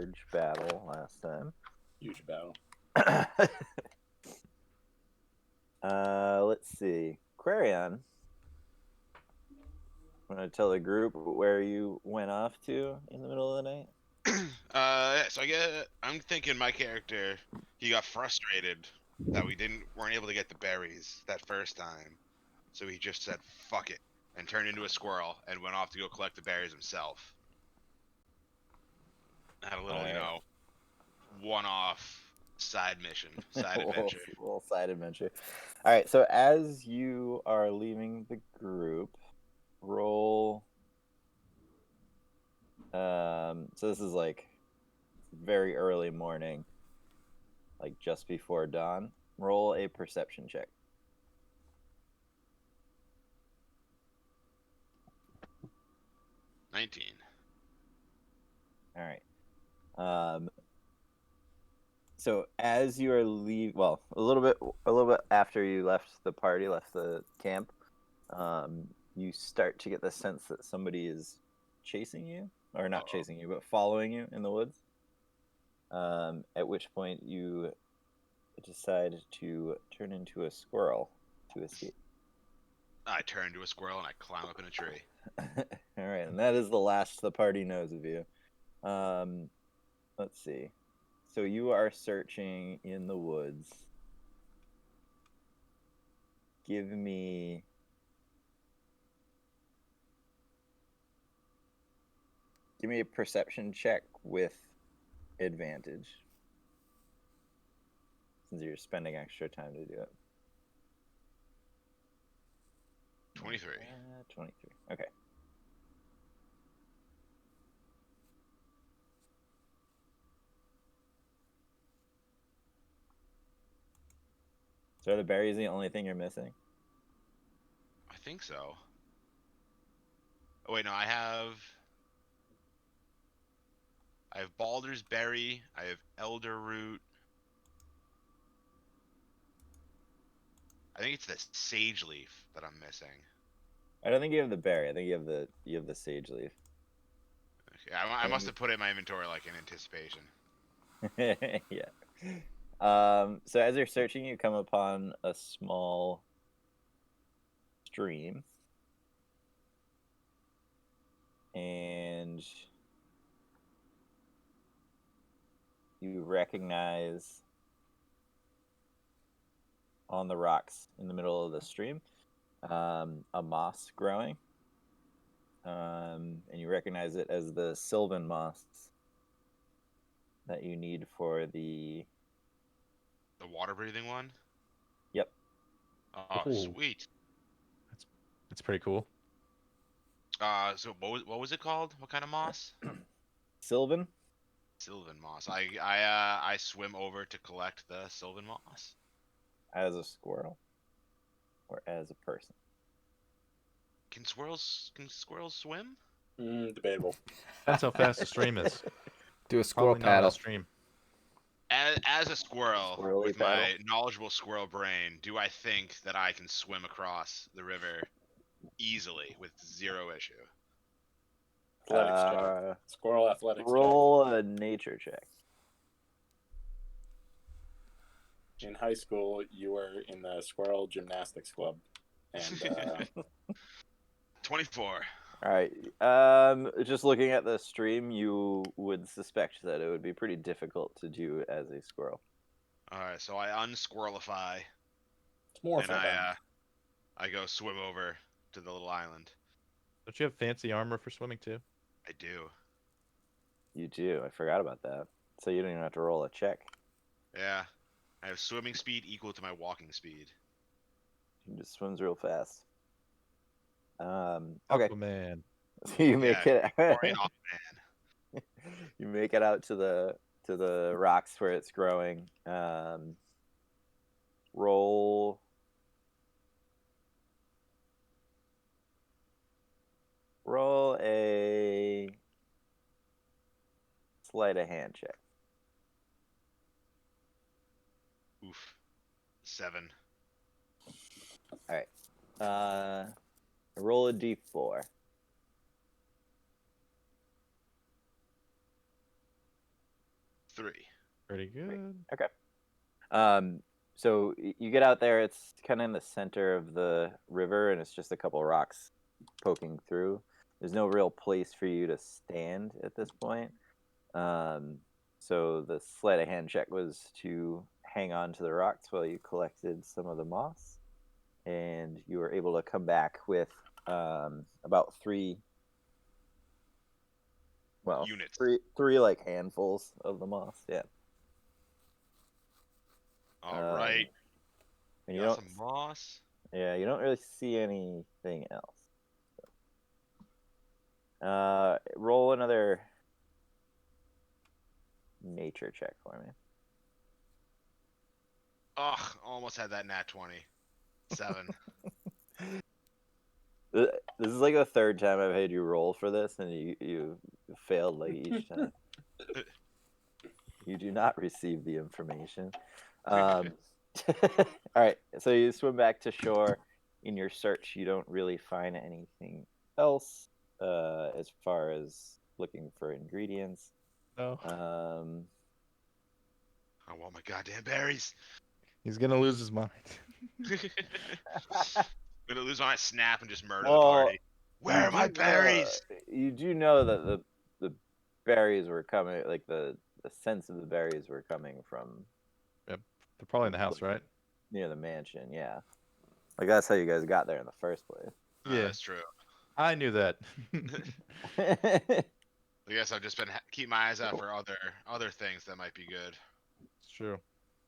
large battle last time. Huge battle. Let's see. Quarion, want to tell the group where you went off to in the middle of the night? So I'm thinking my character, he got frustrated that weren't able to get the berries that first time, so he just said fuck it and turned into a squirrel and went off to go collect the berries himself. Had a little, one-off side mission, side adventure. Little side adventure. All right. So as you are leaving the group, roll. So this is like very early morning, like just before dawn. Roll a perception check. $19. All right. So as you are a little bit after you left the camp, you start to get the sense that somebody is chasing you, or not chasing you, but following you in the woods. At which point you decide to turn into a squirrel to escape. I turn into a squirrel and I climb up in a tree. All right, and that is the last the party knows of you. Let's see. So you are searching in the woods. Give me a perception check with advantage, since you're spending extra time to do it. 23. 23. Okay. So are the berries the only thing you're missing? I think so. Oh wait, no, I have Baldur's Berry, I have Elder Root. I think it's the Sage Leaf that I'm missing. I don't think you have the berry. I think you have the sage leaf. Okay, I must have put it in my inventory like in anticipation. Yeah. So as you're searching, you come upon a small stream, and you recognize on the rocks in the middle of the stream a moss growing, and you recognize it as the sylvan moss that you need for the water breathing one. Yep. Oh, Ooh. sweet. That's pretty cool. So what was it called? What kind of moss? Sylvan. Sylvan moss. I swim over to collect the sylvan moss. As a squirrel, or as a person? Can squirrels swim? Debatable. That's how fast the stream is. Do a squirrel Probably not on paddle. a stream. As a squirrel, Squirrely with paddle? my knowledgeable squirrel brain, do I think that I can swim across the river easily with zero issue? Athletics check. Squirrel athletics Roll a nature check. check. In high school, you were in the squirrel gymnastics club. And 24. All right. Just looking at the stream, you would suspect that it would be pretty difficult to do as a squirrel. Alright, so I unsquirrelify. it's more And for them. I go swim over to the little island. Don't you have fancy armor for swimming too? I do. You do. I forgot about that. So you don't even have to roll a check. Yeah. I have swimming speed equal to my walking speed. He just swims real fast. Okay. Aquaman. So you make it. Orion Aquaman. You make it out to the rocks where it's growing. Roll a sleight of hand check. Oof. 7. All right. Roll a d4. 3. Pretty good. Okay. So you get out there. It's kind of in the center of the river, and it's just a couple rocks poking through. There's no real place for you to stand at this point. So the sleight of hand check was to hang on to the rocks while you collected some of the moss, and you were able to come back with about 3. Well, Units. three like handfuls of the moss. Yeah. All right. And you Got don't. some moss. Yeah, you don't really see anything else. Roll another nature check for me. Ugh, almost had that nat 20. 7. This is like the third time I've had you roll for this, and you failed like each time. You do not receive the information. All right, so you swim back to shore. In your search, you don't really find anything else as far as looking for ingredients. No. I want my goddamn berries. He's gonna lose his mind. I'm gonna lose my snap and just murder the Well, party. Where You are my do know- berries? You do know that the berries were coming, like the sense of the berries were coming from They're probably in the house, right? near the mansion. Yeah, like that's how you guys got there in the first place. Yeah. That's true. I knew that. I guess I've just been keep my eyes out for other things that might be good. It's true.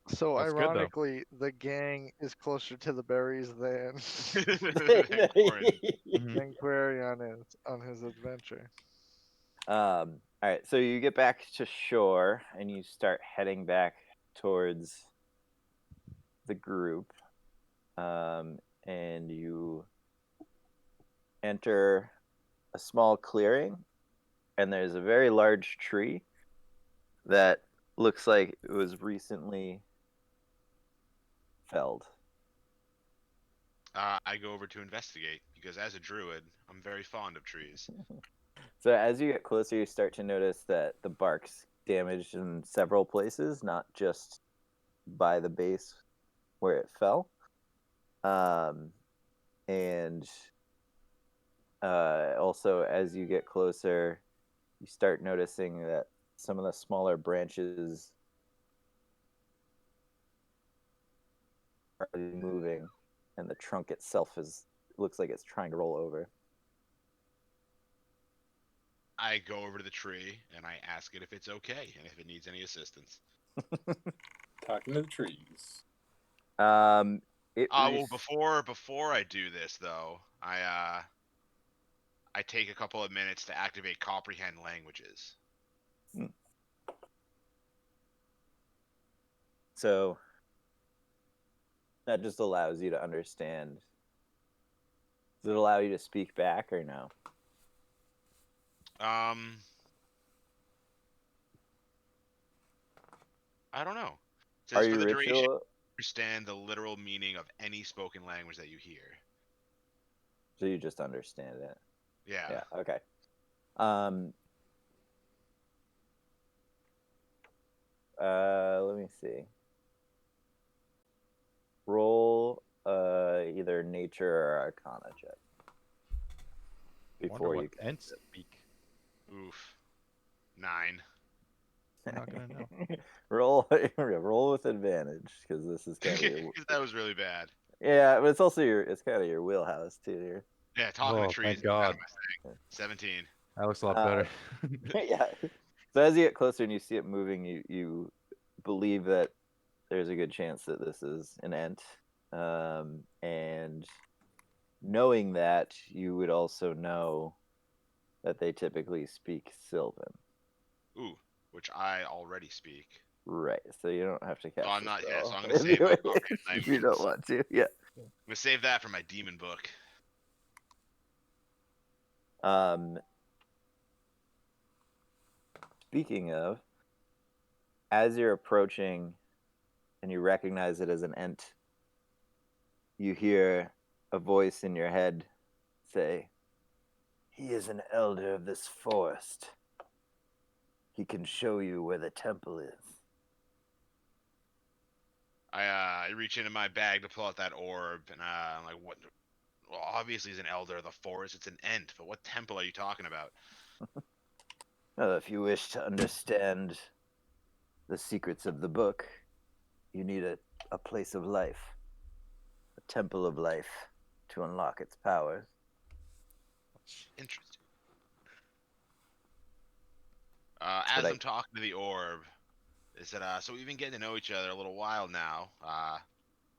So That's good, though. ironically, the gang is closer to the berries than Mhm. than Quarion is on his adventure. All right, so you get back to shore and you start heading back towards the group, and you enter a small clearing, and there's a very large tree that looks like it was recently felled. I go over to investigate because as a druid, I'm very fond of trees. So as you get closer, you start to notice that the bark's damaged in several places, not just by the base where it fell. And also, as you get closer, you start noticing that some of the smaller branches are moving, and the trunk itself looks like it's trying to roll over. I go over to the tree and I ask it if it's okay and if it needs any assistance. Talking to the trees. Well, before I do this though, I take a couple of minutes to activate comprehend languages. So that just allows you to understand. Does it allow you to speak back or no? I don't know. It Are says for you the duration, ritual? understand the literal meaning of any spoken language that you hear. So you just understand it. Yeah. Yeah. Okay. Let me see. Roll either nature or arcana check before you and speak. Oof. 9. We're not gonna know. roll with advantage because this is kind of your, That was really bad. yeah, but it's also it's kind of your wheelhouse too here. Yeah, talking Oh, to trees. thank is kind of God. my thing. 17. That looks a lot better. Yeah. So as you get closer and you see it moving, you believe that there's a good chance that this is an ent, and knowing that, you would also know that they typically speak Sylvan. Ooh, which I already speak. Right, so you don't have to cast. I'm the not. Yeah, so spell I'm gonna save my if comprehend you don't languages. want to. Yeah. I'm gonna save that for my demon book. Speaking of, as you're approaching and you recognize it as an ent, you hear a voice in your head say, "He is an elder of this forest. He He can show you where the temple is. I reach into my bag to pull out that orb, and I'm like, what? Well, obviously he's an elder of the forest. It's an Ent, but what temple are you talking about? Well, if you wish to understand the secrets of the book, you need a place of life, a temple of life, to unlock its powers. Interesting. That's As what I'm talking to the orb, they said, so we've been getting to know each other a little while now.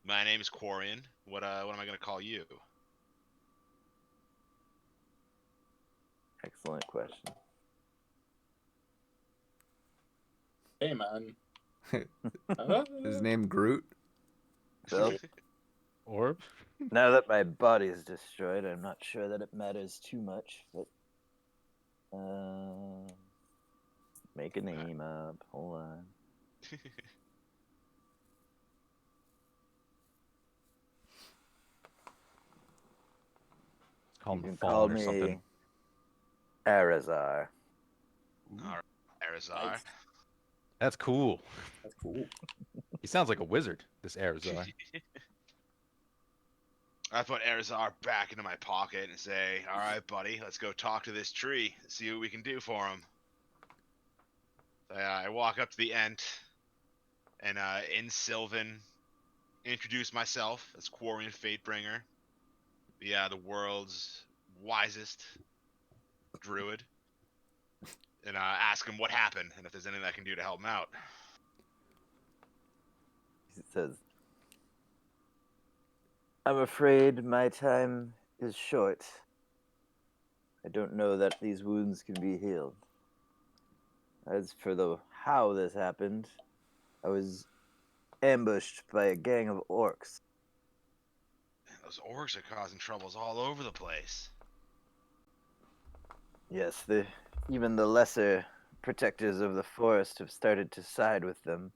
My name is Quarian. What am I gonna call you? Excellent question. Hey, man. His name Groot. Well, Orb? now that my body is destroyed, I'm not sure that it matters too much, but make a name up. Hold on. Call You him can Fawn call or something. me Arazar. All right, Arizar. Nice. That's cool. That's cool. He sounds like a wizard, this Arizar. I put Arizar back into my pocket and say, "All right, buddy, let's go talk to this tree. See what we can do for him." I walk up to the Ent, and in Sylvan, introduce myself as Quarian Fatebringer, the world's wisest druid, and ask him what happened and if there's anything I can do to help him out. He says, I'm afraid my time is short. I don't know that these wounds can be healed. As for how this happened, I was ambushed by a gang of orcs. Man, those orcs are causing troubles all over the place. Yes, even the lesser protectors of the forest have started to side with them.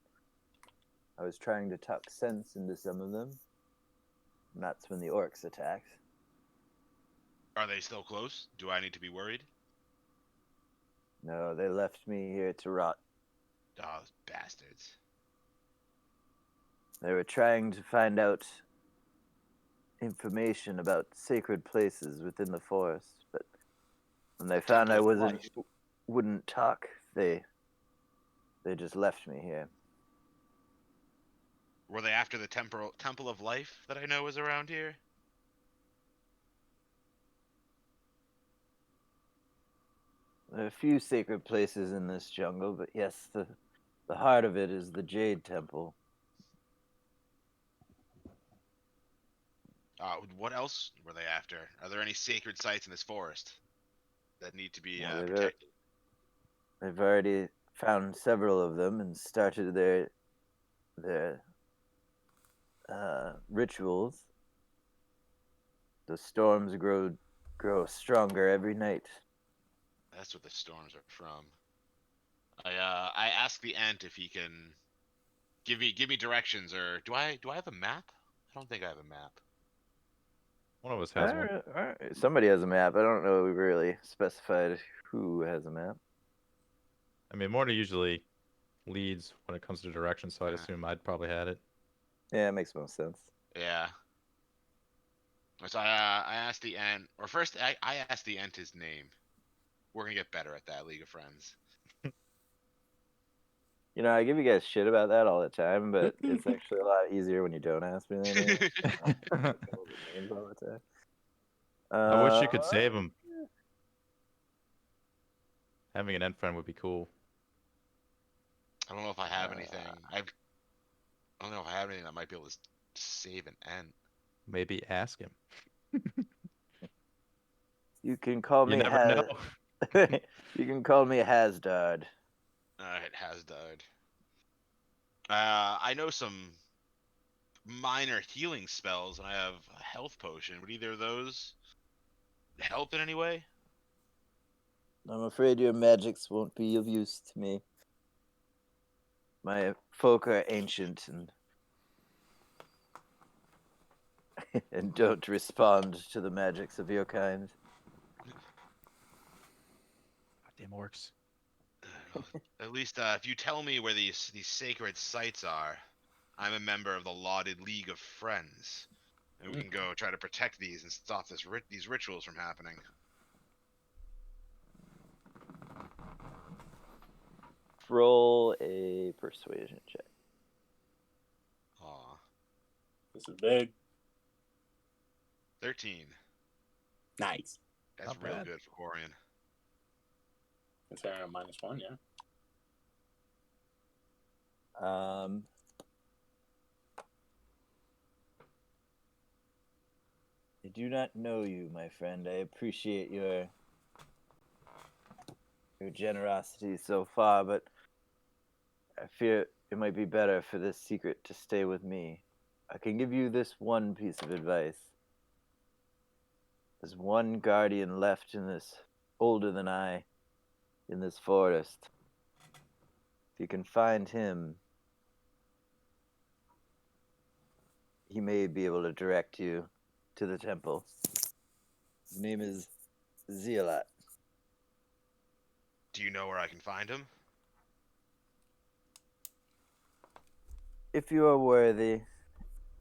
I was trying to talk sense into some of them, and that's when the orcs attacked. Are they still close? Do I need to be worried? No, they left me here to rot. Oh, those bastards. They were trying to find out information about sacred places within the forest, but when they found I Temple of wouldn't talk, they just left me here. Were they after the Temple of Life that I know is around here? There are a few sacred places in this jungle, but yes, the heart of it is the Jade Temple. What else were they after? Are there any sacred sites in this forest that need to be Well, protected? They've already found several of them and started their rituals. The storms grow stronger every night. That's what the storms are from. I asked the Ent if he can give me directions, or do I have a map? I don't think I have a map. One of us has one. Somebody has a map. I don't know if we really specified who has a map. I mean, Morty usually leads when it comes to directions, so I'd assume I'd probably had it. Yeah, it makes most sense. Yeah. So I asked the Ent, or first I asked the Ent his name. We're gonna get better at that, League of Friends. You know, I give you guys shit about that all the time, but it's actually a lot easier when you don't ask me their names. Names all the time. I wish you could save him. Having an end friend would be cool. I don't know if I have anything. I don't know if I have anything that might be able to save an Ent. Maybe ask him. You can call You me never know. You can call me Hasdard. It has died. I know some minor healing spells, and I have a health potion. Would either of those help in any way? I'm afraid your magics won't be of use to me. My folk are ancient and don't respond to the magics of your kind. Goddamn orcs. Well, at least if you tell me where these sacred sites are, I'm a member of the lauded League of Friends, and we can go try to protect these and stop these rituals from happening. Roll a persuasion check. Aw, This is big. 13. Nice. That's Not real bad. good for Corian. Considering a -1, yeah. I do not know you, my friend. I appreciate your generosity so far, but I fear it might be better for this secret to stay with me. I can give you this one piece of advice. There's one guardian left in this, older than I, in this forest. If you can find him, he may be able to direct you to the temple. His name is Zealot. Do you know where I can find him? If you are worthy,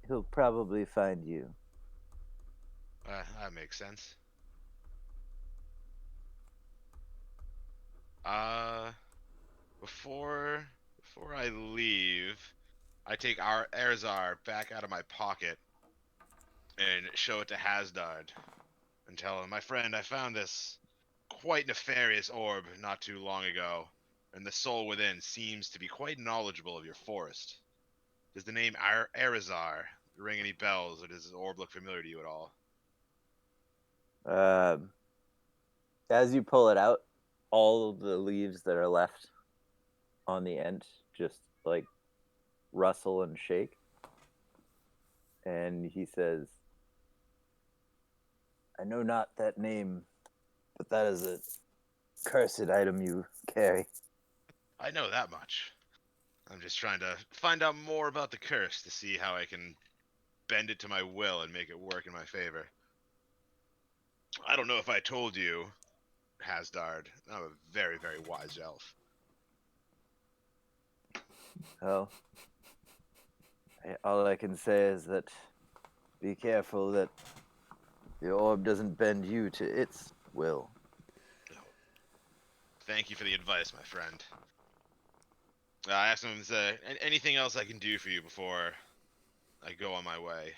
he'll probably find you. That makes sense. Before I leave, I take our Erzar back out of my pocket and show it to Hasdard and tell him, my friend, I found this quite nefarious orb not too long ago, and the soul within seems to be quite knowledgeable of your forest. Does the name Erzar ring any bells, or does this orb look familiar to you at all? As you pull it out, all of the leaves that are left on the end just like rustle and shake. And he says, I know not that name, but that is a cursed item you carry. I know that much. I'm just trying to find out more about the curse to see how I can bend it to my will and make it work in my favor. I don't know if I told you, Hasdard, I'm a very, very wise elf. Well, all I can say is that be careful that the orb doesn't bend you to its will. Thank you for the advice, my friend. I asked him, is there anything else I can do for you before I go on my way?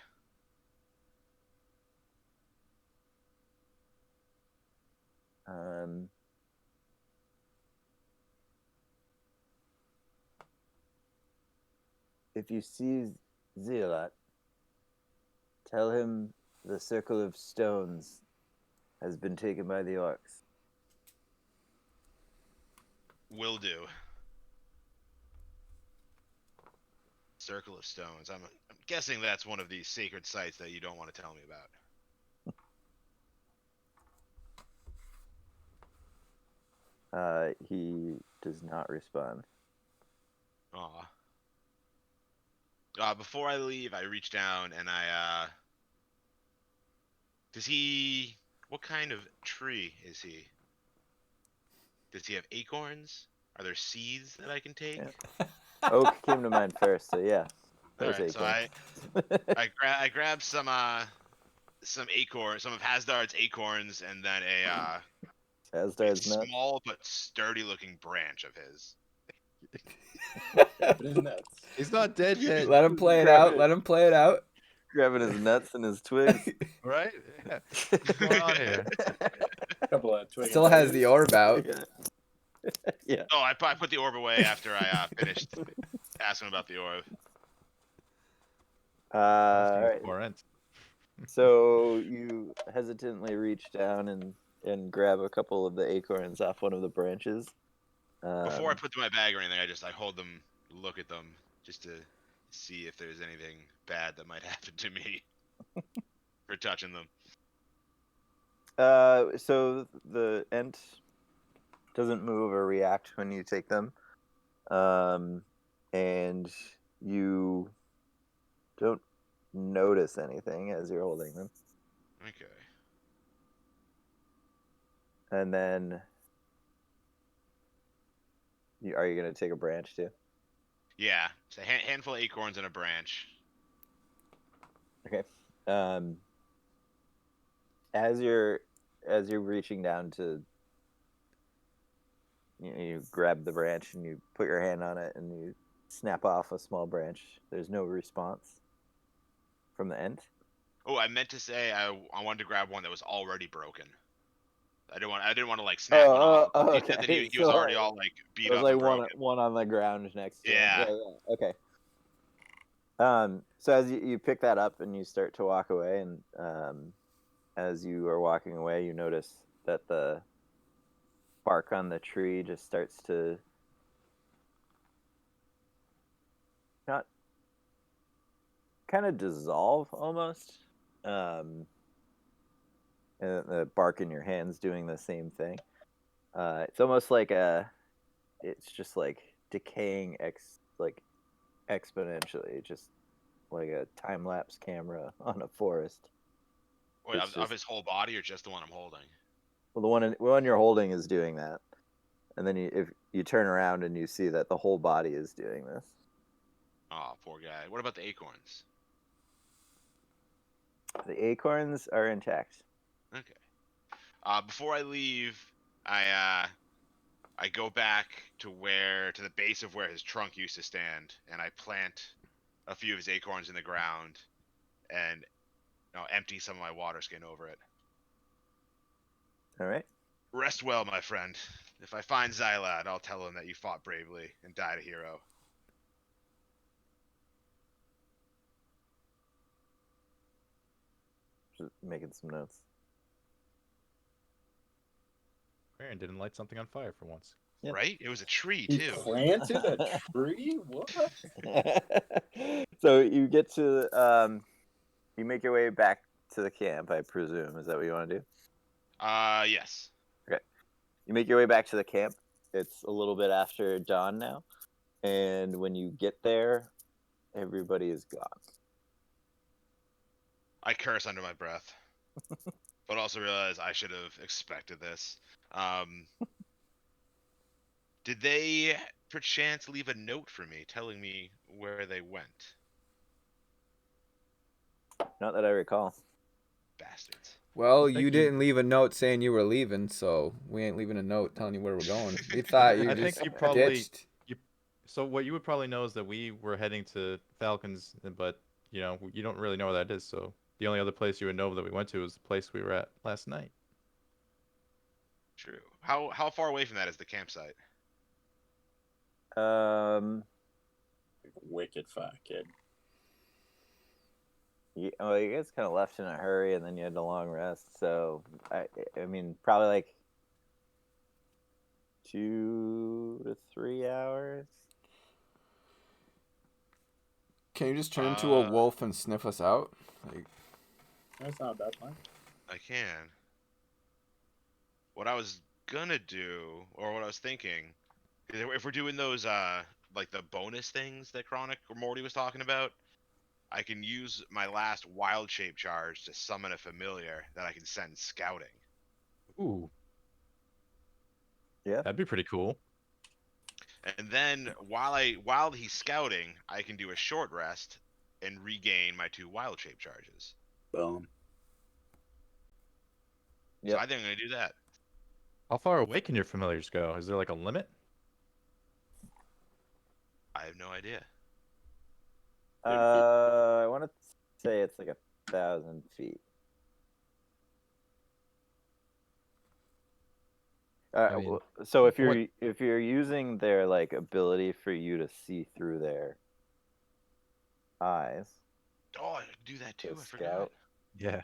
If you see Zealot, tell him the Circle of Stones has been taken by the orcs. Will do. Circle of Stones. I'm guessing that's one of these sacred sites that you don't want to tell me about. He does not respond. Aw. Before I leave, I reach down and does he... What kind of tree is he? Does he have acorns? Are there seeds that I can take? Yeah. Oak came to mind first, so yeah. Alright, so I grab some acorns, some of Hasdard's acorns, and then a Hasdard's nuts. small but sturdy looking branch of his. But isn't that He's not dead yet. Let him play it Grab out. it. Let him play it out. Grabbing his nuts and his twigs. Right? Yeah. What's going on here? a couple of twigs? Still has the orb out. Yeah. Oh, I put the orb away after I finished asking about the orb. All right. Torrent. So you hesitantly reach down and grab a couple of the acorns off one of the branches. Before I put them in my bag or anything, I hold them, look at them, just to see if there's anything bad that might happen to me for touching them. So the ent doesn't move or react when you take them, and you don't notice anything as you're holding them. Okay. And then Are you gonna take a branch too? Yeah, it's a handful of acorns and a branch. Okay. Um, as you're reaching down to, you grab the branch and you put your hand on it and you snap off a small branch. There's no response from the end. Oh, I meant to say I wanted to grab one that was already broken. I didn't want to like snap one off. He said that Okay. he was So already all like beat there's up like and broken. one on the ground next to him. Yeah. Yeah. Okay. So as you pick that up and you start to walk away, and as you are walking away, you notice that the bark on the tree just starts to not kind of dissolve almost. And the bark in your hands doing the same thing. It's almost like it's just like decaying exponentially, just like a time lapse camera on a forest. Wait, It's of just, his whole body or just the one I'm holding? well, the one you're holding is doing that, and then if you turn around and you see that the whole body is doing this. Oh, poor guy. What about the acorns? The acorns are intact. Okay. Before I leave, I go back to the base of where his trunk used to stand, and I plant a few of his acorns in the ground, and empty some of my water skin over it. All right. Rest well, my friend. If I find Xylad, I'll tell him that you fought bravely and died a hero. Just making some notes. Aaron didn't light something on fire for once. Yep. Right? It was a tree He too. planted a tree? What? So you get to you make your way back to the camp, I presume. Is that what you want to do? Yes. You make your way back to the camp. It's a little bit after dawn now, and when you get there, everybody is gone. I curse under my breath, but also realize I should have expected this. Did they perchance leave a note for me telling me where they went? Not that I recall. Bastards. Well, think you you- didn't leave a note saying you were leaving, so we ain't leaving a note telling you where we're going. We thought you I just think you probably ditched. So what you would probably know is that we were heading to Falcons, but you don't really know where that is. So the only other place you would know that we went to was the place we were at last night. True. How far away from that is the campsite? Wicked fat kid. Well, you guys kind of left in a hurry, and then you had a long rest. So I mean, probably like 2 to 3 hours. Can you just turn into a wolf and sniff us out? Like, That's not a bad plan. I can. What I was gonna do, or what I was thinking, is if we're doing those like the bonus things that Chronic or Morty was talking about, I can use my last wild shape charge to summon a familiar that I can send scouting. Ooh, Yeah. that'd be pretty cool. And then while he's scouting, I can do a short rest and regain my 2 wild shape charges. Boom. Yep. So I think I'm gonna do that. How far away can your familiars go? Is there like a limit? I have no idea. I want to say it's like 1,000 feet. I mean, So if what- you're using their like ability for you to see through their eyes, Oh, I can do that too. to I forgot. scout. Yeah.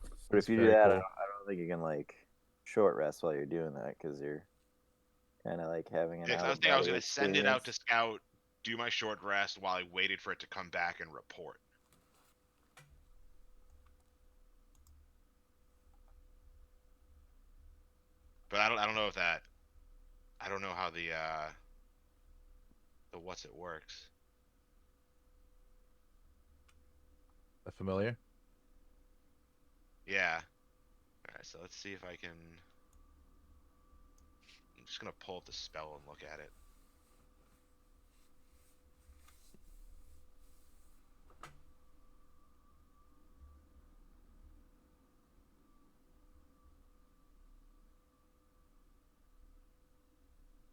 But That's if you do very that, cool. I don't think you can like short rest while you're doing that because you're kind of like having an Yeah, 'cause I was thinking I was gonna send it out to scout, do my short rest while I waited for it to come back and report. But I don't know if that. I don't know how the what's it works. A familiar? Yeah. All right, so let's see if I can. I'm just gonna pull up the spell and look at it.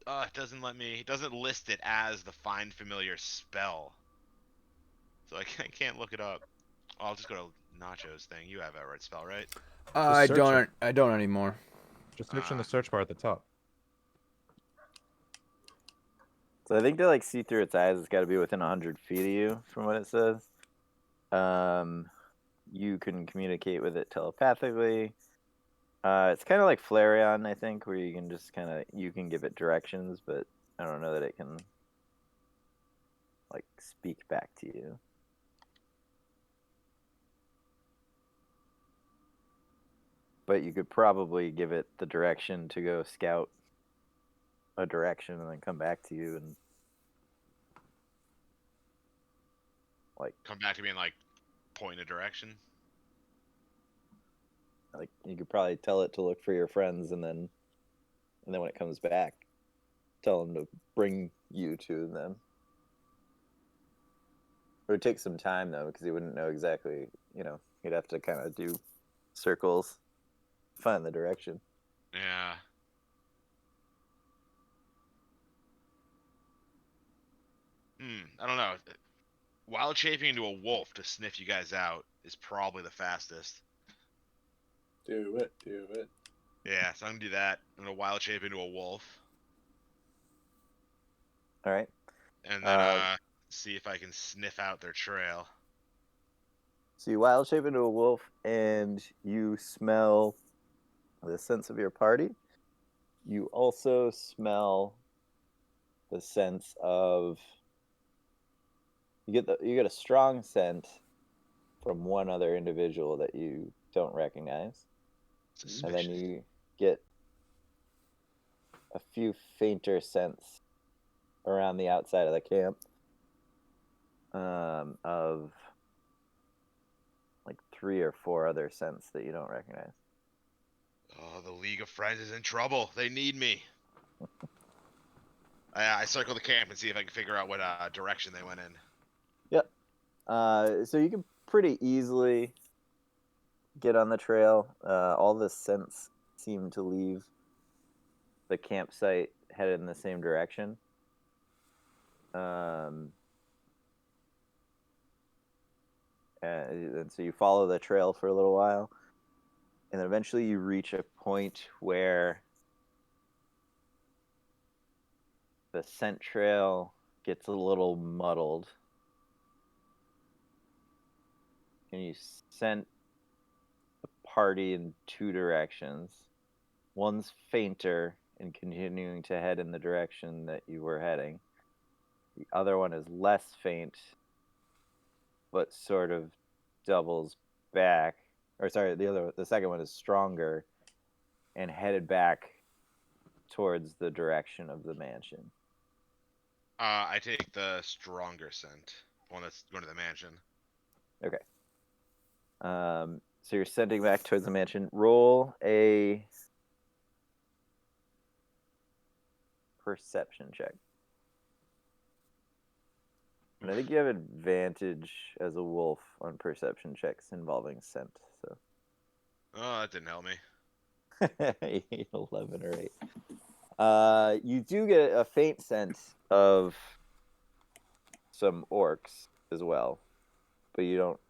It doesn't let me. It doesn't list it as the find familiar spell, so I can't look it up. I'll just go to Nacho's thing. You have that right spell, right? I search don't. it. I don't anymore. Just search in the search bar at the top. So I think to like see through its eyes, it's got to be within 100 feet of you, from what it says. You can communicate with it telepathically. It's kind of like Flareon, I think, where you can just you can give it directions, but I don't know that it can like speak back to you. But you could probably give it the direction to go scout a direction and then come back to you and like Come back to me and like point a direction. you could probably tell it to look for your friends and then when it comes back, tell them to bring you to them. It would take some time though, because he wouldn't know exactly. He'd have to kind of do circles, find the direction. Yeah. I don't know. Wild shaping into a wolf to sniff you guys out is probably the fastest. Do it. Do it. Yeah, so I'm gonna do that. I'm gonna wild shape into a wolf, All right. and then see if I can sniff out their trail. So you wild shape into a wolf, and you smell the sense of your party. You also smell the sense of you get a strong scent from one other individual that you don't recognize, Suspicious. and then you get a few fainter scents around the outside of the camp of like 3 or 4 other scents that you don't recognize. Oh, the League of Friends is in trouble. They need me. I circle the camp and see if I can figure out what direction they went in. Yep. So you can pretty easily get on the trail. All the scents seem to leave the campsite headed in the same direction. And so you follow the trail for a little while, and then eventually you reach a point where the scent trail gets a little muddled, and you sent the party in 2 directions. One's fainter and continuing to head in the direction that you were heading. The other one is less faint, but sort of doubles back. Or sorry, the second one is stronger and headed back towards the direction of the mansion. I take the stronger scent, one that's going to the mansion. Okay. So you're sending back towards the mansion. Roll a perception check. And I think you have advantage as a wolf on perception checks involving scent. So Oh, that didn't help me. 11 or 8. You do get a faint sense of some orcs as well, but you don't.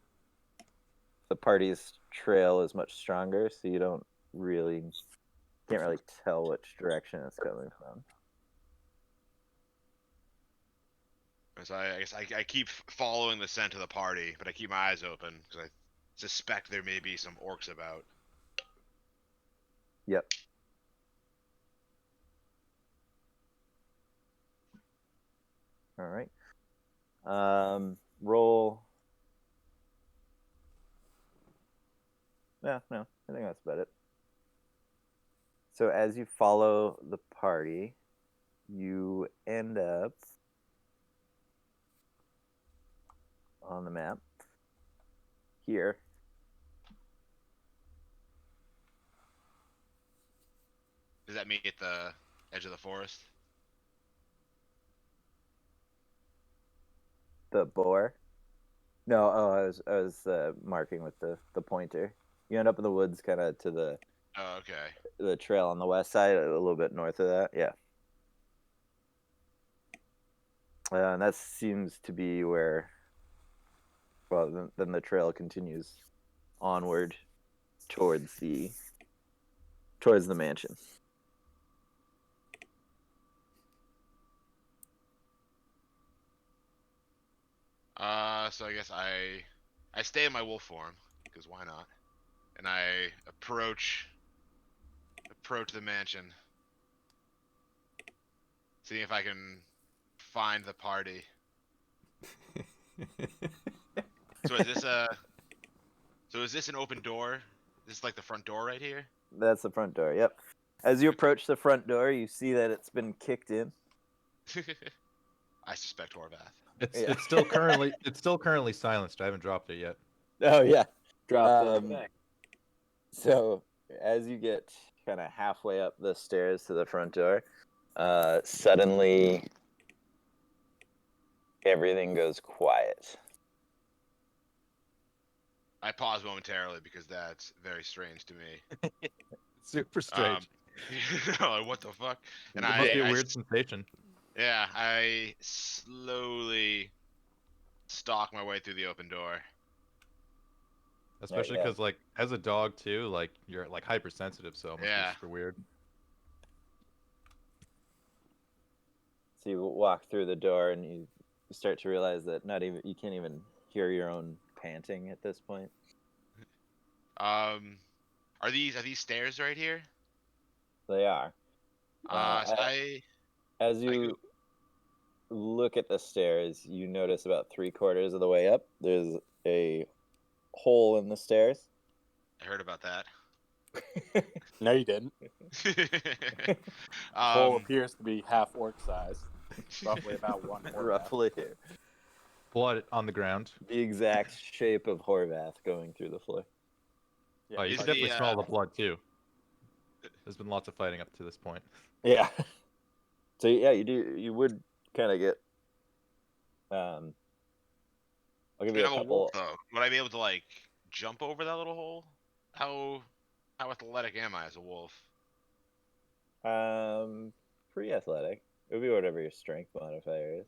The party's trail is much stronger, so you can't really tell which direction it's coming from. So I guess I keep following the scent of the party, but I keep my eyes open because I suspect there may be some orcs about. Yep. All right. Roll. No, I think that's about it. So as you follow the party, you end up on the map here. Does that mean at the edge of the forest. The boar. No, I was marking with the pointer. You end up in the woods, kind of to Oh, okay. the trail on the west side, a little bit north of that. Yeah. And that seems to be where. Well, then the trail continues onward towards the mansion. So I guess I stay in my wolf form because why not? And I approach the mansion, seeing if I can find the party. So is this an open door? This is like the front door right here. That's the front door. Yep. As you approach the front door, you see that it's been kicked in. I suspect Horvath. Yeah. It's still currently silenced. I haven't dropped it yet. Oh yeah. Drop the Um, thing. So as you get kind of halfway up the stairs to the front door, suddenly everything goes quiet. I pause momentarily because that's very strange to me. Super strange. Like, what the fuck? And It must be a I weird sensation. yeah, I slowly stalk my way through the open door. Especially yeah. because, like, as a dog too, like you're like hypersensitive, so it must Yeah. be super weird. So you walk through the door and you start to realize that you can't even hear your own panting at this point. Are these stairs right here? They are. So As you look at the stairs, you notice about 3/4 of the way up, there's a hole in the stairs. I heard about that. No, you didn't. Hole um, appears to be half orc size, roughly about one orc. Roughly Blood on the ground. the exact shape of Horvath going through the floor. Yeah, Oh, you Is can the, definitely smell the blood too. There's been lots of fighting up to this point. Yeah. So yeah, you would kind of get. I'll give you speaking a of a couple. wolf, though, would I be able to like jump over that little hole? How athletic am I as a wolf? Pretty athletic. It would be whatever your strength modifier is.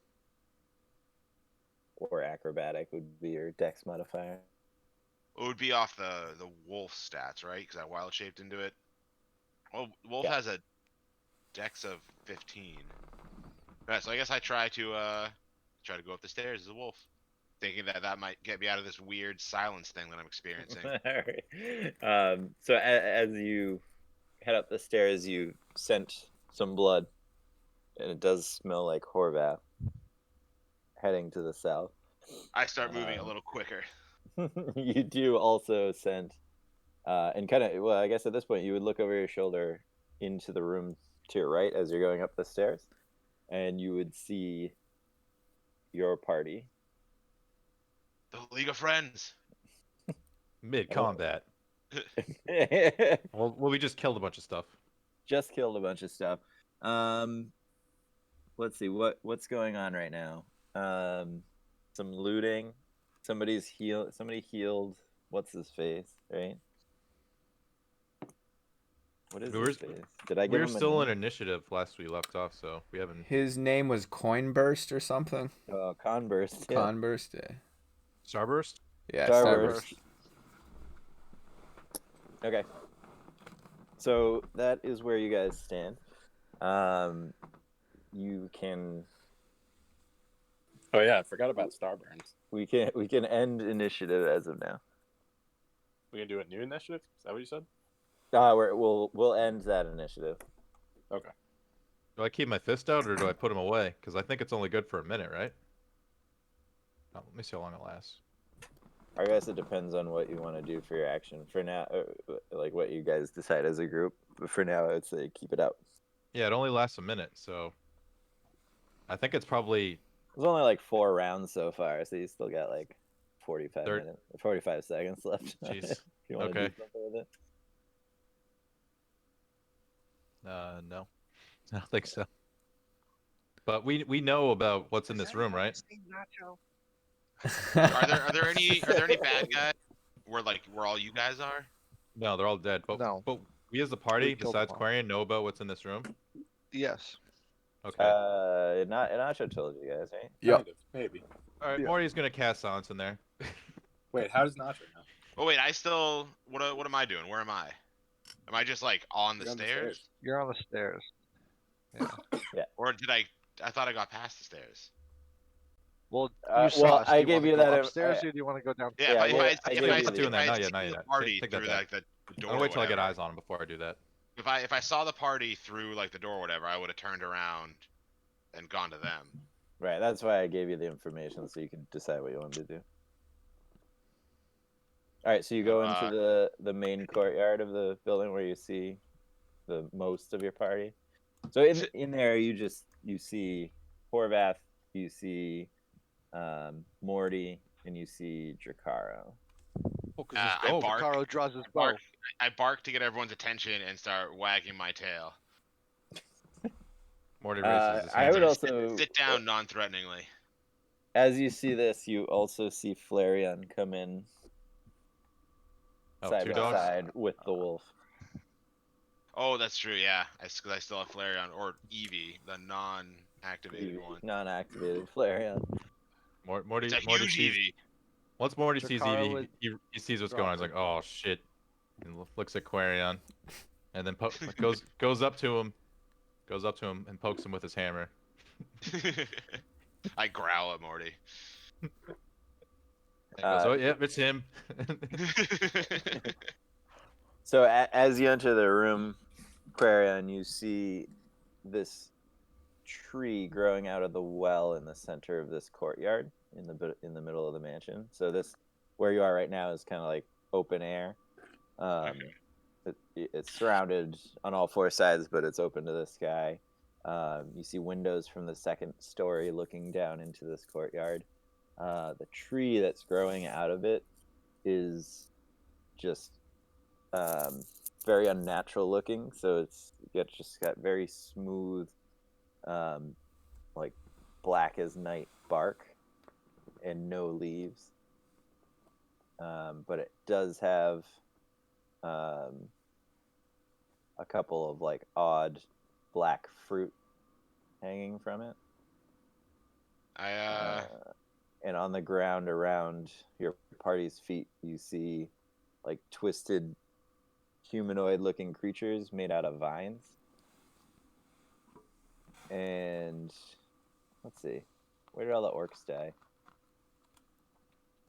Or acrobatic would be your dex modifier. It would be off the wolf stats, right? Because I wild shaped into it. Well, wolf Yeah. has a dex of 15. Right, so I guess I try to go up the stairs as a wolf, thinking that might get me out of this weird silence thing that I'm experiencing. All right. So as you head up the stairs, you scent some blood, and it does smell like Horvath heading to the south. I start moving a little quicker. You do also scent, and kind of, well, I guess at this point you would look over your shoulder into the room to your right as you're going up the stairs, and you would see your party. The League of Friends. Mid combat. Well, we just killed a bunch of stuff. Just killed a bunch of stuff. Let's see what's going on right now. Some looting. Somebody healed. What's his face? Right. What is his face? Did I give We were him a still in name? initiative last we left off, so we haven't. His name was Coinburst or something. Oh, Conburst. Yeah. Conburst. Yeah. Starburst? Yeah. Starburst. Starburst. Okay. So that is where you guys stand. You can. Oh yeah, I forgot about Starburns. We can end initiative as of now. We can do a new initiative. Is that what you said? We'll end that initiative. Okay. Do I keep my fist out or do I put him away? Because I think it's only good for a minute, right? Oh, let me see how long it lasts. I guess it depends on what you want to do for your action. For now, like what you guys decide as a group. But for now, I'd say keep it out. Yeah, it only lasts a minute, so I think it's probably There's only like 4 rounds so far, so you still got like 45 seconds left. Jeez. If you want to Okay. do something with it. no. I don't think so. But we know about what's in Is this that room, how right? you say Nacho? Are there any bad guys where all you guys are? No, they're all dead. No. But we as a party, killed besides them all. Quarian, know about what's in this room. Yes. Okay. Nacho told you guys, right? Yep. Kind of, maybe. All right. yeah. Morty's gonna cast silence in there. Wait, how does Nacho know? Oh wait, I still. What am I doing? Where am I? Am I just like on the You're stairs? You're on the stairs. Yeah. Or did I? I thought I got past the stairs. Well, Uh, you saw well, us. I Do you gave wanna you go that, upstairs, I- or do you want to go down? Yeah, Yeah, if well, I I gave you had the- if doing that, I not had yet, seen not the yet. party Take that through back. like the door I'll or wait till I get whatever. eyes on him before I do that. If I saw the party through like the door or whatever, I would have turned around and gone to them. Right, that's why I gave you the information so you could decide what you wanted to do. All right, so you go into the main courtyard of the building where you see the most of your party. So in there, you see Horvath, you see Morty, and you see Drakaro. I bark. Caro draws his bow. I bark to get everyone's attention and start wagging my tail. Morty raises his I hands. would also Sit down non-threateningly. As you see this, you also see Flareon come in Oh, side two by dogs? side with the wolf. Oh, that's true. Yeah, because I still have Flareon or Eevee, the non-activated one. Non-activated Flareon. Morty It's a Morty huge sees Eevee. once Morty sees Drakaro Eevee, would he sees what's drop going on. He's like, it. "Oh shit!" And looks at Quarion, and then goes up to him, and pokes him with his hammer. I growl at Morty. And goes, "Oh yeah, it's him." So as you enter the room, Quarion, you see this tree growing out of the well in the center of this courtyard in the middle of the mansion. So this, where you are right now, is kind of like open air. Okay. It's surrounded on all four sides, but it's open to the sky. You see windows from the second story looking down into this courtyard. The tree that's growing out of it is just very unnatural looking. So it's just got very smooth, like black as night bark and no leaves. But it does have a couple of like odd black fruit hanging from it. And on the ground around your party's feet, you see like twisted humanoid looking creatures made out of vines. And let's see, where did all the orcs die?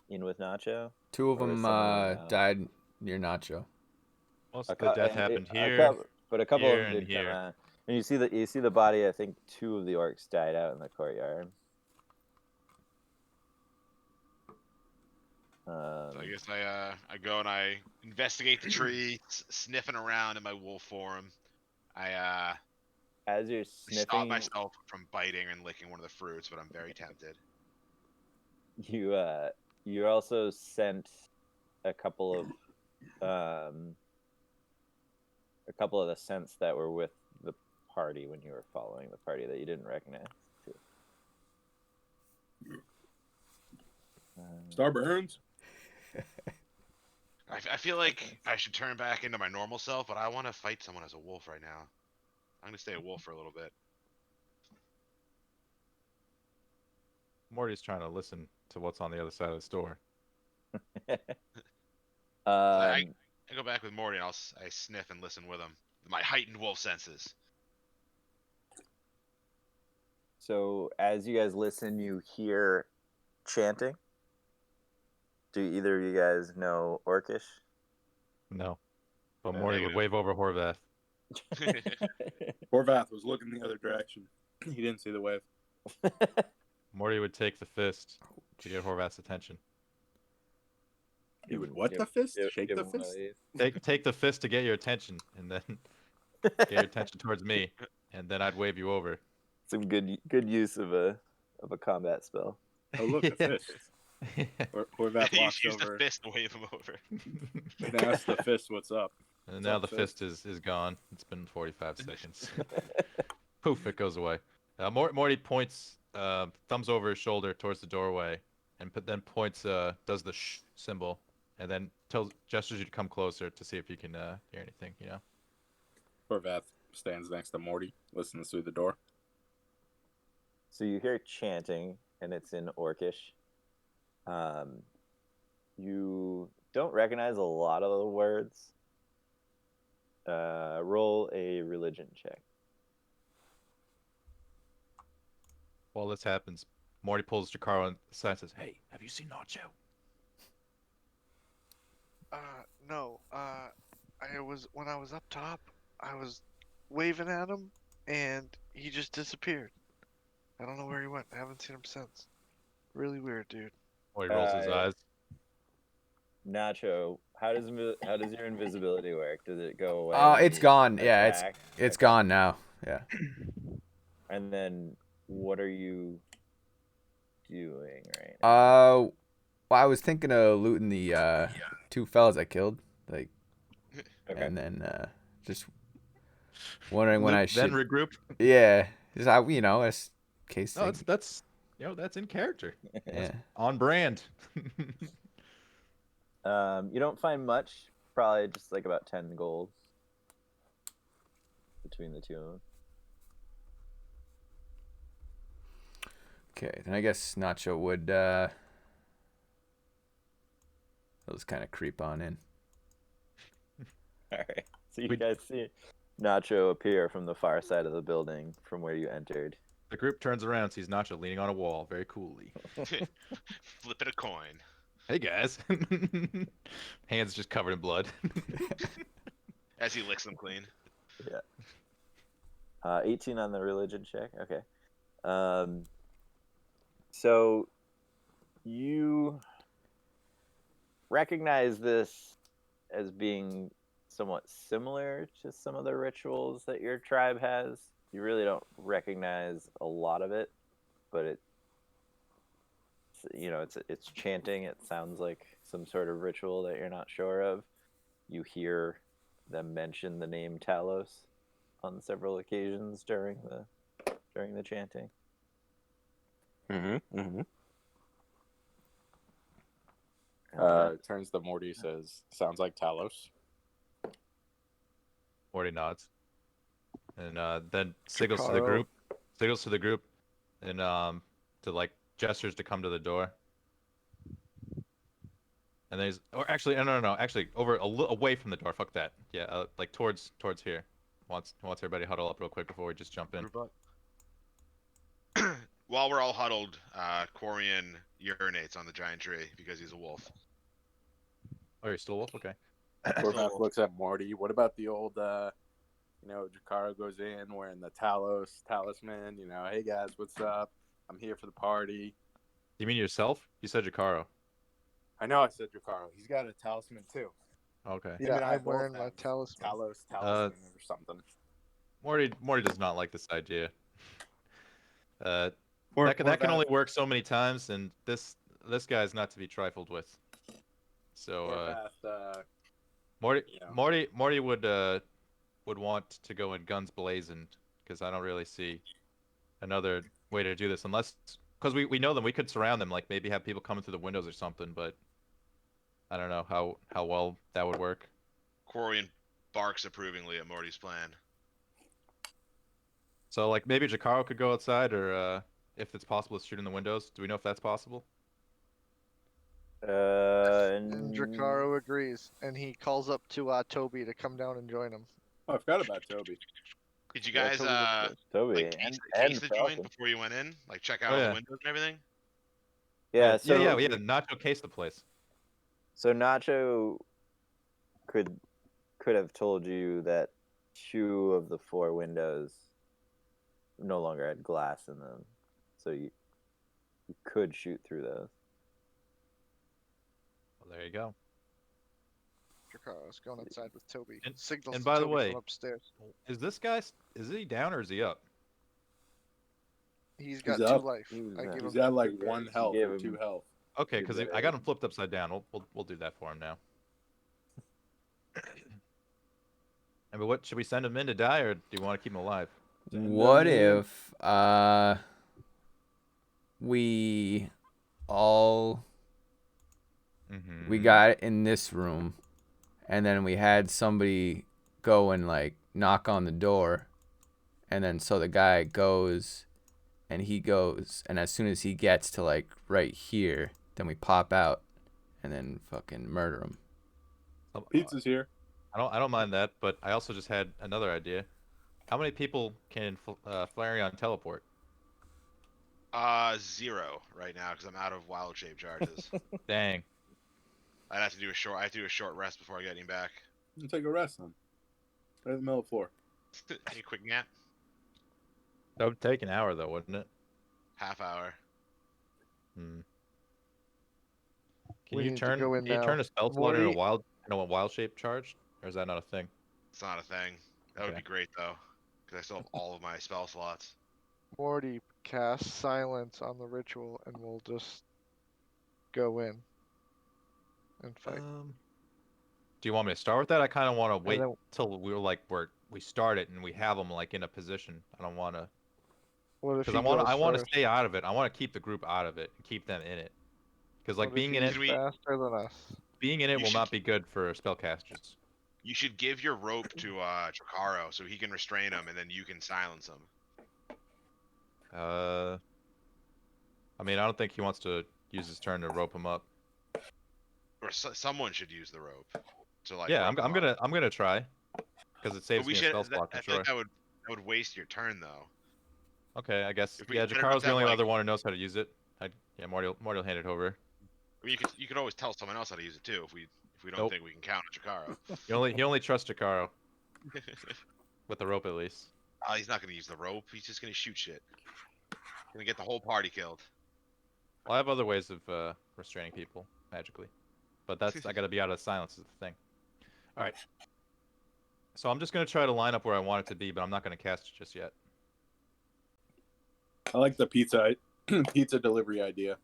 In with Nacho? Two of Or them someone else? died near Nacho. Most A of the cou- death and happened a here. but a couple here, of them and did come here. out. And you see the body. I think two of the orcs died out in the courtyard. So I guess I go and I investigate the tree, sniffing around in my wolf form. I As you're stop sniffing, myself from biting and licking one of the fruits, but I'm very tempted. you also sent a couple of the scents that were with the party when you were following the party that you didn't recognize. Too. Starburns. I feel like I should turn back into my normal self, but I want to fight someone as a wolf right now. I'm gonna stay a wolf for a little bit. Morty's trying to listen to what's on the other side of the store. I go back with Morty and I sniff and listen with him. My heightened wolf senses. So as you guys listen, you hear chanting. Do either of you guys know Orcish? No, but Yeah, Morty would negative. wave over Horvath. Horvath was looking the other direction. He didn't see the wave. Morty would take the fist to get Horvath's attention. He would what the fist? Shake give the him one of fist? these. Take the fist to get your attention, and then get your attention towards me, and then I'd wave you over. Some good use of a combat spell. Oh look, a Yeah. fist. Horvath You walks use the over fist to wave him over. and asks the fist what's up. And What's now up, the fist? fist is gone. It's been 45 seconds. Poof! It goes away. Morty points, thumbs over his shoulder towards the doorway, and then points, does the shh symbol, and then gestures you to come closer to see if you can hear anything. You know. Corvath stands next to Morty, listens through the door. So you hear chanting, and it's in Orcish. You don't recognize a lot of the words. Roll a religion check. While this happens, Morty pulls Jakaro aside and says, "Hey, have you seen Nacho?" No. When I was up top, I was waving at him, and he just disappeared. I don't know where he went. I haven't seen him since. Really weird, dude. Morty rolls his eyes. Nacho, how does your invisibility work? Does it go away? Oh, when it's you gone. Yeah, attack? it's Okay. gone now. Yeah. And then what are you doing right now? Well, I was thinking of looting the 2 fellas I killed, like, Okay. and then just wondering when I Loot, then should. regroup. Yeah, just as case. No, thing. that's that's in character. Yeah. On brand. You don't find much. Probably just like about 10 gold between the two of them. Okay, then I guess Nacho would those kind of creep on in. All right. So you guys see Nacho appear from the far side of the building from where you entered. The group turns around, sees Nacho leaning on a wall, very coolly. Flipping a coin. Hey guys. Hands just covered in blood. As he licks them clean. 18 on the religion check. Okay. So you recognize this as being somewhat similar to some of the rituals that your tribe has. You really don't recognize a lot of it, but it's chanting. It sounds like some sort of ritual that you're not sure of. You hear them mention the name Talos on several occasions during the chanting. Turns to Morty, says, "Sounds like Talos." Morty nods. And then signals to the Jakaro. group. Signals to the group and to like gestures to come to the door. And then actually no. Actually away from the door. Fuck that. Yeah, like towards here. Wants everybody huddle up real quick before we just jump in. While we're all huddled, Quarian urinates on the giant tree because he's a wolf. Oh, you're still a wolf? Okay. Corvath looks at Morty. What about the old, Jakaro goes in wearing the talisman. Hey guys, what's up? I'm here for the party. You mean yourself? You said Jakaro. I know I said Jakaro. He's got a talisman too. Okay. Him Yeah, and I I'm both wearing my have talisman. talisman or something. Morty does not like this idea. That Or can only work so many times, and this guy is not to be trifled with. So Morty would want to go in guns blazing, because I don't really see another way to do this unless because we know them. We could surround them, like maybe have people coming through the windows or something, but I don't know how well that would work. Quarian barks approvingly at Morty's plan. So like maybe Jakaro could go outside, or if it's possible to shoot in the windows. Do we know if that's possible? And Jakaro agrees, and he calls up to Toby to come down and join him. Oh, I forgot about Toby. Did you Yeah, guys Toby like and case the Falcon. joint before you went in? Like check out Oh, all yeah. the windows and everything? Yeah, so yeah. Nacho cased the place. So Nacho could have told you that 2 of the 4 windows no longer had glass in them, so you could shoot through those. Well, there you go. Jakaro's going outside with Toby. And- Signals and to by the Toby way- from upstairs. Is this guy? Is he down or is he up? He's got He's 2 up. life. He's I up. gave He's him got like Super 1 Bears. health Give or him- 2 health. Okay, Good because bit. I got him flipped upside down. We'll do that for him now. I mean, what should we send him in to die, or do you want to keep him alive? What if we all we got it in this room, and then we had somebody go and like knock on the door, and then so the guy goes, and he goes, and as soon as he gets to like right here, then we pop out, and then fucking murder him. Pizza's here. I don't mind that, but I also just had another idea. How many people can Flareon teleport? 0 right now because I'm out of wild shape charges. Dang. I have to do a short rest before I get him back. You take a rest then. Right in the middle of the floor. Take a quick nap. That would take an hour though, wouldn't it? Half hour. Hmm. We Can you need to turn go in can you now. turn a spell slot into a Morty- wild shape charge? Or is that not a thing? It's not a thing. That would Okay. be great though, because I still have all of my spell slots. Morty, cast silence on the ritual, and we'll just go in and fight. Do you want me to start with that? I kind of want to wait then- till we start it and we have them like in a position. I don't want to What if because he I want to goes stay out of it. I want to keep the group out of it and keep them in it. Because like What if being in he's it, faster than us? being in it You will should- not be good for spellcasters. You should give your rope to Chikaro so he can restrain him, and then you can silence him. I mean, I don't think he wants to use his turn to rope him up. Or someone should use the rope to like. Yeah, rope I'm him up. gonna try because it But saves we me a should. spell slot I for feel like sure. that would waste your turn though. Okay, I guess. If we Yeah, better not Jakaro's the have, only like- other one who knows how to use it. Yeah, Morty will hand it over. I mean, you could always tell someone else how to use it too if we don't Nope. think we can count on Chikaro. He only trusts Jakaro with the rope at least. He's not gonna use the rope. He's just gonna shoot shit. Gonna get the whole party killed. Well, I have other ways of restraining people magically, but that's I gotta be out of silence is the thing. All right. So I'm just gonna try to line up where I want it to be, but I'm not gonna cast it just yet. I like the pizza delivery idea.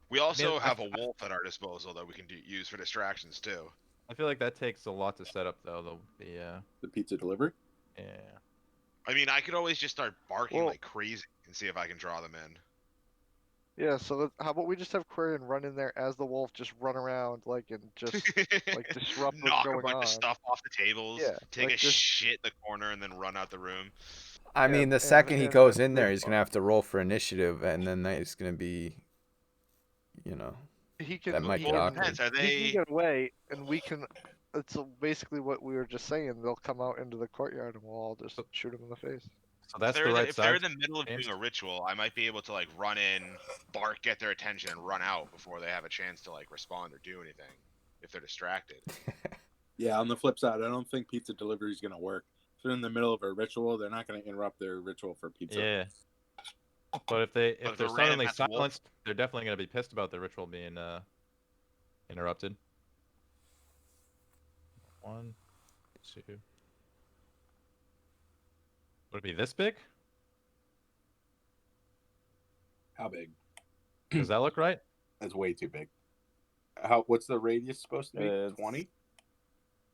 We also I- have a wolf at our disposal that we can use for distractions too. I feel like that takes a lot to set up though. The pizza delivery. Yeah. I mean, I could always just start barking Well- like crazy and see if I can draw them in. Yeah, so how about we just have Quarian run in there as the wolf, just run around like and just like disrupt what's Knock a going bunch on. of stuff off the tables. Yeah, Take like a just- shit in the corner and then run out the room. I Yeah, mean, the and- second he and goes that's in there, pretty he's gonna have to roll for initiative, and then it's gonna be, you know. He can. That might he get can- awkward. Depends, are He they? can get away, and we can. It's basically what we were just saying. They'll come out into the courtyard, and we'll all just shoot him in the face. So that's if the they're, right if they're in side. the middle of James? doing a ritual, I might be able to like run in, bark, get their attention, and run out before they have a chance to like respond or do anything if they're distracted. Yeah. On the flip side, I don't think pizza delivery is gonna work. If they're in the middle of a ritual, they're not gonna interrupt their ritual for pizza. Yeah. But if they're if they're random suddenly at the wolf- silenced, they're definitely gonna be pissed about the ritual being interrupted. 1, 2. Would it be this big? How big? Does that look right? That's way too big. What's the radius supposed to be? It's 20?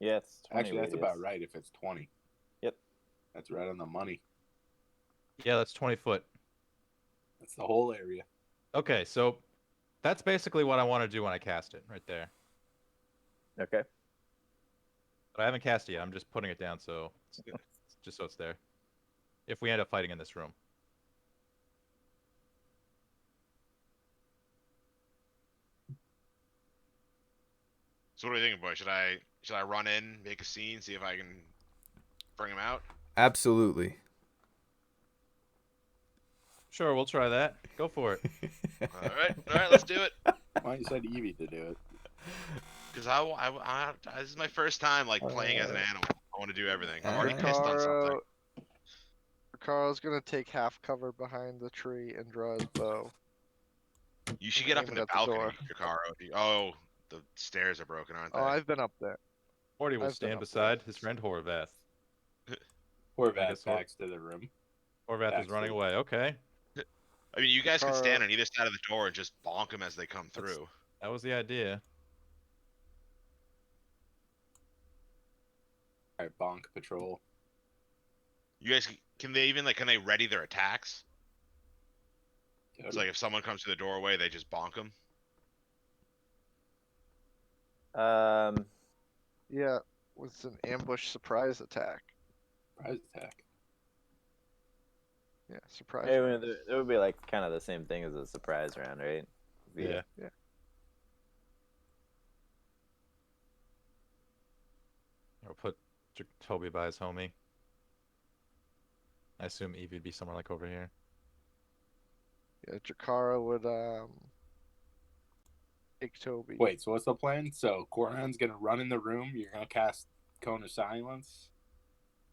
Yeah, it's 20 Actually, that's radius. about right if it's 20. Yep. That's right on the money. Yeah, that's 20 foot. That's the whole area. Okay, so that's basically what I want to do when I cast it, right there. Okay. But I haven't cast it yet. I'm just putting it down so just so it's there. If we end up fighting in this room. So what are you thinking, boy? Should I run in, make a scene, see if I can bring him out? Absolutely. Sure, we'll try that. Go for it. All right, let's do it. Why don't you send Evie to do it? Because this is my first time like playing as an animal. I want to do everything. I'm already Alright. pissed on something. Ricaro's gonna take half cover behind the tree and draw his bow. You should get up in Aim the it at the balcony, door. Jacaro. Oh, the stairs are broken, aren't they? Oh, I've been up there. Morty will I've been stand up beside his friend Horvath. Horvath guess Hor- backs to the room. Horvath is Backstreet. running away. Okay. I mean, you guys can Jacaro- stand on either side of the door and just bonk them as they come through. That was the idea. All right, bonk patrol. You guys, can they ready their attacks? It's Totally. like if someone comes to the doorway, they just bonk them. Yeah, with an ambush surprise attack. Surprise attack. Yeah, surprise. It round. would be like kind of the same thing as a surprise round, right? Yeah. Yeah. Or put Toby by his homie. I assume Evie would be somewhere like over here. Yeah, Jakara would take Toby. Wait, so what's the plan? So Corhan's gonna run in the room. You're gonna cast Cone of Silence,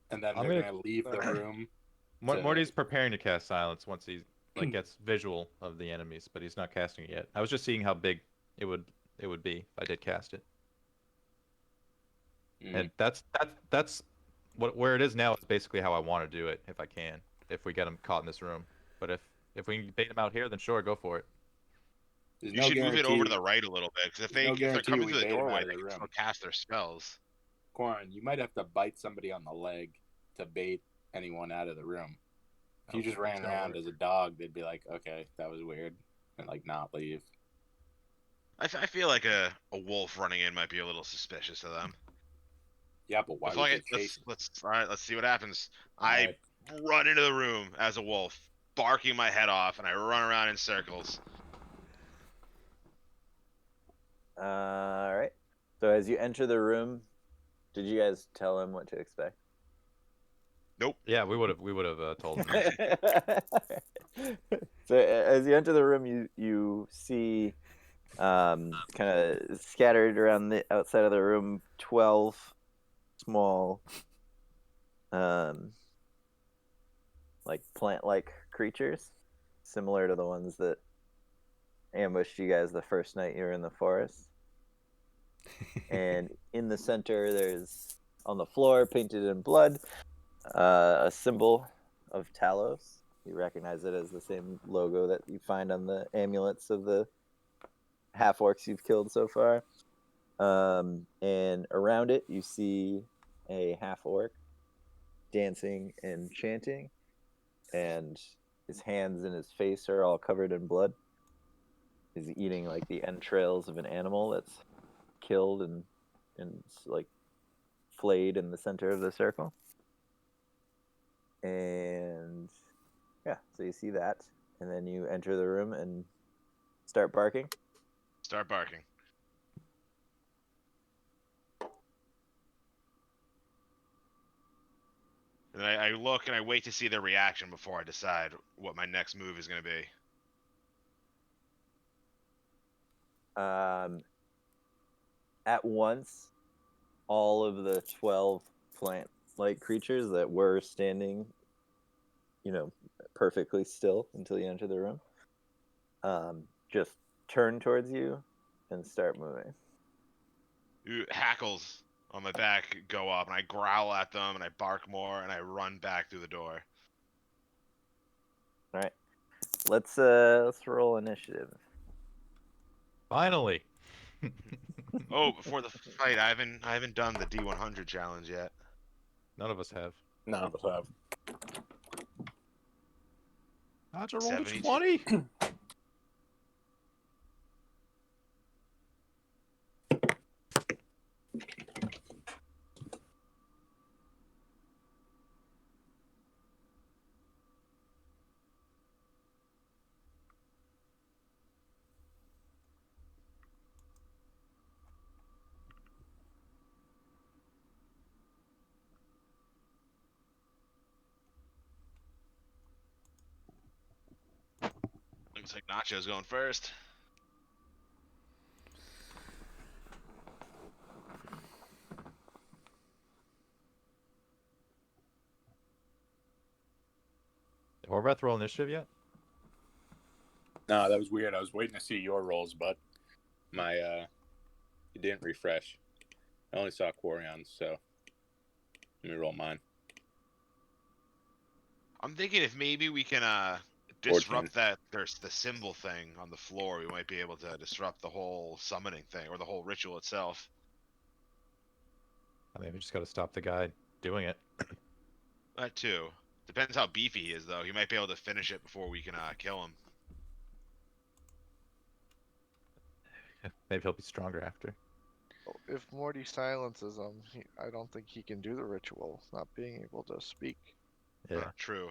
and then I'm they're gonna- gonna leave the room. Morty's preparing to cast silence once he gets visual of the enemies, but he's not casting it yet. I was just seeing how big it would be if I did cast it. And that's where it is now is basically how I want to do it if I can. If we get him caught in this room, but if we can bait him out here, then sure, go for it. There's You no should move it over to guarantee- the right a little bit, because if there's no they're guarantee coming we through the bait 'em out doorway, of they the can room. still cast their spells. Corhan, you might have to bite somebody on the leg to bait anyone out of the room. If you just ran gonna around work. as a dog, they'd be like, "Okay, that was weird," and like not leave. I feel like a wolf running in might be a little suspicious to them. Yeah, but why But would fuck they it, chase? all right, let's see what happens. All I right. run into the room as a wolf, barking my head off, and I run around in circles. All right. So as you enter the room, did you guys tell him what to expect? Yeah, we would have told him. So as you enter the room, you see kind of scattered around the outside of the room 12 small like plant-like creatures, similar to the ones that ambushed you guys the first night you were in the forest. And in the center, there's on the floor, painted in blood, a symbol of Talos. You recognize it as the same logo that you find on the amulets of the half-orcs you've killed so far. And around it, you see a half-orc dancing and chanting, and his hands and his face are all covered in blood. He's eating like the entrails of an animal that's killed and like flayed in the center of the circle. And yeah, so you see that, and then you enter the room and start barking. Start barking. And I look and I wait to see their reaction before I decide what my next move is going to be. At once, all of the 12 plant-like creatures that were standing, perfectly still until you enter the room, just turn towards you and start moving. Hackles on my back go up, and I growl at them, and I bark more, and I run back through the door. All right, let's roll initiative. Finally. Oh, before the fight, I haven't done the D100 challenge yet. None of us have. None of us have. How'd you roll a 72. 20? Looks like Nacho's going first. Did Horvath roll initiative yet? No, that was weird. I was waiting to see your rolls, but my it didn't refresh. I only saw Quarion, so let me roll mine. I'm thinking if maybe we can 14. disrupt there's the symbol thing on the floor, we might be able to disrupt the whole summoning thing or the whole ritual itself. I mean, we just got to stop the guy doing it. That too. Depends how beefy he is, though. He might be able to finish it before we can kill him. Maybe he'll be stronger after. If Morty silences him, I don't think he can do the ritual, not being able to speak. Yeah. True.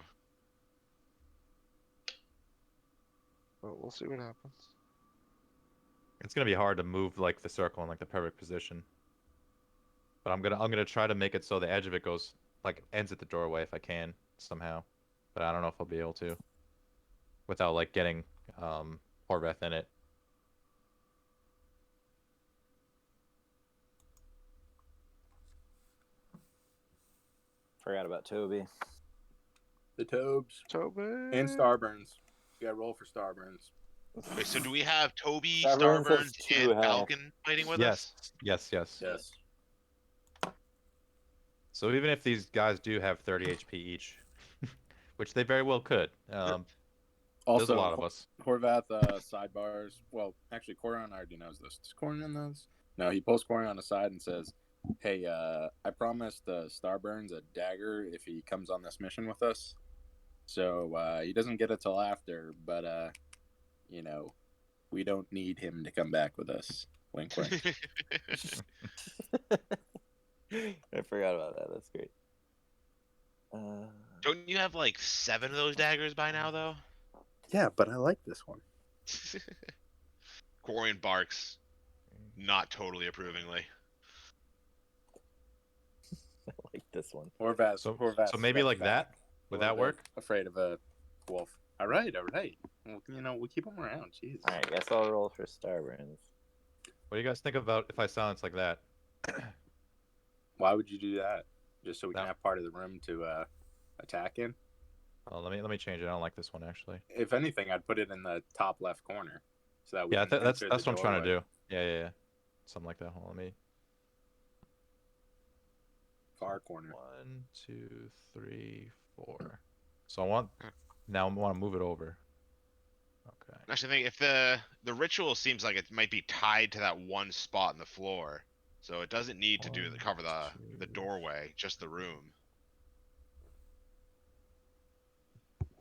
But we'll see what happens. It's gonna be hard to move like the circle in like the perfect position. But I'm gonna try to make it so the edge of it goes like ends at the doorway if I can somehow. But I don't know if I'll be able to without like getting Horvath in it. Forgot about Toby. The Tobes Toby! and Starburns. You gotta roll for Starburns. Wait, so do we have Toby, Starburns has Starburns, 2 and health. Falcon fighting with us? Yes. Yes. So even if these guys do have 30 HP each, which they very well could, there's Also, a lot of us. Horvath sidebars. Well, actually, Corian already knows this. Does Corian knows? No, he pulls Corian aside and says, "Hey, I promised Starburns a dagger if he comes on this mission with us. So he doesn't get it till after, but you know, we don't need him to come back with us." Wink, wink. I forgot about that. That's great. Don't you have like 7 of those daggers by now, though? Yeah, but I like this one. Corian barks, not totally approvingly. I like this one. Horvath. So maybe steps like back, that? a Would little that work? bit Afraid of a wolf. All right. Well, we'll keep him around. Jeez. All right, guess I'll roll for Starburns. What do you guys think about if I silence like that? Why would you do that? Just so we can No. have part of the room to attack in? Oh, let me change it. I don't like this one actually. If anything, I'd put it in the top left corner, so that we Yeah, can that's enter what the I'm trying to doorway. do. Yeah. Something like that. Hold on, let me. Far corner. 1, 2, 3, 4. So I want now. I want to move it over. Okay. Actually, I think if the ritual seems like it might be tied to that one spot in the floor, so it doesn't need to do cover the doorway, just the room.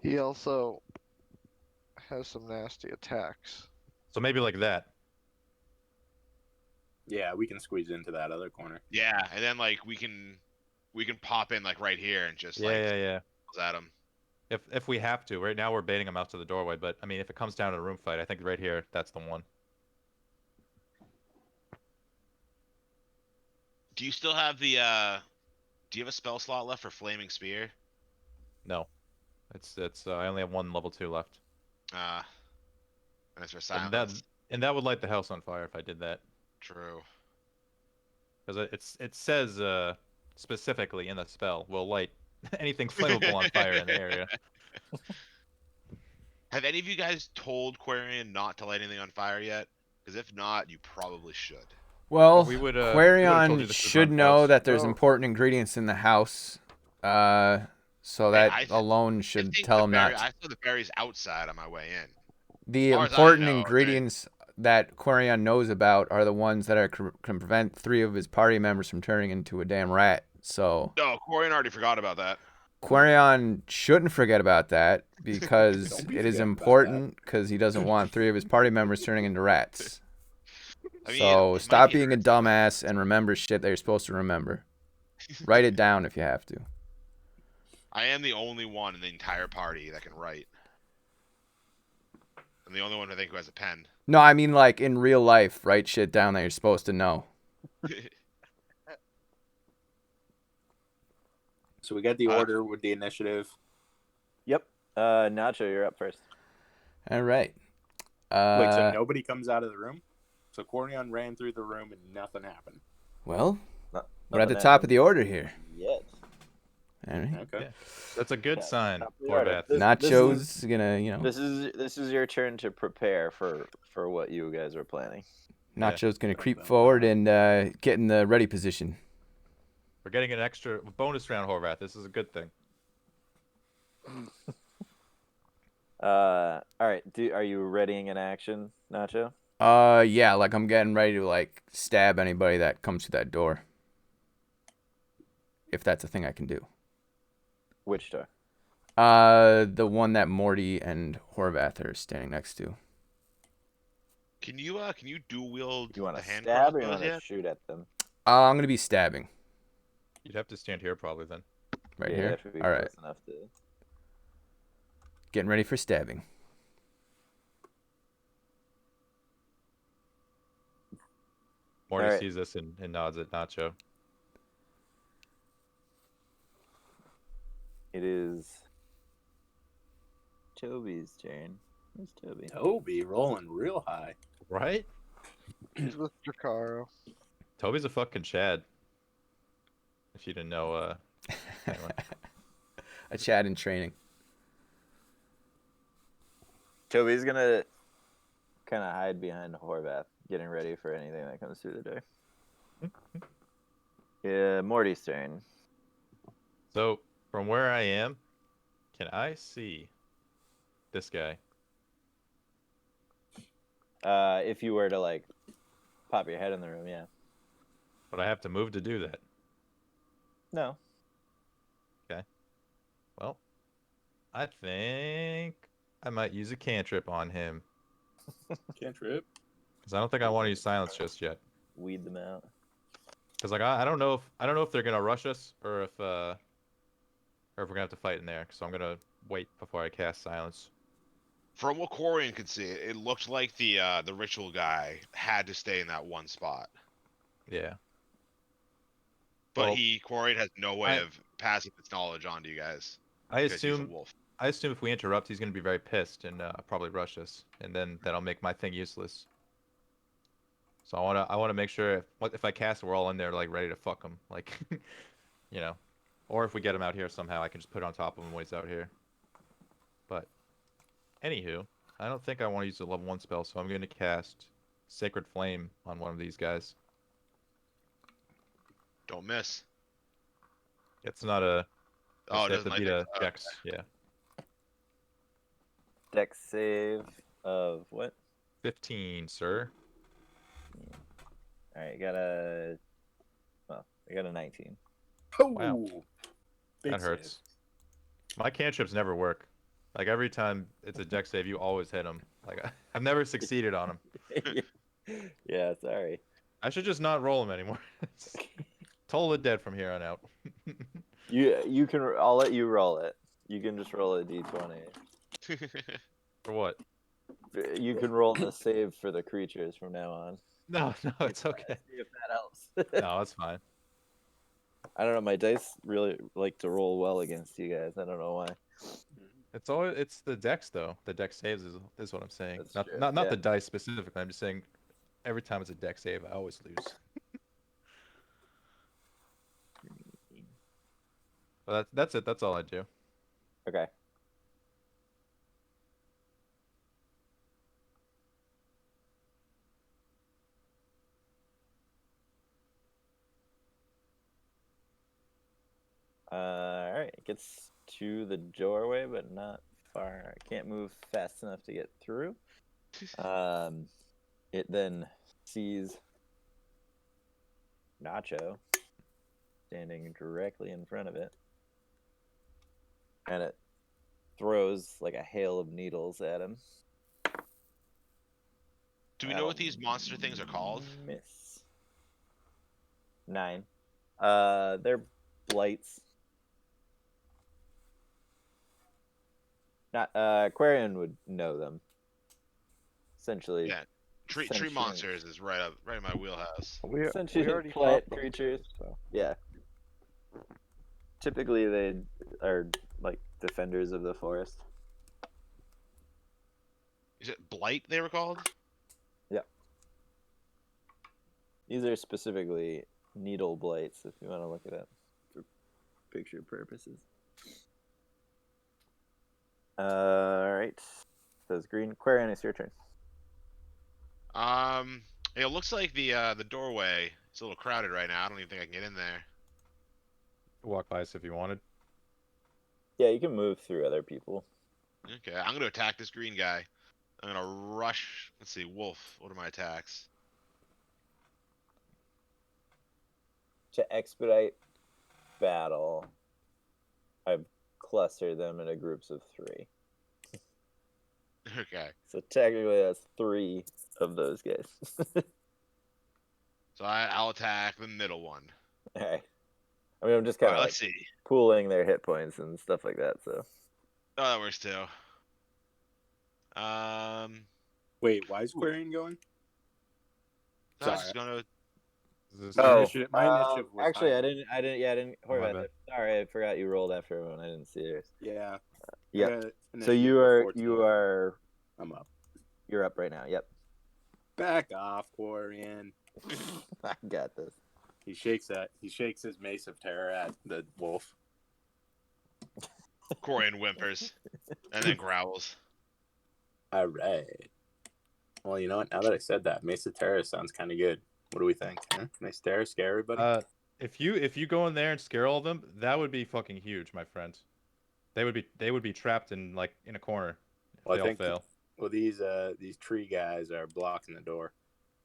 He also has some nasty attacks. So maybe like that. Yeah, we can squeeze into that other corner. Yeah, and then like we can pop in like right here and just Yeah. at him. If we have to, right now we're baiting them out to the doorway. But I mean, if it comes down to a room fight, I think right here, that's the one. Do you still have the do you have a spell slot left for Flaming Spear? No, it's I only have 1 level 2 left. And it's for And silence. that would light the house on fire if I did that. True. Because it says specifically in the spell will light anything flammable on fire in the area. Have any of you guys told Quarian not to light anything on fire yet? Because if not, you probably should. Well, We would've told you Quarion this was should on know house. that there's Oh. important ingredients in the house. So that I alone I should think tell the him berry- not. I saw the berries outside on my way in. The far as I important know, ingredients that Quarion knows about are the ones that can prevent 3 of his party members from turning into a damn rat. So No, Quarian already forgot about that. Quarion shouldn't forget about that because Don't be it is forgetting about important because he doesn't want 3 of his party members turning into rats. I mean, So it might stop be being a rats. dumbass and remember shit that you're supposed to remember. Write it down if you have to. I am the only one in the entire party that can write. I'm the only one I think who has a pen. No, I mean like in real life, write shit down that you're supposed to know. So we got the order with the initiative. Yep. Nacho, you're up first. All right. Wait, so nobody comes out of the room? So Corian ran through the room and nothing happened. Well, No- we're at the nothing top of the happened order here. yet. All right. Okay. Yeah. That's a good Yeah, sign, top of the order. Horvath. This Nacho's gonna, This is your turn to prepare for what you guys are planning. Nacho's gonna creep forward and get in the ready position. We're getting an extra bonus round, Horvath. This is a good thing. All right. Are you readying an action, Nacho? Yeah, like I'm getting ready to like stab anybody that comes through that door. if that's a thing I can do. Which door? The one that Morty and Horvath are standing next to. Can you dual wield You want the to hand stab or you crossbows want to yet? shoot at them? I'm gonna be stabbing You'd have to stand here probably then. right yeah, here. You have to be All right, close enough to. getting ready for stabbing. Morty Alright. sees this and nods at Nacho. It is Toby's turn. Where's Toby? Toby rolling real high. Right? He's with Dracarys. Toby's a fucking Chad. If you didn't know, anyway. A Chad in training. Toby's gonna kind of hide behind Horvath, getting ready for anything that comes through the door. Yeah, Morty's turn. So, from where I am, can I see this guy? If you were to like pop your head in the room, yeah. But I have to move to do that. No. Well, I think I might use a cantrip on him. Cantrip. Because I don't think I want to use silence just yet. Weed them out. Because like I don't know if they're gonna rush us or if we're gonna have to fight in there. So I'm gonna wait before I cast silence. From what Corian could see, it looked like the ritual guy had to stay in that one spot. Yeah. But Well, Corian has no way I- of passing its knowledge on to you guys. I because he's a assume wolf. if we interrupt, he's gonna be very pissed and probably rush us, and then that'll make my thing useless. So I wanna make sure if I cast, we're all in there like ready to fuck him, like, you know, or if we get him out here somehow, I can just put it on top of him when he's out here. But anywho, I don't think I want to use a level 1 spell, so I'm gonna cast Sacred Flame on one of these guys. Don't miss. It's not a. Oh, it They have doesn't to like beat that. a Dex. Yeah. Dex save of what? 15, sir. All right, you got a. Well, I got a 19. Oh, Wow. big That hurts. My cantrips never work. Like every time it's a Dex save, you always hit them. Like I've never succeeded on them. Yeah, sorry. I should just not roll them anymore. Totally dead from here on out. You can. I'll let you roll it. You can just roll a d20. For what? You can roll the save for the creatures from now on. No, it's okay. See if that helps. No, it's fine. I don't know. My dice really like to roll well against you guys. I don't know why. It's the Dex though. The Dex saves is what I'm saying. That's Not true, not yeah. the dice specifically. I'm just saying every time it's a Dex save, I always lose. But that's it. That's all I do. Okay. All right. It gets to the doorway, but not far. I can't move fast enough to get through. It then sees Nacho standing directly in front of it, and it throws like a hail of needles at him. Do we know what these monster things are called? Miss. 9. They're blights. Not Aquarian would know them. Essentially, Yeah. Tree Sentient. monsters is right in my wheelhouse. We Sentient already plant fought them, creatures. So. Yeah. Typically, they are like defenders of the forest. Is it blight they were called? These are specifically needle blights, if you want to look it up for picture purposes. All right. Those green. Aquarian, it's your turn. It looks like the doorway is a little crowded right now. I don't even think I can get in there. Walk by us if you wanted. Yeah, you can move through other people. Okay, I'm gonna attack this green guy. I'm gonna rush. Let's see, wolf. What are my attacks? To expedite battle, I've clustered them into groups of 3. Okay. So technically, that's 3 of those guys. So I'll attack the middle one. Okay. I mean, I'm just All kind right, of let's like see. pooling their hit points and stuff like that. So Oh, that works too. Wait, why is Quarian going? I was Sorry. just gonna. Is this- My initiative was actually, higher. I didn't. Yeah, I didn't. Oh, my Horvath, bad. sorry, I forgot you rolled after everyone. I didn't see yours. Yeah. Yeah. I got So initiative of 14. I'm up. you're up right now. Yep. Back off, Quarian. I got this. He shakes his mace of terror at the wolf. Corian whimpers and then growls. All right. Well, you know what? Now that I said that, Mace of Terror sounds kind of good. What do we think? Huh? Mace of Terror, scare everybody? If you go in there and scare all of them, that would be fucking huge, my friend. They would be trapped in a corner if Well, they I all think fail. Well, these tree guys are blocking the door,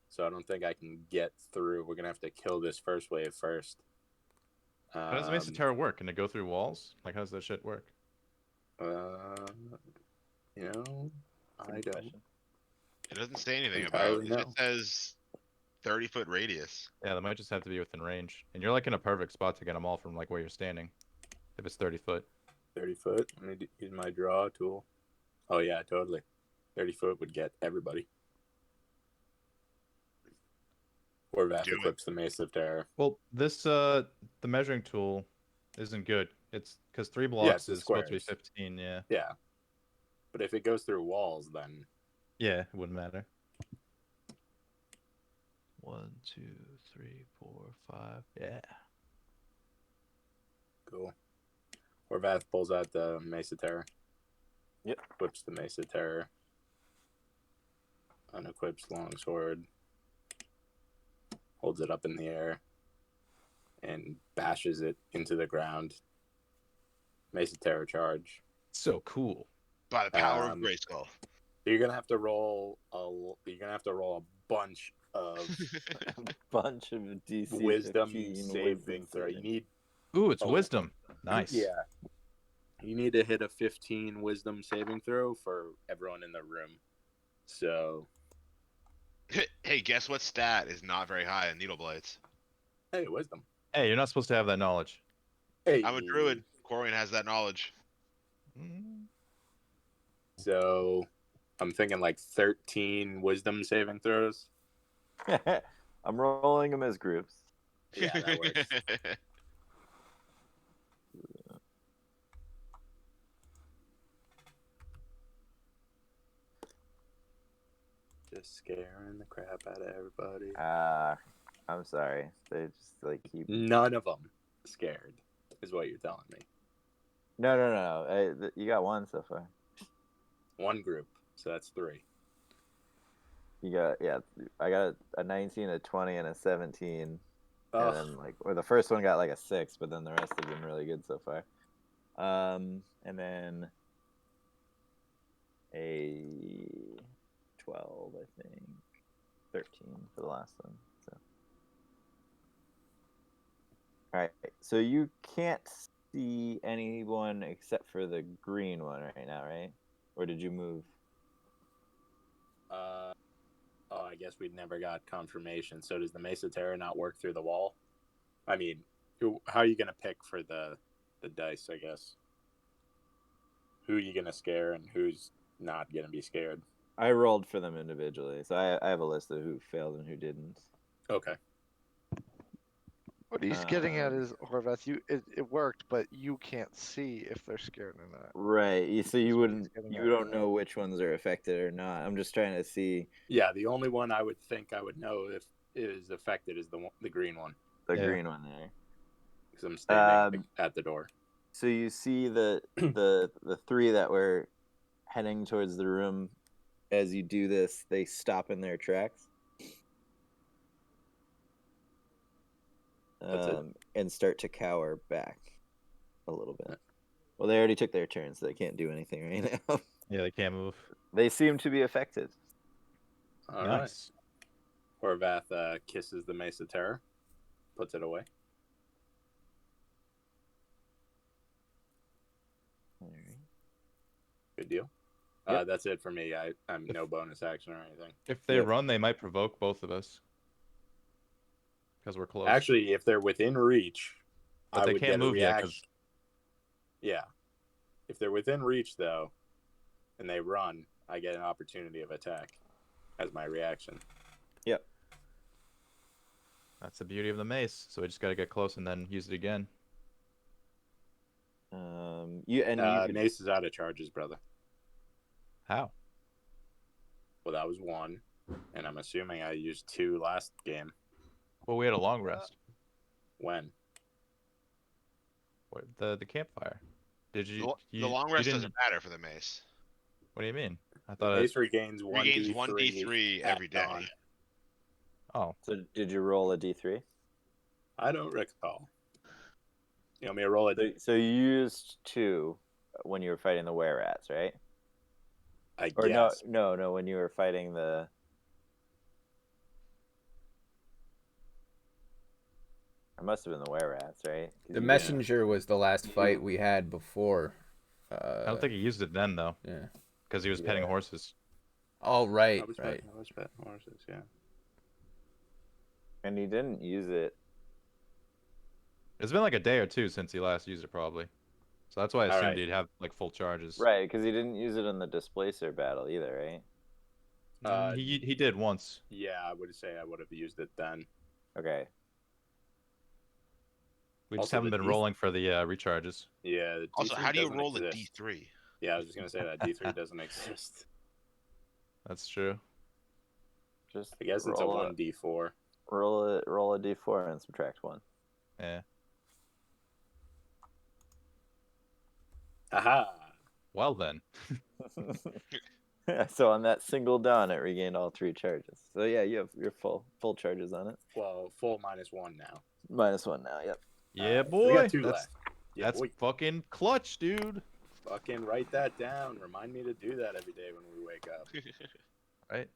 so I don't think I can get through. We're gonna have to kill this first wave first. How does the Mace of Terror work? Can it go through walls? Like, how does that shit work? You know, I don't. It doesn't say anything about Entirely it. It no. says 30-foot radius. Yeah, that might just have to be within range, and you're like in a perfect spot to get them all from like where you're standing. If it's 30 foot. 30 foot. Let me use my draw tool. Oh yeah, totally. 30 foot would get everybody. Or Vath Do it. equips the Mace of Terror. Well, this the measuring tool isn't good. It's because 3 blocks it's is supposed to be squares. 15. Yeah. Yeah. But if it goes through walls, then Yeah, it wouldn't matter. 1, 2, 3, 4, 5. Yeah. cool. Or Vath pulls out the Mace of Terror. Yep. Equips the Mace of Terror. Unequips longsword. Holds it up in the air. And bashes it into the ground. Mace of Terror charge. So cool. By the power of Um, Grayskull. You're gonna have to roll a bunch of Bunch of DC wisdom 15 saving throw. You need Ooh, it's Oh. wisdom. Nice. Yeah. You need to hit a 15 wisdom saving throw for everyone in the room. So, Hey, guess what stat is not very high in needle blades? hey, wisdom. Hey, you're not supposed to have that knowledge. Hey, I'm a druid. Corian has that knowledge. So, I'm thinking like 13 wisdom saving throws. I'm rolling them as groups. Yeah, that works. Just scaring the crap out of everybody. I'm sorry. They just like keep. None of them scared, is what you're telling me. No. You got one so far. One group, so that's 3. You got I got a 19, a 20, and a 17. Ugh. And then or the first one got like a 6, but then the rest have been really good so far. And then a 12, I think, 13 for the last one. So, all right. So you can't see anyone except for the green one right now, right? Or did you move? I guess we never got confirmation. So does the Mace of Terror not work through the wall? I mean, how are you going to pick for the dice, I guess? Who are you going to scare and who's not going to be scared? I rolled for them individually, so I have a list of who failed and who didn't. Okay. What he's getting at is, Horvath, it worked, but you can't see if they're scared or not. Right. So That's you what he's wouldn't. getting You at. don't know which ones are affected or not. I'm just trying to see Yeah, the only one I would think I would know if it is affected is the green one. the Yeah. green one there. Because I'm standing Um, at the door. So you see the 3 that were heading towards the room. As you do this, they stop in their tracks. That's it? And start to cower back a little bit. Well, they already took their turn, so they can't do anything right now. Yeah, they can't move. They seem to be affected. All right. Nice. Horvath kisses the Mace of Terror, puts it away. Good deal. Yep. That's it for me. I'm no bonus action or anything. If they Yep. run, they might provoke both of us. Because we're close. Actually, if they're within reach, but I they would can't get a move yet reaction. because Yeah. If they're within reach, though, and they run, I get an opportunity of attack as my reaction. Yep. that's the beauty of the mace. So we just got to get close and then use it again. You could- Mace is out of charges, brother. How? Well, that was 1, and I'm assuming I used 2 last game. Well, we had a long rest. When? What, the campfire. Did you? The long you rest didn't- doesn't matter for the mace. What do you mean? I The thought. mace regains Regains 1d3 1d3 at every day. dawn. Oh, So did you roll a d3? I don't recall. You want me to roll it? So you used 2 when you were fighting the were rats, right? I Or guess. no, when you were fighting the. It must have been the were rats, right? 'Cause The you messenger was the last fight we had before. I don't think he used it then though, Yeah. because he was petting Yeah. horses. Oh right, I was right. betting horses, yeah. And he didn't use it. It's been like a day or two since he last used it, probably. So that's why I assumed Alright. he'd have like full charges. Right, because he didn't use it in the displacer battle either, right? He did once. Yeah, I would say I would have used it then. Okay. We just Also, haven't the been D- rolling for the recharges. Yeah. the Also, D3 how do you doesn't roll a exist. d3? Yeah, I was just gonna say that D3 doesn't exist. That's true. Just I guess it's a 1d4. roll a d4 and subtract 1. Yeah. Aha! Well then. So on that single dawn, it regained all 3 charges. So yeah, you have your full charges on it. Well, full -1 now. -1 now. Yep. Yeah, So boy. we got 2 that's left. Yeah, that's boy. fucking clutch, dude. Fucking write that down. Remind me to do that every day when we wake up. Right?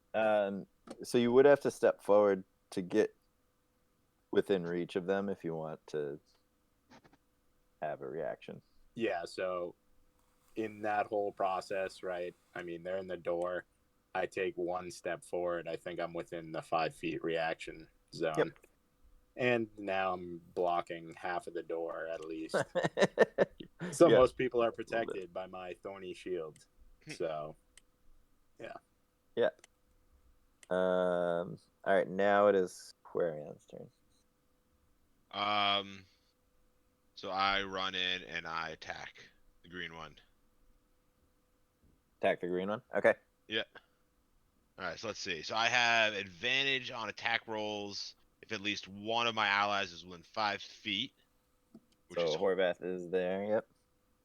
So you would have to step forward to get within reach of them if you want to have a reaction. Yeah, so in that whole process, right? I mean, they're in the door. I take 1 step forward. I think I'm within the 5 feet reaction zone. Yep. And now I'm blocking half of the door at least. So Yeah. most people are protected by my thorny shield. So All right, now it is Quarian's turn. So I run in and I attack the green one. Attack the green one. Okay. Yeah. All right, so let's see. So I have advantage on attack rolls if at least one of my allies is within 5 feet. Which So is Horvath is there. Yep.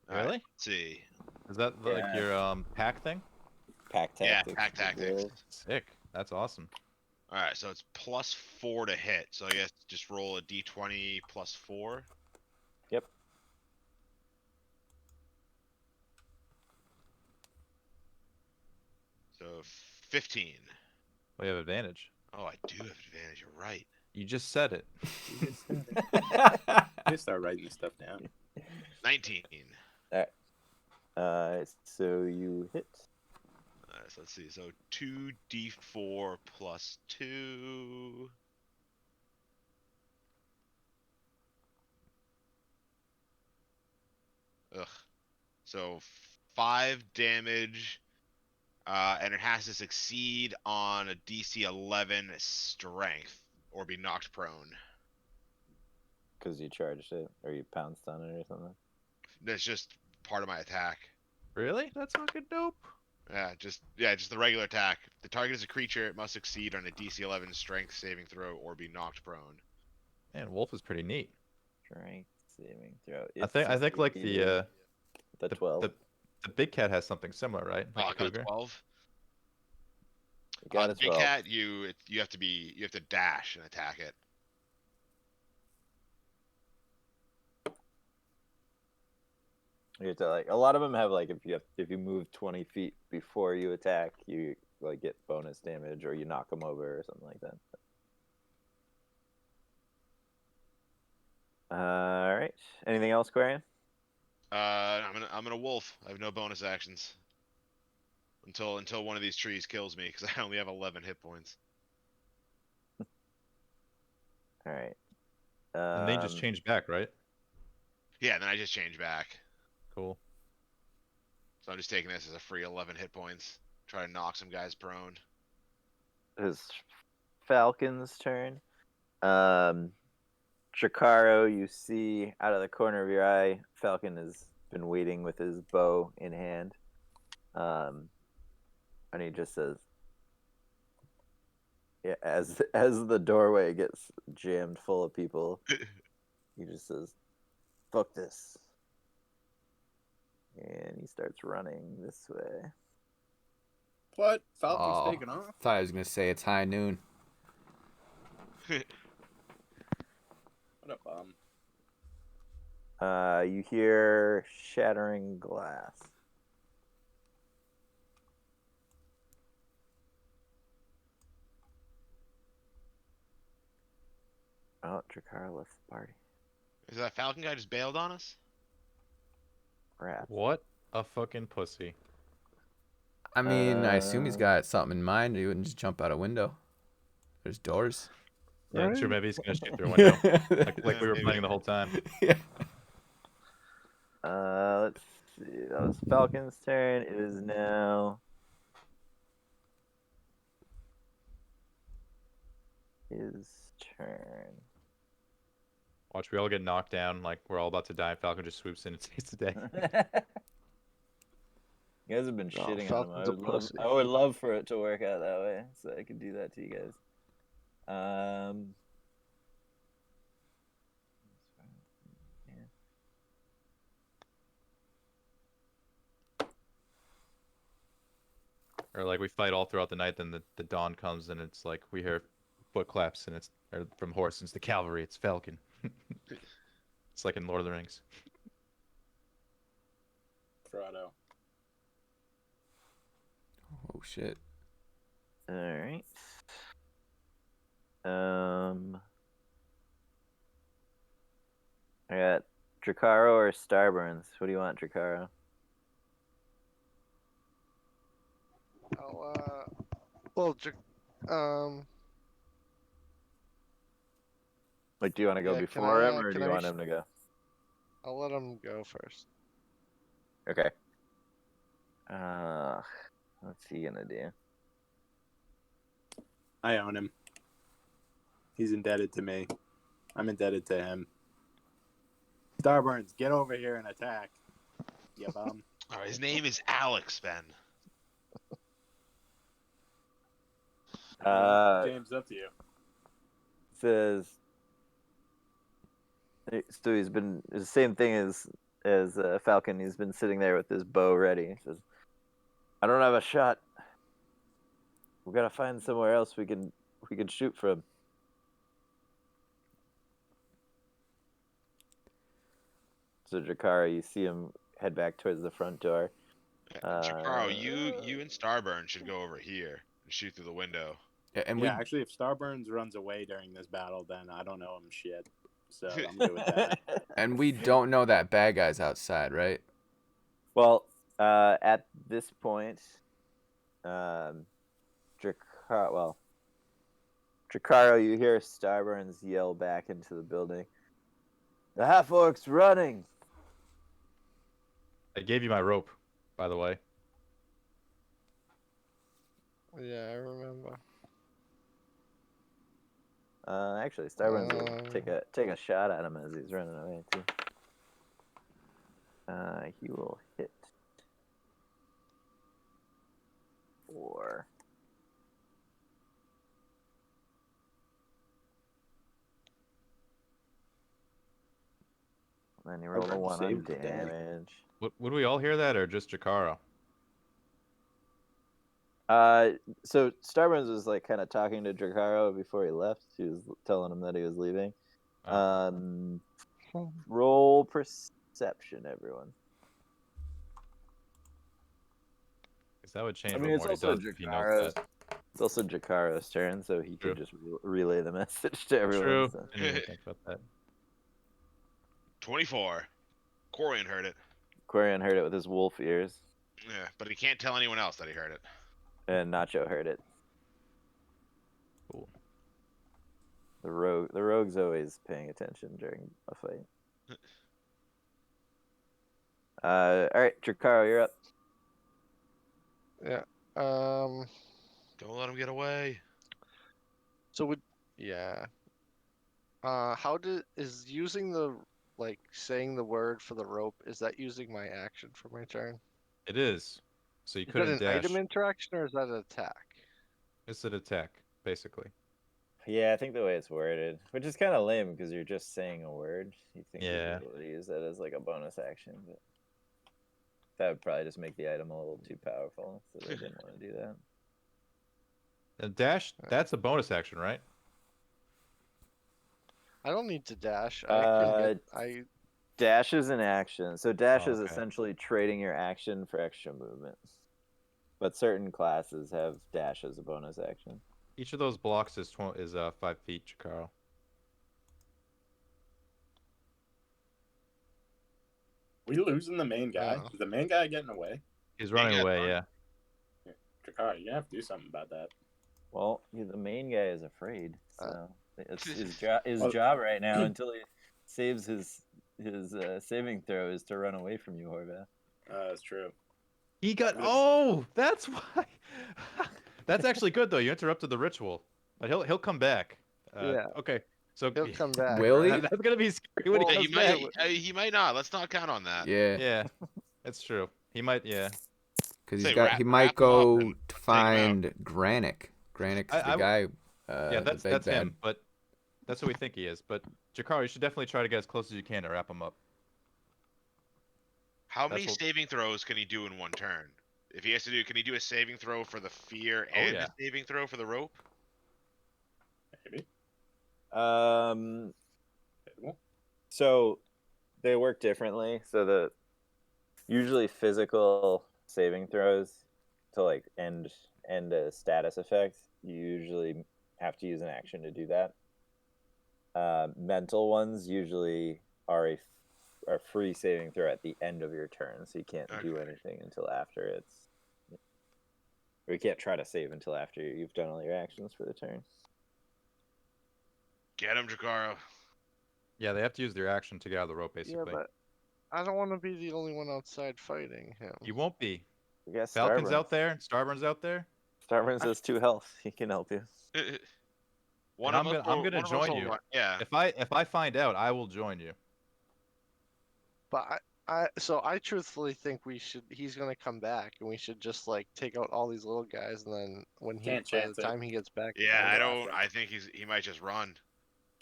all right, Really? let's see. Is that like Yeah. your pack thing? Pack Yeah, tactics. pack tactics. Sick. That's awesome. All right, so it's +4 to hit. So I guess just roll a d20 +4. Yep. So 15. We have advantage. Oh, I do have advantage. You're right. You just said it. I start writing this stuff down. 19. So you hit. All right, so let's see. So 2d4 +2. Ugh. So 5 damage, and it has to succeed on a DC 11 strength or be knocked prone. Because you charged it or you pounced on it or something. That's just part of my attack. Really? That's fucking dope. Yeah, just the regular attack. The target is a creature. It must succeed on a DC 11 strength saving throw or be knocked prone. Man, Wolf is pretty neat. Strength saving throw. I think like the 12. the big cat has something similar, right? Oh, Like I a got a cougar? 12. You got On a Big 12. Cat, you have to dash and attack it. You have to, like, a lot of them have like if you move 20 feet before you attack, you like get bonus damage or you knock them over or something like that. All right. Anything else, Quarian? I'm gonna wolf. I have no bonus actions. until one of these trees kills me because I only have 11 hit points. All right. And they just changed back, right? Yeah, and then I just change back. Cool. So I'm just taking this as a free 11 hit points. Try to knock some guys prone. It's Falcon's turn. Drakaro, you see out of the corner of your eye, Falcon has been waiting with his bow in hand. And he just says, yeah, as the doorway gets jammed full of people, he just says, "Fuck this," and he starts running this way. What? Falcon's Oh. taking off? Thought I was gonna say it's high noon. What a bum. You hear shattering glass. Oh, Drakar left the party. Is that Falcon guy just bailed on us? Crap. What a fucking pussy. I mean, I assume he's got something in mind. He wouldn't just jump out a window. There's doors. Yeah, sure. Maybe he's gonna shoot through a window, like we were Maybe. planning the whole time. Yeah. Let's see. That was Falcon's turn. It is now his turn. Watch, we all get knocked down, like we're all about to die. Falcon just swoops in and saves the day. You guys have been No, shitting on him. Falcon's a pussy. I would love for it to work out that way, so I could do that to you guys. Or like we fight all throughout the night, then the dawn comes and it's like we hear foot claps and it's from horse, and it's the cavalry, it's Falcon. It's like in Lord of the Rings. Frodo. Oh shit. All right. I got Drakaro or Starburns. What do you want, Drakaro? Like, do you want to go Yeah, can before I, him, or do can you I want sh- him to go? I'll let him go first. Okay. What's he gonna do? I own him. He's indebted to me. I'm indebted to him. Starburns, get over here and attack. You bum. All right, his name is Alex, Ben. James, up to you. Says. So he's been it's the same thing as Falcon. He's been sitting there with his bow ready. He says, "I don't have a shot. We gotta find somewhere else we can shoot from." So Drakara, you see him head back towards the front door. Chikaro, you and Starburn should go over here and shoot through the window. Yeah, and Yeah, actually, if Starburns runs away during this battle, then I don't know him shit. So I'm good with that. we don't know that bad guy's outside, right? Well, at this point, Drakaro, you hear Starburns yell back into the building. "The half-orc's running!" I gave you my rope, by the way. Yeah, I remember. Actually, Starburns will take a shot at him as he's running away too. He will hit 4. Then he rolled a 1 on Saved the day. damage. Would we all hear that, or just Jakaro? So Starburns was like kind of talking to Drakaro before he left. He was telling him that he was leaving. Roll perception, everyone. Because that would change I mean, what it's Morty also does if he knows Jakaro's. that. It's also Jakaro's turn, so he True. could just relay the message to everyone. True. So. I didn't even think about that. 24. Corian heard it. Quarian heard it with his wolf ears. Yeah, but he can't tell anyone else that he heard it. And Nacho heard it. Cool. The rogue's always paying attention during a fight. All right, Dracaro, you're up. Yeah. Don't let him get away. So yeah. Is using the saying the word for the rope? Is that using my action for my turn? It is. So you Is that couldn't an dash. item interaction or is that an attack? It's an attack, basically. Yeah, I think the way it's worded, which is kind of lame because you're just saying a word. You think you'd Yeah. be able to use that as like a bonus action, but that would probably just make the item a little too powerful, so they didn't want to do that. And dash, that's a bonus action, right? I don't need to dash. Dash is an action. So dash Oh, is okay. essentially trading your action for extra movement. But certain classes have dash as a bonus action. Each of those blocks is 5 feet, Chikaro. We losing the main guy? Oh. Is the main guy getting away? He's running guy's away, running. yeah. Jakar, you're gonna have to do something about that. Well, the main guy is afraid, so it's his Well- job right now until he saves his saving throw is to run away from you, Horvath. That's true. He got. Oh, that's why. That's actually good though. You interrupted the ritual, but he'll come back. Yeah. Okay. So He'll come back. Will he? That's gonna be scary when Well, he He comes might. back. He might not. Let's not count on that. Yeah, Yeah, that's true. He might. Yeah. because Say, he wrap might him up go and to take him find Granick. Granick's I- the I- guy. Yeah, the big that's bad. him. But that's who we think he is. But Jakar, you should definitely try to get as close as you can to wrap him up. How That's many what- saving throws can he do in one turn? If he has to do, can he do a saving throw for the fear Oh, and yeah. a saving throw for the rope? Maybe. Maybe. So they work differently. So usually physical saving throws to like end a status effect, you usually have to use an action to do that. Mental ones usually are a free saving throw at the end of your turn, so you can't do Okay. anything until after or you can't try to save until after you've done all your actions for the turn. Get him, Jakaro. Yeah, they have to use their action to get out of the rope, basically. Yeah, but I don't want to be the only one outside fighting him. You won't be. I guess Falcon's out there, and Starburn's out there. Starburns has 2 health. He can help you. One And of us I'm will- gonna one of us join will you. run- Yeah. If I find out, I will join you. But I truthfully think he's gonna come back and we should just take out all these little guys and then by the time he gets back. Yeah, I'll I go don't. after I think he might just run.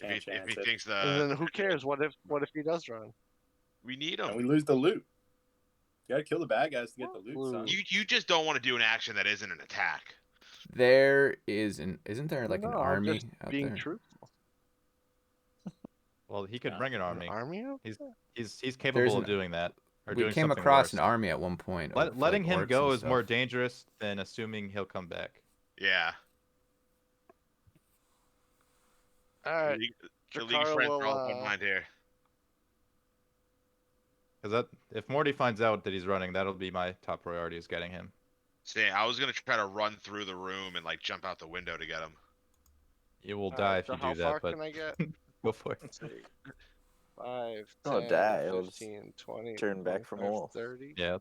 Can't If chance he it. thinks And then who cares? What if he does run? we need And him. we lose the loot. You gotta kill the bad guys to get the loot, son. You just don't want to do an action that isn't an attack. Isn't there like an No, army just out being there? truthful. Well, he could Yeah. bring an An army. army out He's there? he's capable There's of an- doing that. Or We doing came something across worse. an army at one point. of, Letting like, him orcs go and is more stuff. dangerous than assuming he'll come back. Yeah. All right, The League of Jakaro Friends will, are all in mind here. Because if Morty finds out that he's running, that'll be my top priority is getting him. See, I was gonna try to run through the room and jump out the window to get him. You will all die right, if so you how do far that, but can I get? go for it. Let's see. 5, Oh, 10, die, it'll just 15, 20, turn back from 25, wolf. 30. Yeah.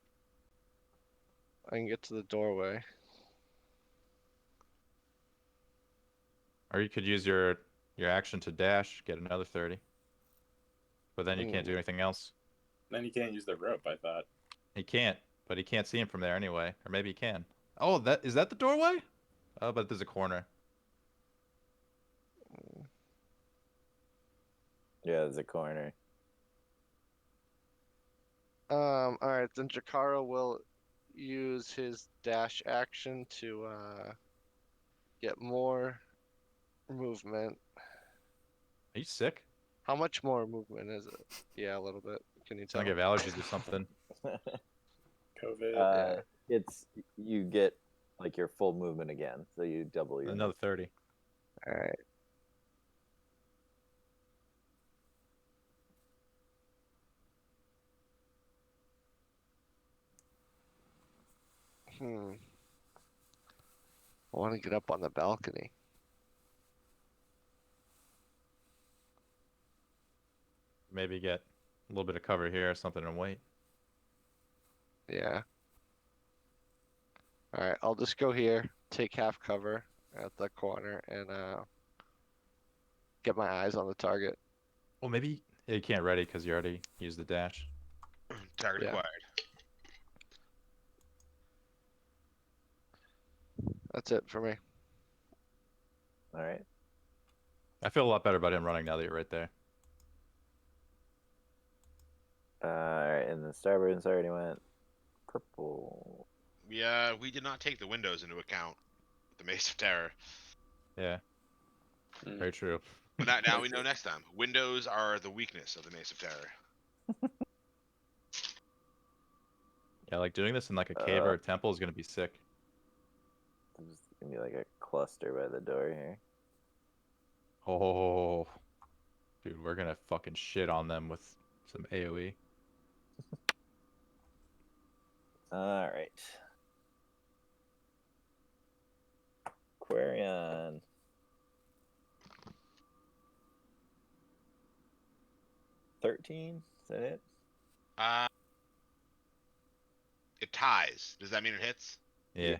I can get to the doorway. Or you could use your action to dash, get another 30. But then you can't do anything else. Then you can't use the rope, I thought. He can't, but he can't see him from there anyway. Or maybe he can. Oh, is that the doorway? Oh, but there's a corner. Yeah, there's a corner. All right, then Jakaro will use his dash action to get more movement. Are you sick? How much more movement is it? Yeah, a little bit. Can you It's tell? gonna give allergies or something. COVID. It's you get your full movement again, so you double your Another 30. All right. I want to get up on the balcony. Maybe get a little bit of cover here or something and wait. Yeah. All right, I'll just go here, take half cover at the corner, and get my eyes on the target. Well, maybe you can't ready because you already used the dash. Target Yeah. acquired. That's it for me. All right. I feel a lot better about him running now that you're right there. All right, and the Starburns already went purple. We did not take the windows into account with the Mace of Terror. Yeah. Mm. Very true. But now we know next time. Windows are the weakness of the Mace of Terror. Yeah, like doing this in like a cave or a temple is gonna be sick. There's gonna be like a cluster by the door here. Oh, dude, we're gonna fucking shit on them with some AoE. All right. Quarion. $13? Is that it? It ties. Does that mean it hits? Yeah.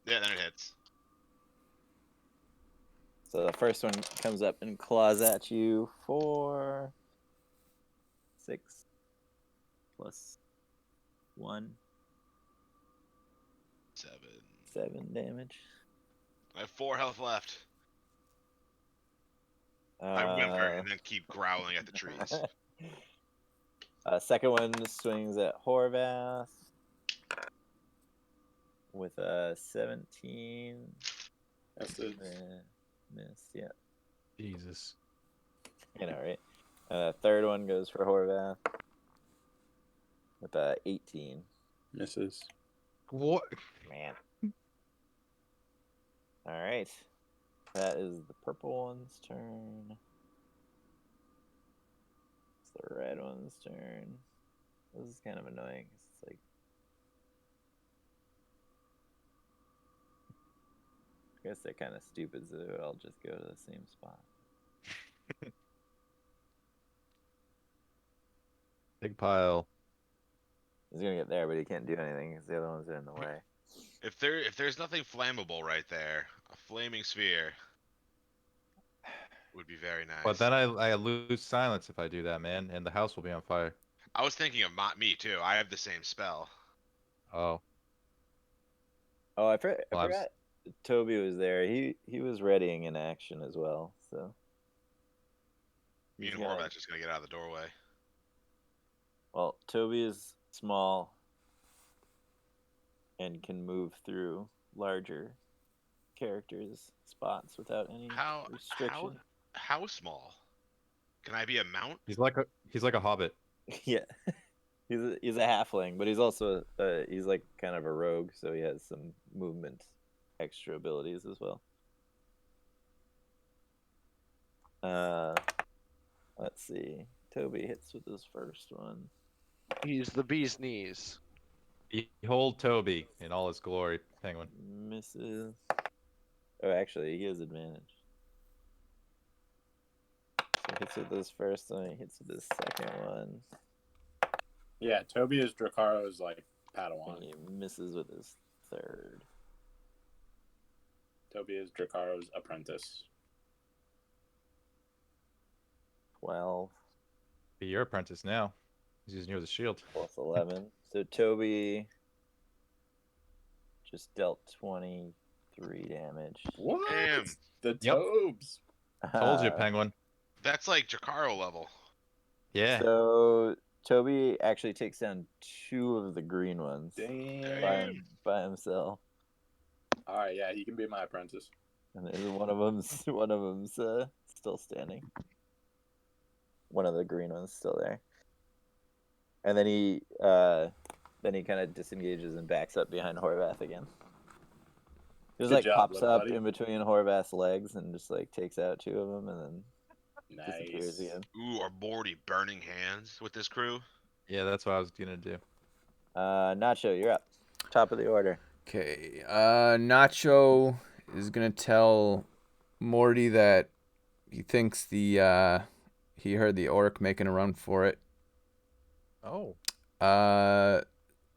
Yeah, then it hits. So the first one comes up and claws at you for 6 plus 1, 7 damage. I have 4 health left. I whimper and then keep growling at the trees. Second one swings at Horvath with a 17. Misses. Miss, yeah. Jesus. You know, right? Third one goes for Horvath with a 18. Misses. What? Man. All right. That is the purple one's turn. It's the red one's turn. This is kind of annoying. It's like I guess they're kind of stupid, so I'll just go to the same spot. Big pile. He's gonna get there, but he can't do anything because the other ones are in the way. If there's nothing flammable right there, a flaming sphere would be very nice. But then I lose silence if I do that, man, and the house will be on fire. I was thinking of me too. I have the same spell. Oh. Oh, I forgot. Well, I was- Toby was there. He was readying in action as well. So Me he's and gonna- Horvath just gonna get out of the doorway. Well, Toby is small and can move through larger characters' spots without any restriction. How small? Can I be a mount? He's like a hobbit. Yeah, he's a halfling, but he's also he's like kind of a rogue, so he has some movement extra abilities as well. Let's see. Toby hits with his first one. He's the bee's knees. Behold Toby in all his glory, Penguin. Misses. Oh, actually, he has advantage. So he hits with his first one. He hits with his second one. Yeah, Toby is Dracaro's like And Padawan. he misses with his third. Toby is Dracaro's apprentice. 12 Be your apprentice now. He's using you as a shield. plus 11. So Toby just dealt 23 damage. What? Damn. The Yep. Tobes. Told you, Uh, Penguin. That's like Jacaro level. Yeah. So Toby actually takes down 2 of the green ones Damn. by himself, All right, yeah, he can be my apprentice. and there's one of them's still standing. One of the green ones still there, and then he kind of disengages and backs up behind Horvath again. He just Good like job, pops little up buddy. in between Horvath's legs and just like takes out 2 of them and then disappears Nice. again. Ooh, are Morty burning hands with this crew? Yeah, that's what I was gonna do. Nacho, you're up. Top of the order. Okay. Nacho is gonna tell Morty that he thinks he heard the orc making a run for it. Oh.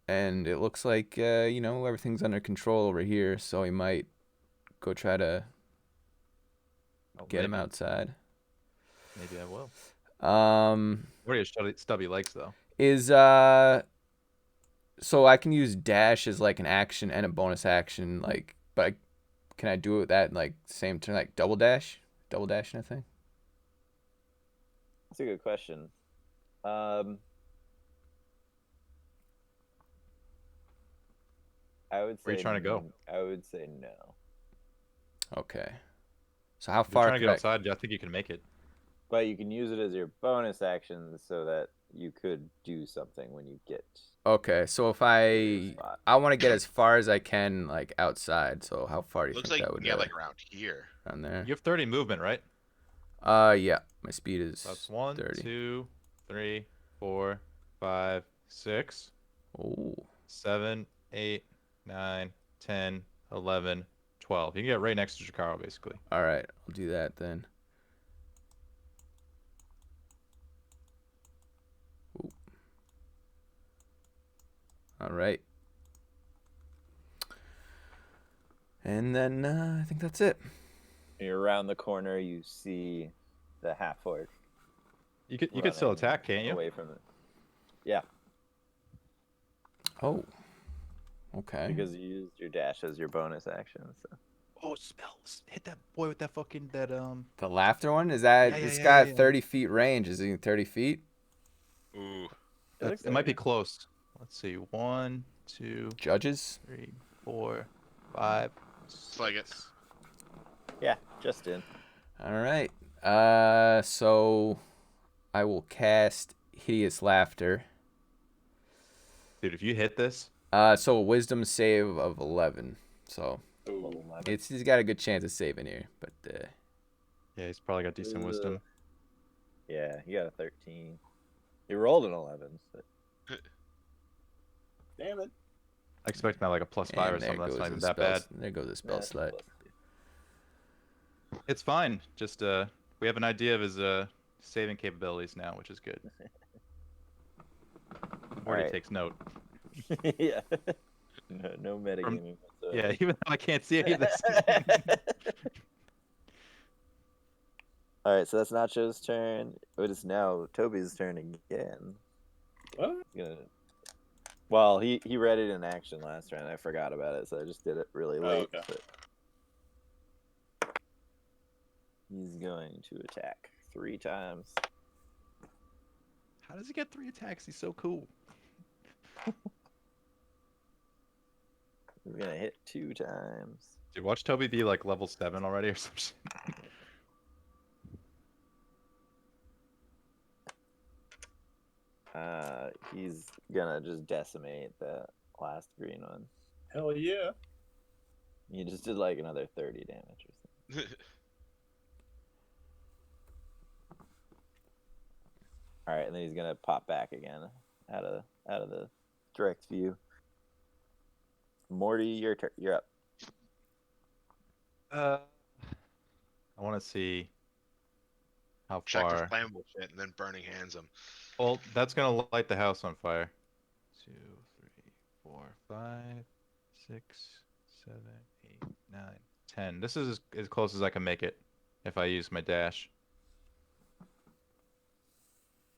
And it looks like everything's under control over here, so he might go try to get him maybe. outside. Maybe I will. What are your stubby legs though? Is so I can use dash as like an action and a bonus action, like, but can I do it with that like same turn, like double dash and a thing? That's a good question. I would say. Where are you trying to go? I would say no. Okay. So how If you're far trying to could get I? outside, I think you can make it. But you can use it as your bonus action so that you could do something when you get Okay, so if to your I spot. want to get as far as I can like outside, so how far do you Looks think like that would yeah, go? like around here. Around there? You have 30 movement, right? Yeah, my speed is That's 1, 30. 2, 3, 4, 5, 6, Oh. 7, 8, 9, 10, 11, 12. You can get right next to Chikaro, basically. All right, I'll do that then. Ooh. All right. And then I think that's it. You're around the corner, you see the half orc. You could still attack, can't you? Away from it. Yeah, Oh. Okay. because you used your dash as your bonus action. So. Oh, spells! Hit that boy with that fucking The laughter one, is that Yeah, it's yeah, got yeah. 30 feet range? Is it 30 feet? Ooh. It might be close. Let's see. 1, 2, Judges? 3, 4, 5. It's like it's Yeah, just in. All right. So I will cast Hideous Laughter. Dude, if you hit this, So a wisdom save of 11. So Level 11. he's got a good chance of saving here, but yeah, he's probably got decent wisdom. Yeah, you got a 13. You rolled an 11. So. Damn it. I expect now like a +5 and or there something. That's goes not even the that spell- bad. There goes the spell That's slot. plus It's fine. Just we have an idea of his saving capabilities now, which is good. Morty Alright. takes note. 2. Yeah. No metagaming whatsoever. Yeah, even though I can't see any of this. All right, so that's Nacho's turn. It is now Toby's turn again. What? He's gonna... Well, he read it in action last round. I forgot about it, so I just did it really late. okay. But... He's going to attack 3 times. How does he get 3 attacks? He's so cool. He's gonna hit 2 times. Dude, watch Toby be like level 7 already or some shit. He's gonna just decimate the last green one. Hell yeah. He just did like another 30 damage or something. All right, and then he's gonna pop back again out of the direct view. Morty, you're up. I want to see how check for far. flammable shit and then burning hands him. Well, that's gonna light the house on fire. 2, 3, 4, 5, 6, 7, 8, 9, 10. This is as close as I can make it if I use my dash.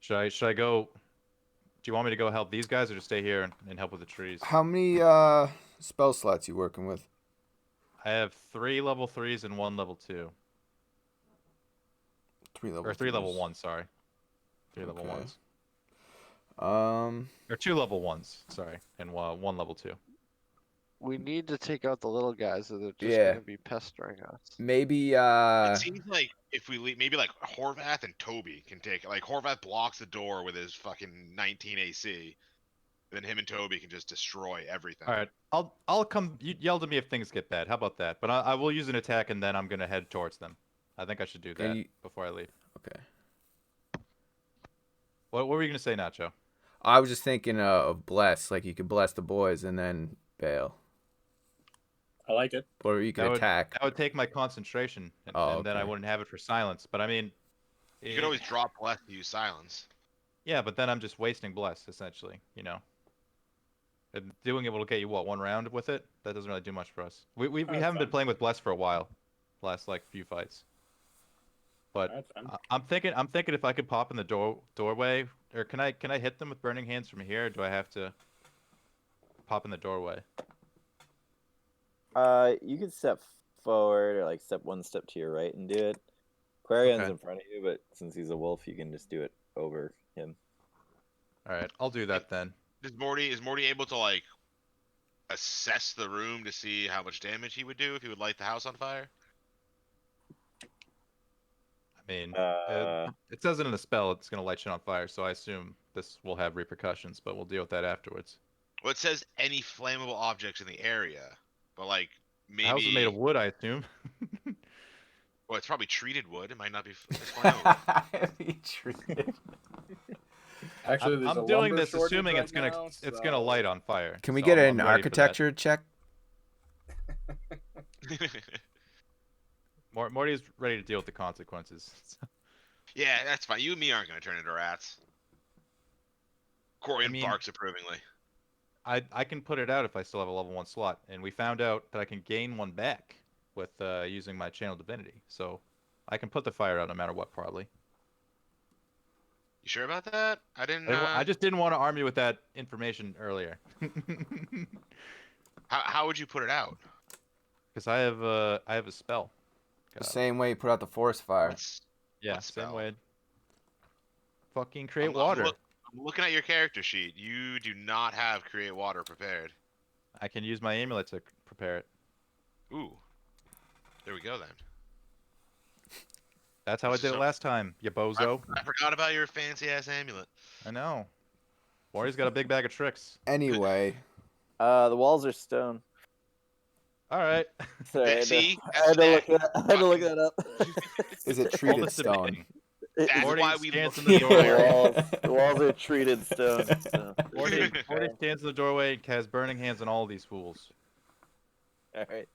Should I go? Do you want me to go help these guys or just stay here and help with the trees? How many spell slots you working with? I have 3 level 3s and 1 level 2. 3 level. Or 3 level 3s. 1, sorry. 3 level Okay. 1s. Or 2 level 1s, sorry, and 1 level 2. We need to take out the little guys that are just Yeah. gonna be pestering us. Maybe It seems like if we leave, maybe like Horvath and Toby can take like Horvath blocks the door with his fucking 19 AC. Then him and Toby can just destroy everything. All right, I'll come. You yell to me if things get bad. How about that? But I will use an attack and then I'm gonna head towards them. I think I should do that before I leave. Okay. What were you gonna say, Nacho? I was just thinking of bless, like you could bless the boys and then fail. I like it. Or you could That would- attack. That would take my concentration, and, Oh, and then I okay. wouldn't have it for silence. But I mean, You could always drop bless to use silence. yeah, but then I'm just wasting bless essentially. You know. And doing it will get you what, 1 round with it? That doesn't really do much for us. We That's haven't been fine. playing with bless for a while, last like few fights. But That's fine. I'm thinking if I could pop in the doorway, or can I hit them with burning hands from here? Or do I have to pop in the doorway? You could step forward or like step 1 step to your right and do it. Quarian's Okay. in front of you, but since he's a wolf, you can just do it over him. All right, I'll do that then. Is Morty able to like assess the room to see how much damage he would do if he would light the house on fire? I mean, Uh, it says it in the spell it's gonna light shit on fire, so I assume this will have repercussions, but we'll deal with that afterwards. Well, it says any flammable objects in the area, but like The house is made of maybe. wood, I assume. Well, it's probably treated wood. It might not be as flammable. He treated. Actually, there's a I'm doing lumber this shortage assuming right it's gonna now, it's gonna so- light on fire. Can we so get I'm an ready for that. architecture check? Morty's ready to deal with the consequences. Yeah, that's fine. You and me aren't gonna turn into rats. Corian I mean- barks approvingly. I can put it out if I still have a level 1 slot, and we found out that I can gain 1 back with using my channel divinity, so I can put the fire out no matter what, probably. You sure about that? I didn't. I just didn't want to arm you with that information earlier, How would you put it out? because I have a spell. The same way you put out the forest fire. What's- Yeah, what same spell? way. Fucking create I'm water. I'm looking at your character sheet. You do not have create water prepared. I can use my amulet to prepare it. Ooh. There we go then. That's how I did it last time, you bozo. I forgot about your fancy ass amulet. I know. Morty's got a big bag of tricks. Anyway, the walls are stone. All right. Sorry, I had to- See? I had to look that. I had to look that up. is it All treated this stone? debating. That's Morty why we stands look in the at doorway. The walls are treated stone. So. Morty stands in the doorway and casts burning hands on all these fools. All right.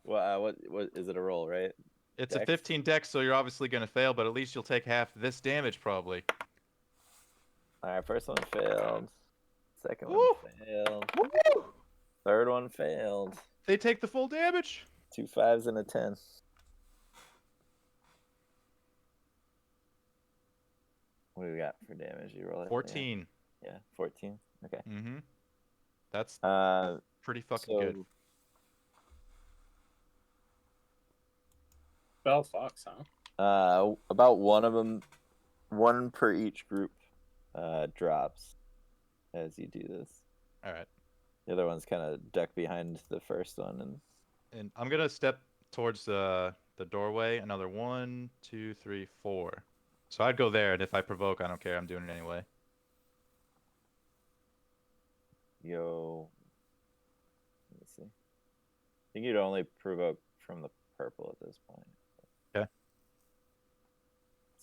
Well, what is it a roll, right? It's a Dex? 15 dex, so you're obviously gonna fail, but at least you'll take half this damage probably. All right, first one failed. Second one Woo! failed. Third one failed. They take the full damage. 2 5s and a 10. What do we got for damage? You roll it. 14. Yeah, 14. Okay. Mm-hmm. That's pretty fucking so good. Spell fucks, huh? about one of them, one per each group, drops as you do this. All right. The other ones kind of duck behind the first one, And I'm gonna step towards the doorway. Another 1, 2, 3, 4. So I'd go there, and if I provoke, I don't care. I'm doing it anyway. yo. Let me see. I think you'd only provoke from the purple at this point. Okay.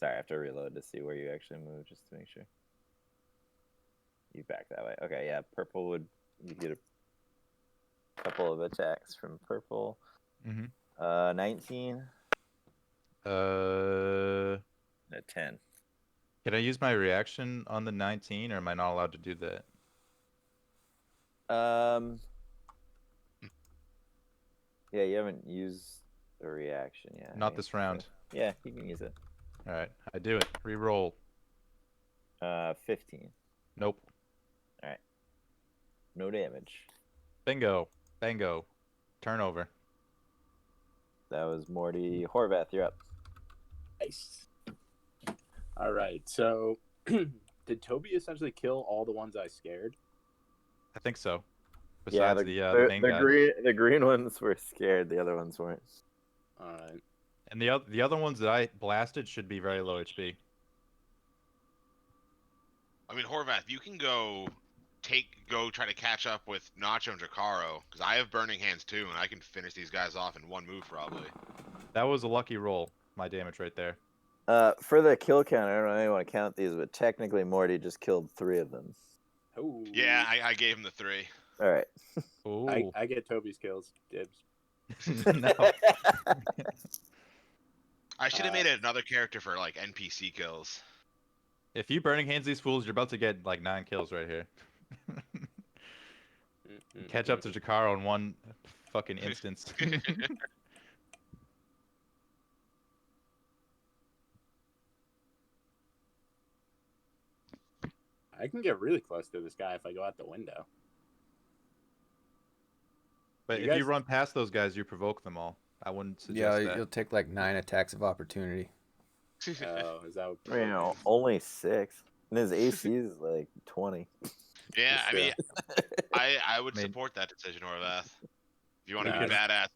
Sorry, I have to reload to see where you actually move just to make sure. You back that way. Okay, yeah, purple would you get a couple of attacks from purple. Mm-hmm. 19, Uh, a 10. can I use my reaction on the 19, or am I not allowed to do that? Yeah, you haven't used the reaction yet. Not this round. Yeah, you can use it. All right, I do it. Reroll. 15. Nope. No damage. Bingo. Bango. Turnover. That was Morty. Horvath, you're up. Nice. All right. So, did Toby essentially kill all the ones I scared? I think so. Yeah, Besides the main guy. the green ones were scared. The other ones weren't. All right. And the other ones that I blasted should be very low HP. I mean, Horvath, you can go try to catch up with Nacho and Jacaro, because I have Burning Hands too, and I can finish these guys off in one move probably. That was a lucky roll. My damage right there. For the kill count, I don't really want to count these, but technically Morty just killed 3 of them. Oh. Yeah, I gave him the 3. All right. Ooh. I get Toby's kills. Dibs. No. I should have made it another character for like NPC kills. If you burning hands these fools, you're about to get like 9 kills right here. Catch up to Jakaro in one fucking instance. I can get really close to this guy if I go out the window. But You if you guys- run past those guys, you provoke them all. I wouldn't Yeah, suggest that. you'll take like 9 attacks of opportunity. Oh, is that what You know, only 6. And his AC is like 20. Yeah, I mean, Yeah. I would I mean- support that decision, Orvath. If you want to Yeah, be badass,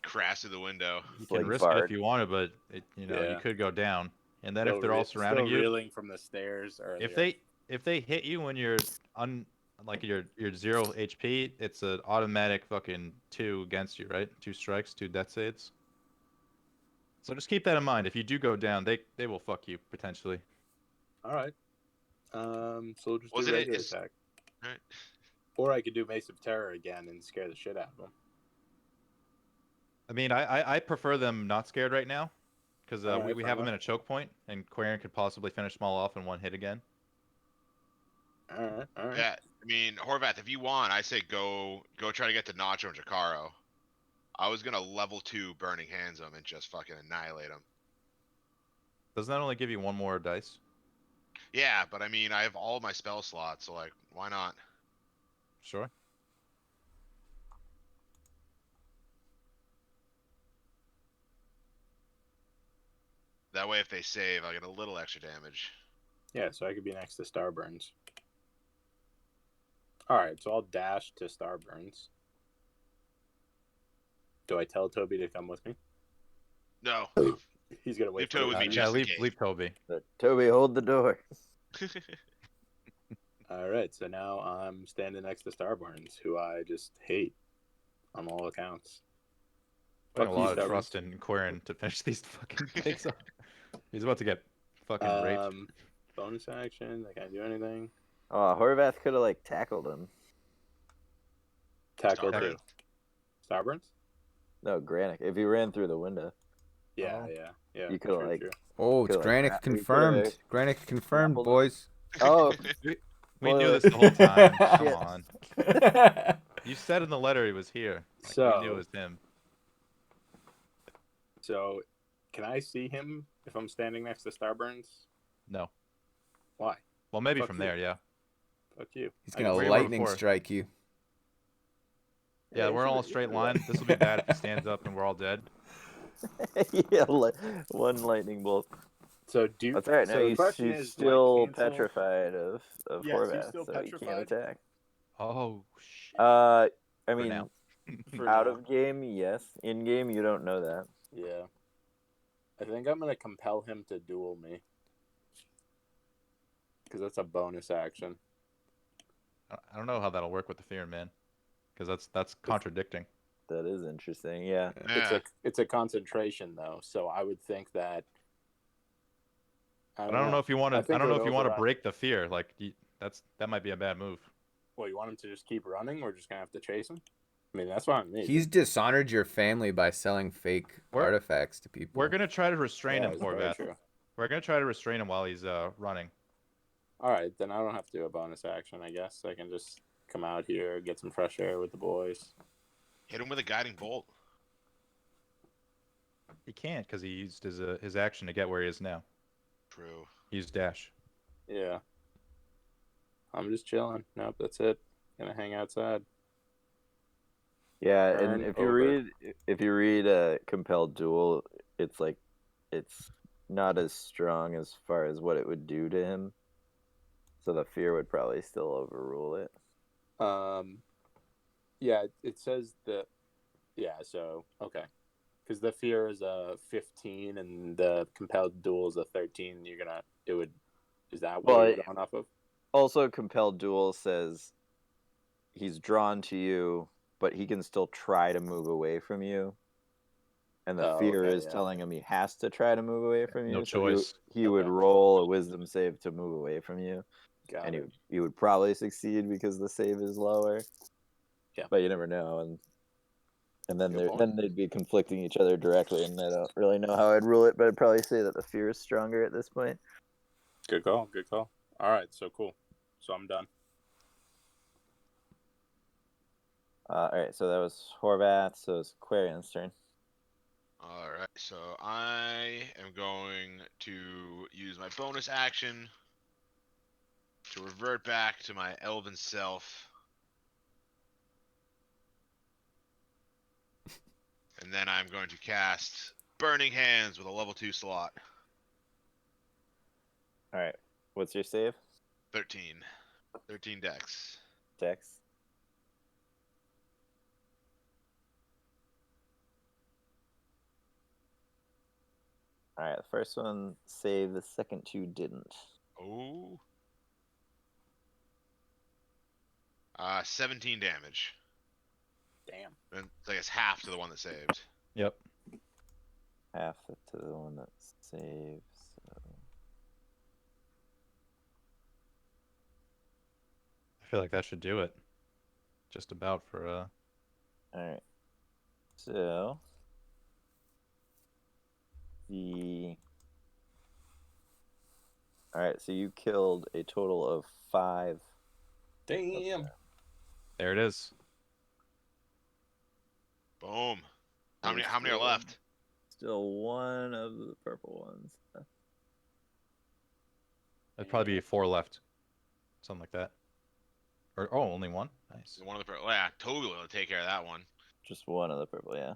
crash through the window. You It's can like risk it Bard. if you want to, but you Yeah. could go down. And then Still if they're all surrounding still you, reeling from the stairs earlier. if they hit you when you're like you're 0 HP, it's an automatic fucking 2 against you, right? 2 strikes, 2 death saves. So just keep that in mind. If you do go down, they will fuck you potentially. All right. So we'll just Was do it- regular is- attack. Alright. Or I could do Mace of Terror again and scare the shit out of them. I mean, I prefer them not scared right now, because Alright, we fair have them in enough. a choke point, and Quarian could possibly finish Small off in 1 hit again. All right. All right. Yeah, I mean, Horvath, if you want, I say go try to get to Nacho and Jakaro. I was gonna level 2 Burning Hands him and just fucking annihilate him. Doesn't that only give you 1 more dice? Yeah, but I mean, I have all my spell slots, so like, why not? Sure. That way, if they save, I get a little extra damage. Yeah, so I could be next to Starburns. All right, so I'll dash to Starburns. Do I tell Toby to come with me? No. He's gonna wait Leave for Toby the with me time. just in leave case. leave Toby. But Toby, hold the door. All right, so now I'm standing next to Starburns, who I just hate on all accounts. Putting a Fuck you, lot of Starburns. trust in Quarian to finish these fucking things up. He's about to get fucking raped. Bonus action. I can't do anything. Oh, Horvath could have like tackled him. Tackle Starburns. two. Starburns? No, Granick. If he ran through the window. Yeah, Oh. yeah. You could've, true, like- true. Oh, it's Could, like, Granick we could've, confirmed. Granick confirmed, grappled him. boys. Oh, We knew well, this the whole time. Come shit. on. You said in the letter he was here. Like, So- we knew it was him. So, can I see him if I'm standing next to Starburns? No. Why? Well, maybe Fuck from you. there, yeah. Fuck you. He's I gonna where you were lightning before. strike you. Yeah, you we're all in a should've- straight line. This will be bad if he stands up and we're all dead. yeah, one lightning bolt. So do That's all right. so Now the he's question is, do I still cancel- petrified of Yes, he's Horvath, still so he can't petrified? attack. Oh shit. I For mean, now. For out now. of game, yes. In game, you don't know that. Yeah. I think I'm gonna compel him to duel me. Because that's a bonus action. I don't know how that'll work with the fear, man. Because that's contradicting. That is interesting. Yeah. Yeah. It's a concentration though, so I would think that. But I don't know if you want to. I think don't it know would if you want to override- break the fear. Like that might be a bad move. Well, you want him to just keep running? We're just gonna have to chase him. I mean, that's fine with me. He's dishonored your family by selling fake We're- artifacts to people. We're gonna try to restrain Yeah, him, it's very Horvath. true. We're gonna try to restrain him while he's running. All right, then I don't have to do a bonus action. I guess I can just come out here, get some fresh air with the boys. Hit him with a guiding bolt. He can't because he used his action to get where he is now. True. He used dash. Yeah. I'm just chilling. Nope, that's it. Gonna hang outside. Yeah, Turn and over. if you read Compelled Duel, it's like it's not as strong as far as what it would do to him. So the fear would probably still overrule it. Yeah, it says that. Yeah, so okay, because the fear is a 15 and the compelled duel is a 13. Is that what Well, you're going off of? Also, Compelled Duel says he's drawn to you, but he can still try to move away from you. And the Oh, fear okay, is yeah. telling him he has to try to move away from you. No so choice. He would Okay. roll a wisdom save to move away from you. Got And it. he would probably succeed because the save is lower. but you never know, and then Good point. then they'd be conflicting each other directly, and I don't really know how I'd rule it, but I'd probably say that the fear is stronger at this point. Good call. Good call. All right. So cool. So I'm done. All right, so that was Horvath, so it's Quarian's turn. All right, so I am going to use my bonus action to revert back to my elven self. And then I'm going to cast Burning Hands with a level 2 slot. All right, what's your save? 13. 13 dex. Dex. All right, the first one saved, the second two didn't. Oh. 17 damage. Damn. And I guess half to the one that saved. Yep. Half it to the one that saves. So. I feel like that should do it. Just about for All right. So all right, so you killed a total of 5. Damn. There it is. Boom. How There's many are still- left? Still one of the purple ones. There'd probably be 4 left. Something like that. Or only 1? Nice. One of the yeah, Toby will take care of that one. Just one of the purple, yeah.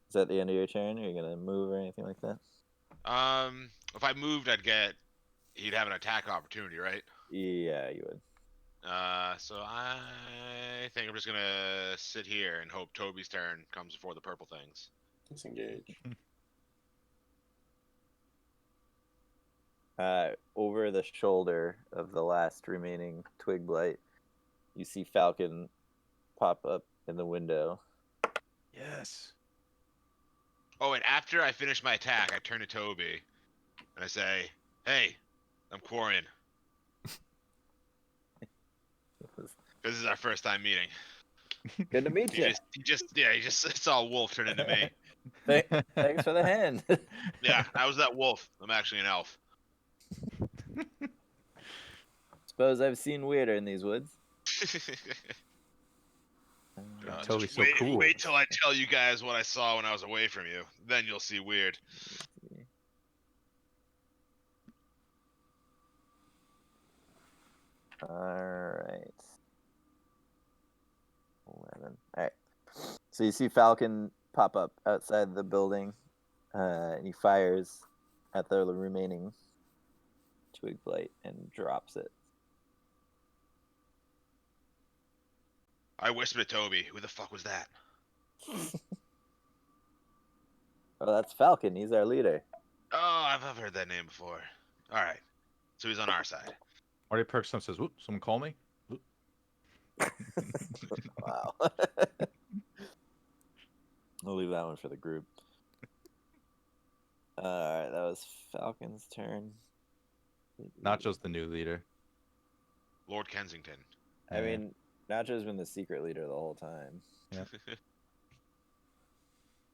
Is that the end of your turn? Are you gonna move or anything like that? If I moved, he'd have an attack opportunity, right? Yeah, you would. So I think I'm just gonna sit here and hope Toby's turn comes before the purple things. Disengage. Over the shoulder of the last remaining twig blight, you see Falcon pop up in the window. Yes. Oh, and after I finish my attack, I turn to Toby and I say, "Hey, I'm Quarian. This is our first time meeting." Good to meet you. He just saw a wolf turn into me. Thanks for the hand. Yeah, I was that wolf. I'm actually an elf. Suppose I've seen weirder in these woods. Toby's so wait, cool. Wait till I tell you guys what I saw when I was away from you. Then you'll see weird. Alright. 11. Alright. So you see Falcon pop up outside the building, and he fires at the remaining twig blight and drops it. I whispered to Toby, "Who the fuck was that?" Oh, that's Falcon. He's our leader. Oh, I've heard that name before. All right, so he's on our side. Marty perks up, says, "Whoop, someone call me." Wow. I'll leave that one for the group. Alright, that was Falcon's turn. Nacho's the new leader. Lord Kensington. I mean, Nacho's been the secret leader the whole time.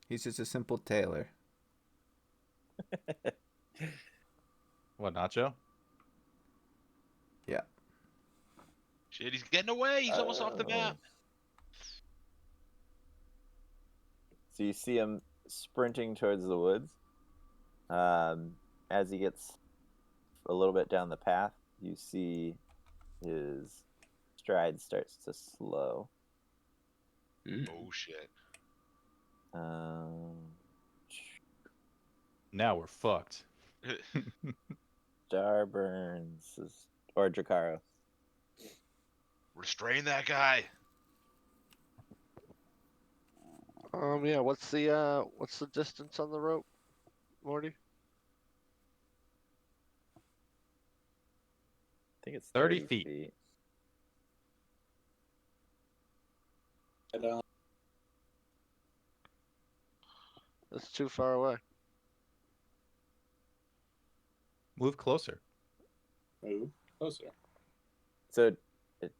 He's just a simple tailor. What, Nacho? Yeah. Shit, he's getting away. He's almost off the map. So you see him sprinting towards the woods. As he gets a little bit down the path, you see his stride starts to slow. Oh shit. Now we're fucked. Starburns or Drakaro. Restrain that guy. Yeah. What's the distance on the rope, Morty? I think it's 30 30 feet. feet. That's too far away. Move closer. Move closer. So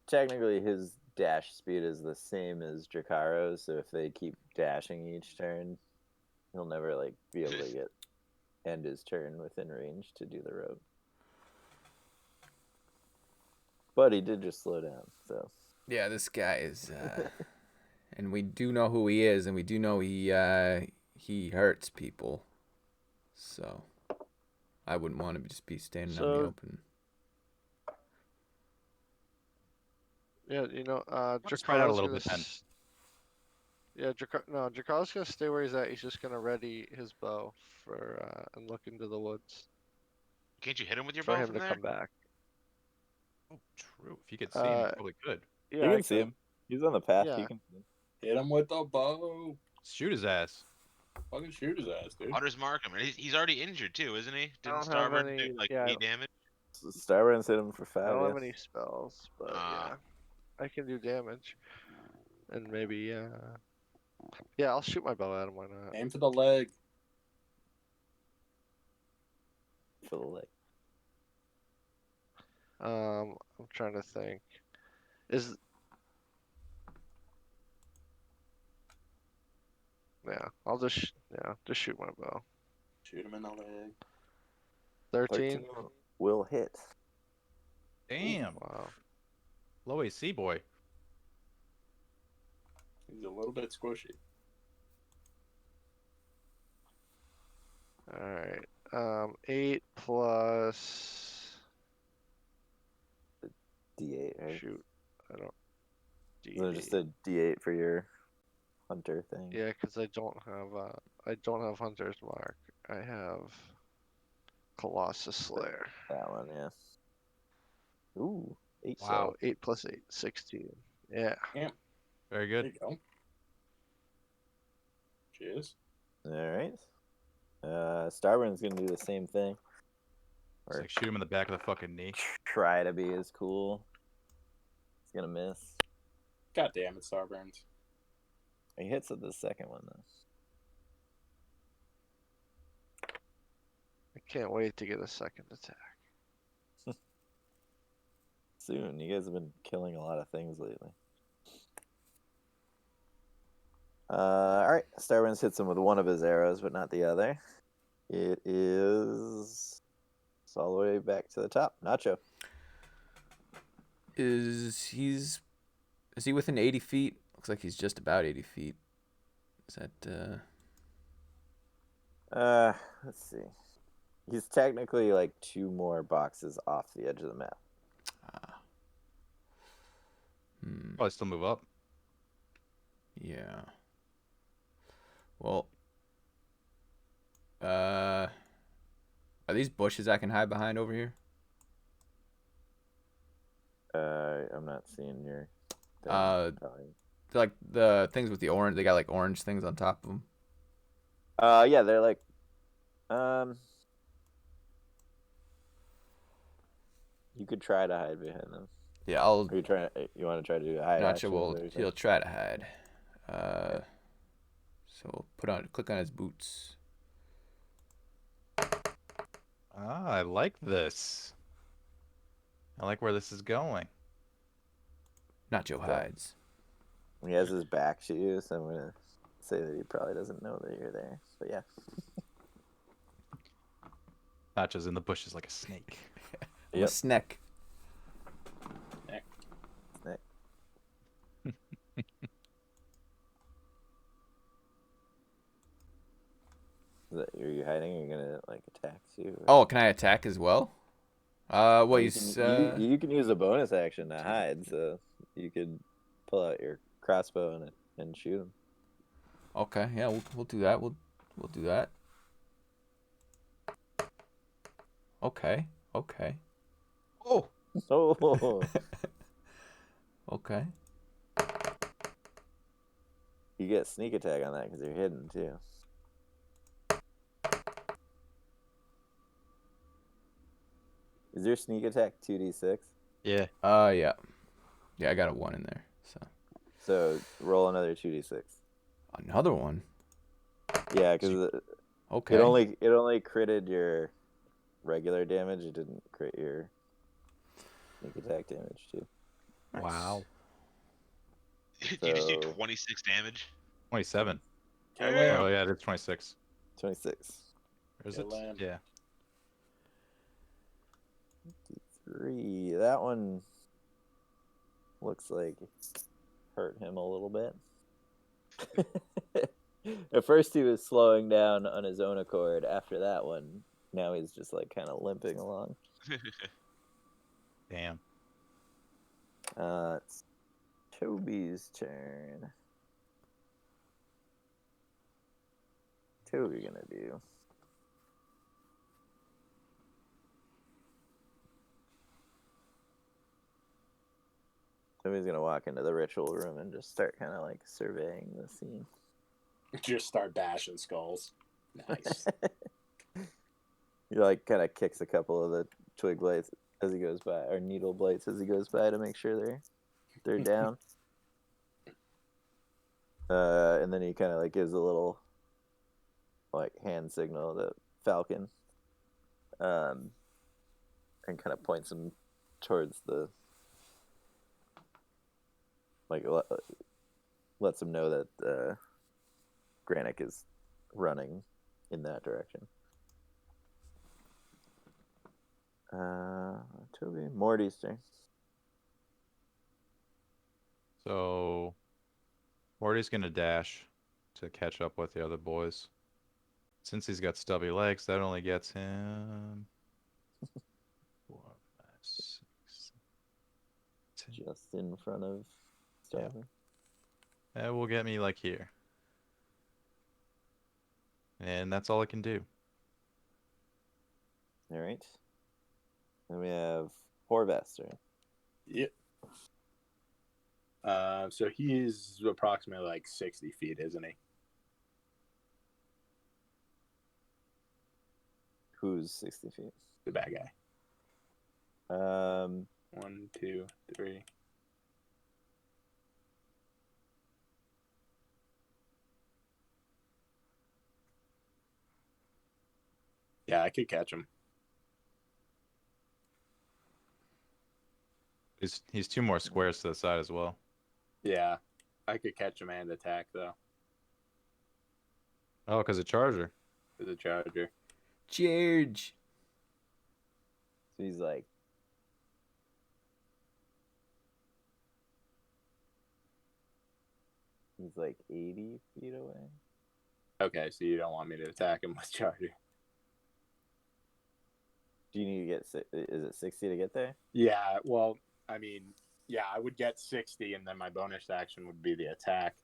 technically his dash speed is the same as Dracaro's, so if they keep dashing each turn, he'll never like be able to end his turn within range to do the rope. But he did just slow down, so Yeah, this guy is, and we do know who he is, and we do know he hurts people. So I wouldn't want to just be standing out in the So- open. Yeah, Let's spread out a Dracar's little gonna bit then. Dracar's gonna stay where he's at. He's just gonna ready his bow for and look into the woods Can't you hit him with your for bow him from to there? come back. Oh, true. If you could see him, you probably could. Yeah, you I can see could. him. He's on the path. Yeah. You can see him. Hit him with the bow. Shoot his ass. Fucking shoot his ass, dude. Hunter's mark him, and he's already injured too, isn't he? don't Didn't have Starboard any- do like yeah, 8 damage? So Starburns hit him for 5. I don't yeah. have any spells, but yeah, I can do damage, and maybe yeah, I'll shoot my bow at him. Why not? Aim for the leg. For the leg. I'm trying to think. I'll just shoot my bow. Shoot him in the leg. 13. will hit. Damn. Wow. Low AC boy. He's a little bit squishy. All right. 8 plus D8, right? shoot. I don't. So just a D8 for your hunter thing. Yeah, because I don't have Hunter's Mark. I have Colossus Slayer. That one, yeah. Ooh, 8. Wow. So 8 plus 8, 16. Yeah. Very There good. you go. Cheers. All right. Starburn's gonna do the same thing. It's like shoot him in the back of the fucking knee. Try to be as cool. He's gonna miss. God damn it, Starburns. He hits with the second one though. I can't wait to get a second attack. Soon. You guys have been killing a lot of things lately. All right. Starburns hits him with one of his arrows, but not the other. It is it's all the way back to the top. Nacho. Is he within 80 feet? Looks like he's just about 80 feet. Is that Let's see. He's technically like 2 more boxes off the edge of the map. Probably still move up. Yeah. Well, are these bushes I can hide behind over here? I'm not seeing your thing. They're like the things with the orange. They got like orange things on top of them. Yeah, they're like you could try to hide behind them. Yeah, I'll. Are you trying? You want to try to do a hide? Nacho action will. or He'll try to hide. So click on his boots. Ah, I like this. I like where this is going. Nacho hides. He has his back to you, so I'm gonna say that he probably doesn't know that you're there. But yeah. Nacho's in the bushes like a snake. Yep. A snack. Snake. Are you hiding? Or are you gonna like attack too? or- Oh, can I attack as well? Well, you you can use a bonus action to hide, so you could pull out your crossbow and shoot him. Okay, yeah, we'll do that. We'll do that. Okay. Oh, Oh, Okay. you get sneak attack on that because you're hidden too. Is your sneak attack 2d6? yeah. Yeah. Yeah, I got a 1 in there. So roll another 2d6. Another one. Yeah, because Okay. it only critted your regular damage. It didn't crit your sneak attack damage too. Wow. You just do So 26 damage. 27. Kill Yeah. Oh him. yeah, it's 26. 26. Or is Kill it? him. Yeah. 3. That one looks like hurt him a little bit. At first he was slowing down on his own accord. After that one, now he's just like kind of limping along. Damn. It's Toby's turn. Toby gonna do. Toby's gonna walk into the ritual room and just start kind of like surveying the scene. Just start bashing skulls. Nice. He like kind of kicks a couple of the twig blades as he goes by, or needle blades as he goes by to make sure they're down. And then he kind of like gives a little like hand signal to Falcon, and kind of points him towards the like lets him know that Granick is running in that direction. Toby, Morty's turn. So Morty's gonna dash to catch up with the other boys. Since he's got stubby legs, that only gets him 4, 5, 6, 10. Just in front of Stubby. That will get me like here. And that's all I can do. All right. Then we have Horvath's turn. Yep. So he's approximately like 60 feet, isn't he? Who's 60 feet? The bad guy. 1, 2, 3. Yeah, I could catch him. He's 2 more squares to the side as well. Yeah, I could catch him and attack though. Oh, because a charger. With a charger. Charge. So he's like he's like 80 feet away. Okay, so you don't want me to attack him with charger? Do you need to get? Is it 60 to get there? Yeah. Well, I mean, yeah, I would get 60, and then my bonus action would be the attack.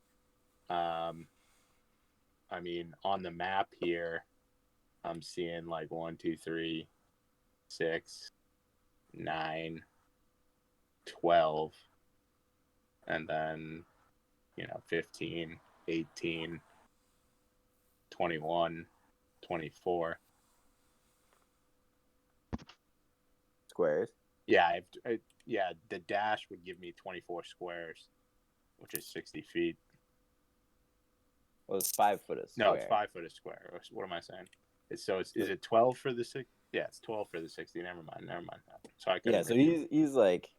I mean, on the map here, I'm seeing like 1, 2, 3, 6, 9, 12, and then 15, 18, 21, 24. Squares. Yeah, the dash would give me 24 squares, which is 60 feet. Well, it's 5 foot a square. No, it's 5 foot a square. What am I saying? Is it 12 for the 6? Yeah, it's 12 for the 60. Never mind. So I could. Yeah, so he's like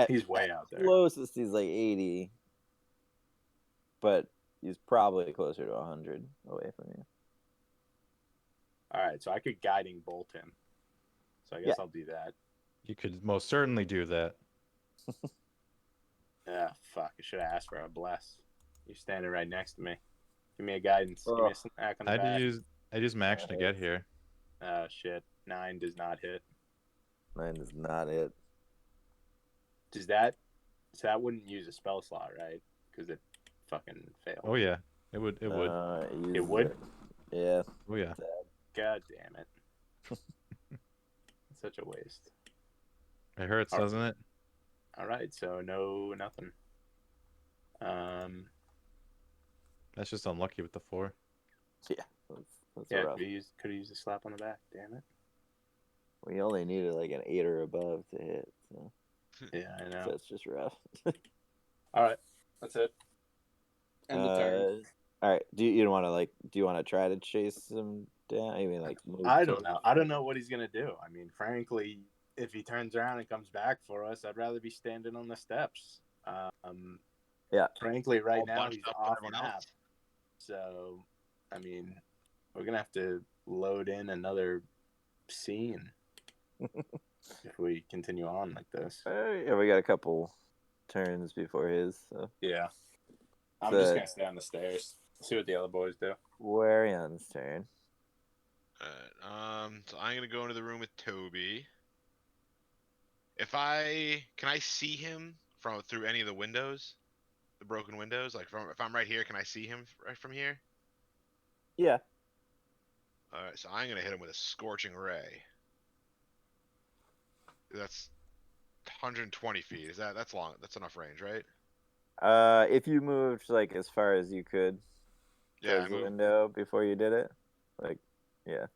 he's way out there. Closest he's like 80, but he's probably closer to 100 away from you. All right, so I could guiding bolt him. So I guess I'll do that. You could most certainly do that. Yeah, fuck. I should have asked for a bless. You're standing right next to me. Give me a guidance. Give me a smack on the back. I use my action to get here. Shit. 9 does not hit. 9 is not it. Does that? So that wouldn't use a spell slot, right? Because it fucking failed. Oh yeah, it would. It would. It would? Yeah. Oh yeah. God damn it. Such a waste. It hurts, doesn't it? All right, so nothing. That's just unlucky with the 4. Yeah. That's Yeah, rough. could have used a slap on the back. Damn it. We only needed like an 8 or above to hit. So Yeah, I know. that's just rough. All right, that's it. End the turn. All right. Do you want to try to chase him down? I mean, like move I don't know. I don't know what he's gonna do. I mean, frankly, if he turns around and comes back for us, I'd rather be standing on the steps. Yeah. Frankly, right All now bunched he's up with off everyone map. else. So, I mean, we're gonna have to load in another scene if we continue on like this. Yeah, we got a couple turns before his. So Yeah. I'm The- just gonna stay on the stairs. See what the other boys do. Warion's turn. Alright, so I'm gonna go into the room with Toby. Can I see him from through any of the windows, the broken windows? Like, if I'm right here, can I see him right from here? Yeah. All right, so I'm gonna hit him with a scorching ray. That's 120 feet. That's long? That's enough range, right? If you moved like as far as you could Yeah, towards I the moved. window before you did it, like, yeah,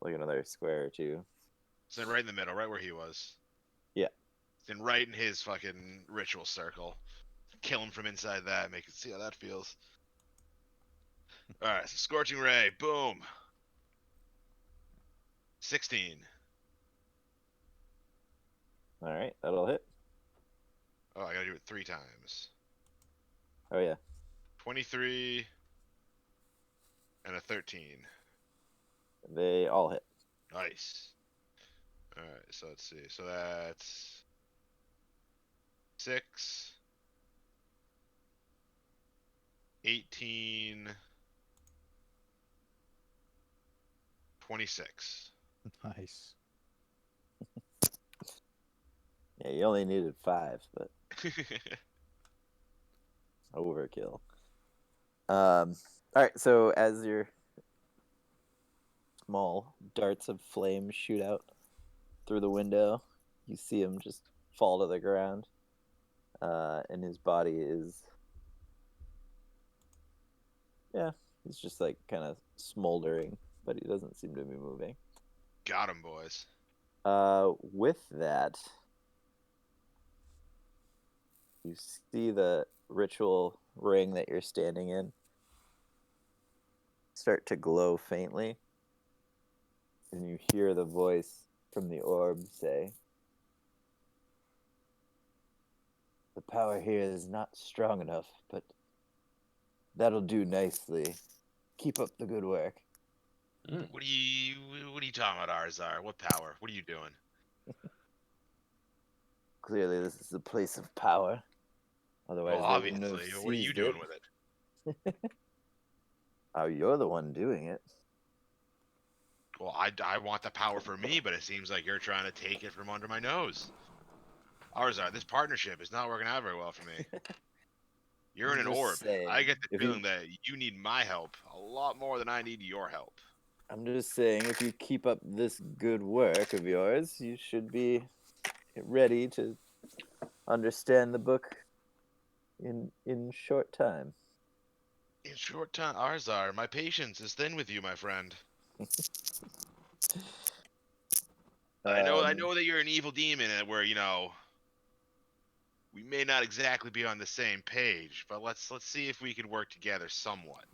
like another square or two. It's in right in the middle, right where he was. Yeah. It's in right in his fucking ritual circle. Kill him from inside that. Make it see how that feels. All right, so scorching ray, boom. 16. All right, that'll hit. Oh, I gotta do it 3 times. Oh yeah. 23 and a 13. They all hit. Nice. All right, so let's see. So that's 6, 18, 26. Nice. Yeah, you only needed 5, but overkill. All right, so as your small darts of flame shoot out through the window, you see him just fall to the ground, and his body is, yeah, he's just like kind of smoldering, but he doesn't seem to be moving. Got him, boys. With that, you see the ritual ring that you're standing in start to glow faintly, and you hear the voice from the orb say, "The power here is not strong enough, but that'll do nicely. Keep up the good work." What are you talking about, Arzar? What power? What are you doing? Clearly, this is the place of power. Otherwise, Well, they wouldn't have obviously. What are you seized doing it. with it? Oh, you're the one doing it. Well, I want the power for me, but it seems like you're trying to take it from under my nose. Arzar, this partnership is not working out very well for me. You're in I'm an just orb. saying, I get the if you- feeling that you need my help a lot more than I need your help. I'm just saying, if you keep up this good work of yours, you should be ready to understand the book in short time. In short time, Arzar, my patience is thin with you, my friend. I know that you're an evil demon, and where we may not exactly be on the same page, but let's see if we can work together somewhat.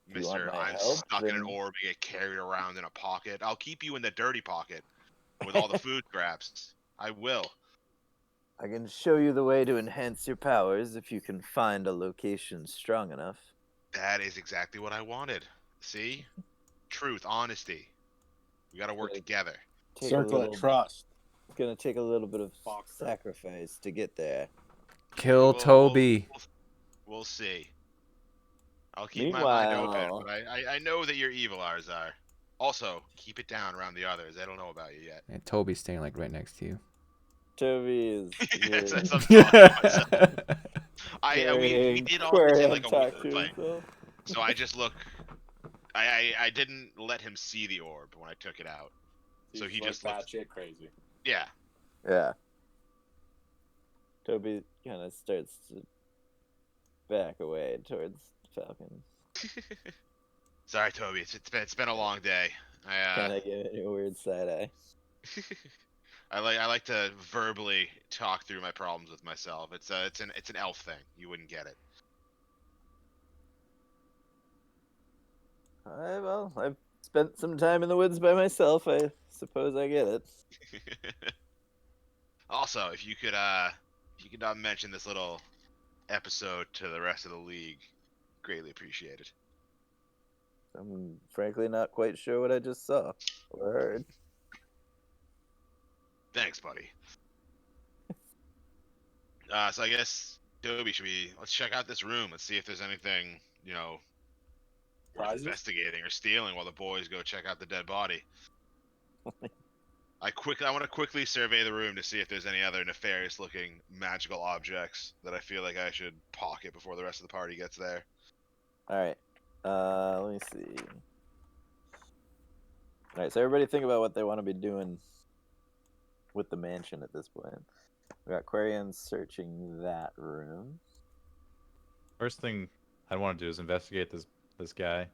If you want Mister, my I'm help, stuck in an then- orb and get carried around in a pocket. I'll keep you in the dirty pocket with all the food scraps. I will. I can show you the way to enhance your powers if you can find a location strong enough. That is exactly what I wanted. See? Truth, honesty. We gotta work Like- together. Take Circle of trust. It's gonna take a little bit of Fox. sacrifice to get there. Kill Toby. We'll see. I'll keep my mind open, Meanwhile- but I know that you're evil, Arzar. Also, keep it down around the others. They don't know about you yet. And Toby's staying like right next to you. Toby is Yes, here that's what I'm talking to myself. We carrying did all this in like a talk week to fight, himself. so I just look. I didn't let him see the orb when I took it out. So he just that looked. shit crazy. Yeah. Yeah. Toby kind of starts to back away towards Falcon. Sorry, Toby. It's been a long day. Kind of giving you a weird side eye. I like to verbally talk through my problems with myself. It's an elf thing. You wouldn't get it. I've spent some time in the woods by myself. I suppose I get it. Also, if you could mention this little episode to the rest of the league, greatly appreciated. I'm frankly not quite sure what I just saw or heard. Thanks, buddy. So I guess, Toby, let's check out this room. Let's see if there's anything, worth Prizes? investigating or stealing while the boys go check out the dead body. I want to quickly survey the room to see if there's any other nefarious looking magical objects that I feel like I should pocket before the rest of the party gets there. All right. Let me see. All right, so everybody think about what they want to be doing with the mansion at this point. We got Quarian searching that room. First thing I want to do is investigate this guy.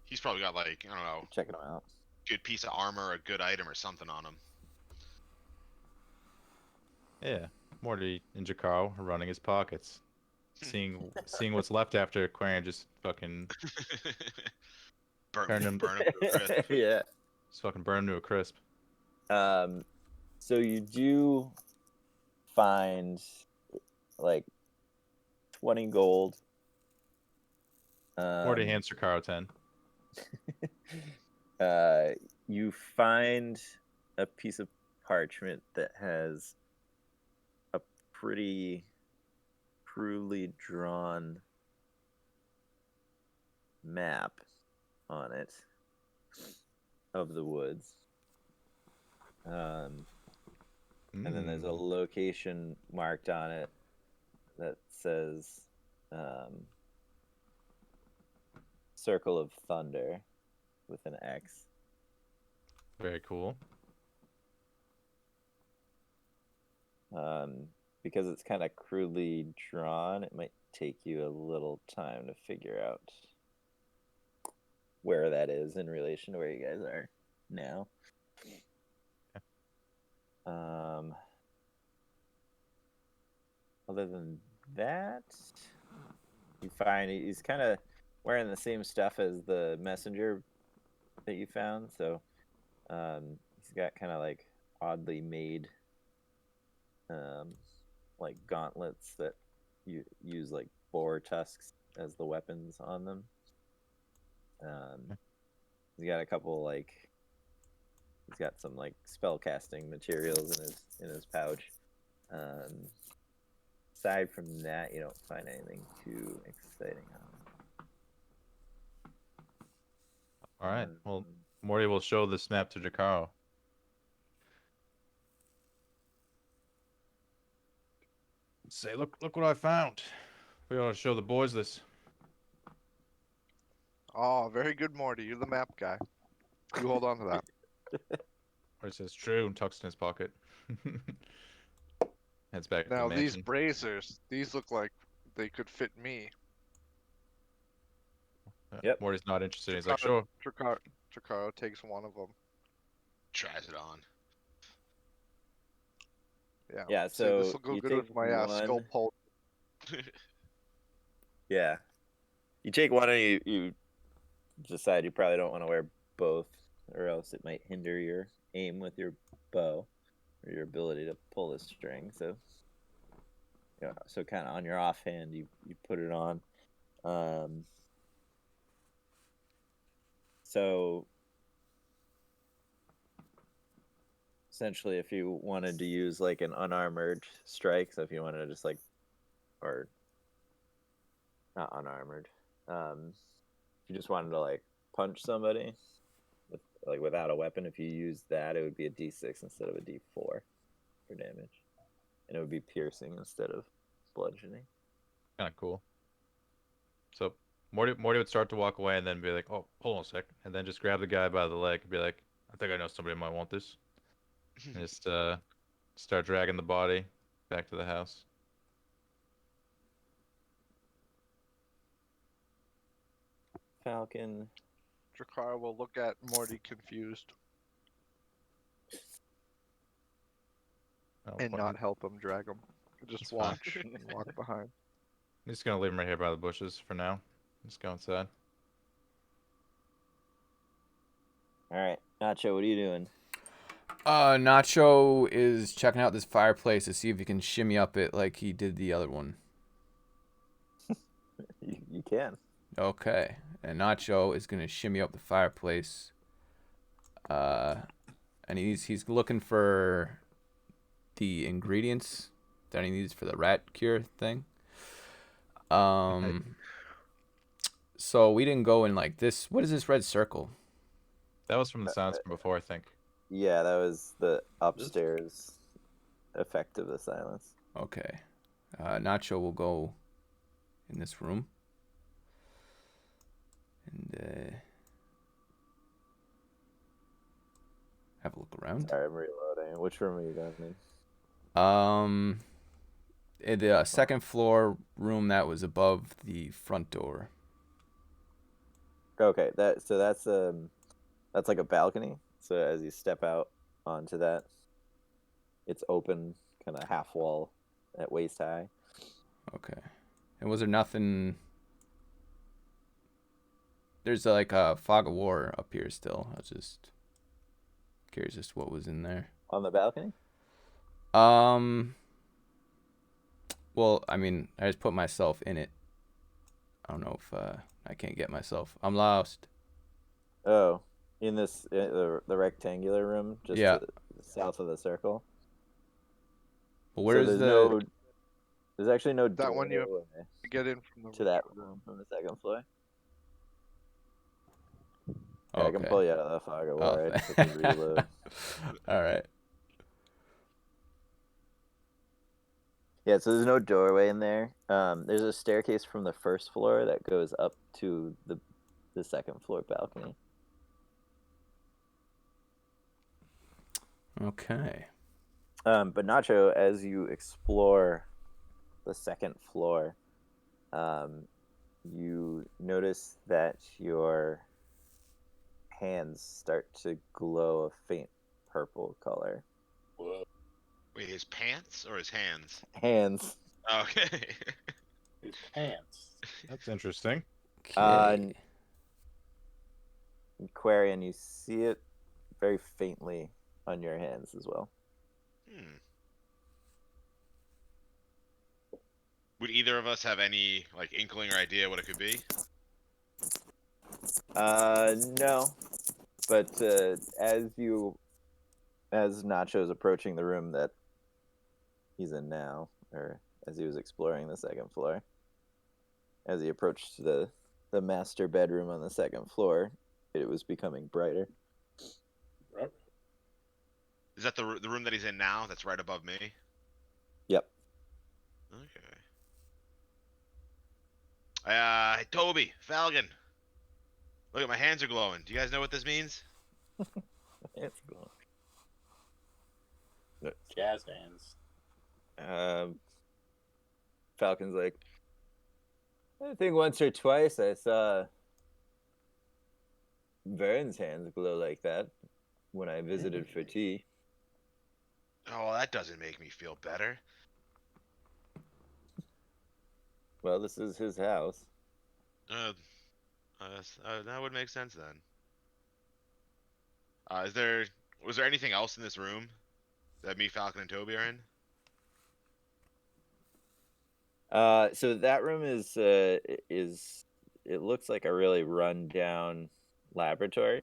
He's probably got, like, I don't know, Checking him out. good piece of armor, a good item, or something on him. Yeah, Morty and Jakaro are running his pockets, seeing what's left after Quarian just fucking burn him. Yeah. just fucking burn him to a crisp. So you do find like 20 gold. Morty hands Jakaro 10. You find a piece of parchment that has a pretty crudely drawn map on it of the woods. And then there's a location marked on it that says Circle of Thunder with an X. Very cool. Because it's kind of crudely drawn, it might take you a little time to figure out where that is in relation to where you guys are now. Other than that, you find he's kind of wearing the same stuff as the messenger that you found. So he's got kind of like oddly made like gauntlets that you use like boar tusks as the weapons on them. He's got a couple like he's got some like spell casting materials in his pouch. Aside from that, you don't find anything too exciting on him. All right. Well, Morty will show this map to Jakaro. Say, look what I found. We ought to show the boys this. Oh, very good, Morty. You're the map guy. You hold on to that. Morty says true and tucks it in his pocket. Heads back to Now the these mansion. bracers, these look like they could fit me. Yep. Morty's not interested. He's like, sure. Jakaro takes one of them. Tries it on. Yeah. Yeah, So so this will go you good take with my skull one. pole. Yeah. You take one and you decide you probably don't want to wear both, or else it might hinder your aim with your bow or your ability to pull the string. So, yeah, so kind of on your offhand, you put it on. So essentially, if you wanted to use like an unarmored strike, so if you wanted to just like, or not unarmored, if you just wanted to like punch somebody with like without a weapon, if you use that, it would be a D6 instead of a D4 for damage, and it would be piercing instead of bludgeoning. Kind of cool. So Morty would start to walk away and then be like, oh, hold on a sec. And then just grab the guy by the leg and be like, I think I know somebody might want this. And just start dragging the body back to the house. Falcon. Jakaro will look at Morty confused Oh, and fuck. not help him drag him. Just That's fine. watch and walk behind. I'm just gonna leave him right here by the bushes for now. Just go inside. All right, Nacho, what are you doing? Nacho is checking out this fireplace to see if he can shimmy up it like he did the other one. You can. Okay. And Nacho is gonna shimmy up the fireplace. And he's looking for the ingredients that he needs for the rat cure thing. So we didn't go in like this. What is this red circle? That was from the sounds from before, I think. Yeah, that was the upstairs effect of the silence. Okay. Nacho will go in this room. And have a look around. Sorry, I'm reloading. Which room are you going in? In the second floor room that was above the front door. Okay, that's like a balcony. So as you step out onto that, it's open, kind of half wall at waist high. Okay. And was there nothing? There's like a fog of war up here still. I was just curious as to what was in there. On the balcony? Well, I mean, I just put myself in it. I don't know if I can't get myself. I'm lost. Oh, in this the rectangular room, just Yeah. south of the circle. But So where's there's actually no That one you have doorway to get in from the to that room from the second floor. Oh, Yeah, I can pull you out of the fog of war. I just have to reload. All right. Yeah, so there's no doorway in there. There's a staircase from the first floor that goes up to the second floor balcony. Okay. But Nacho, as you explore the second floor, you notice that your hands start to glow a faint purple color. Whoa. Wait, his pants or his hands? Hands. Okay. His pants. That's interesting. Okay. Aquarian, you see it very faintly on your hands as well. Would either of us have any like inkling or idea what it could be? No. But as Nacho's approaching the room that he's in now, or as he was exploring the second floor, as he approached the master bedroom on the second floor, it was becoming brighter. Is that the room that he's in now? That's right above me. Yep. Okay. Toby, Falcon. Look at my hands are glowing. Do you guys know what this means? It's cool. Jazz hands. Falcon's like, I think once or twice I saw Vern's hands glow like that when I visited for tea. Oh, well, that doesn't make me feel better. Well, this is his house. That would make sense then. Was there anything else in this room that me, Falcon, and Toby are in? So that room is it looks like a really run down laboratory.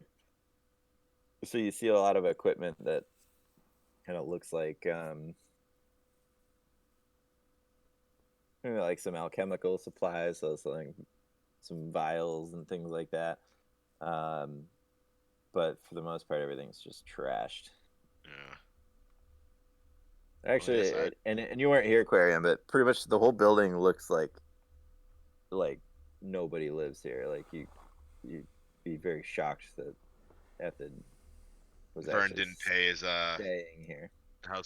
So you see a lot of equipment that kind of looks like like some alchemical supplies, so it's like some vials and things like that. But for the most part, everything's just trashed. Yeah. Actually, and you weren't here, Aquarium, but pretty much the whole building looks like nobody lives here. Like you'd be very shocked that Ethan was Vern actually didn't pay his staying here.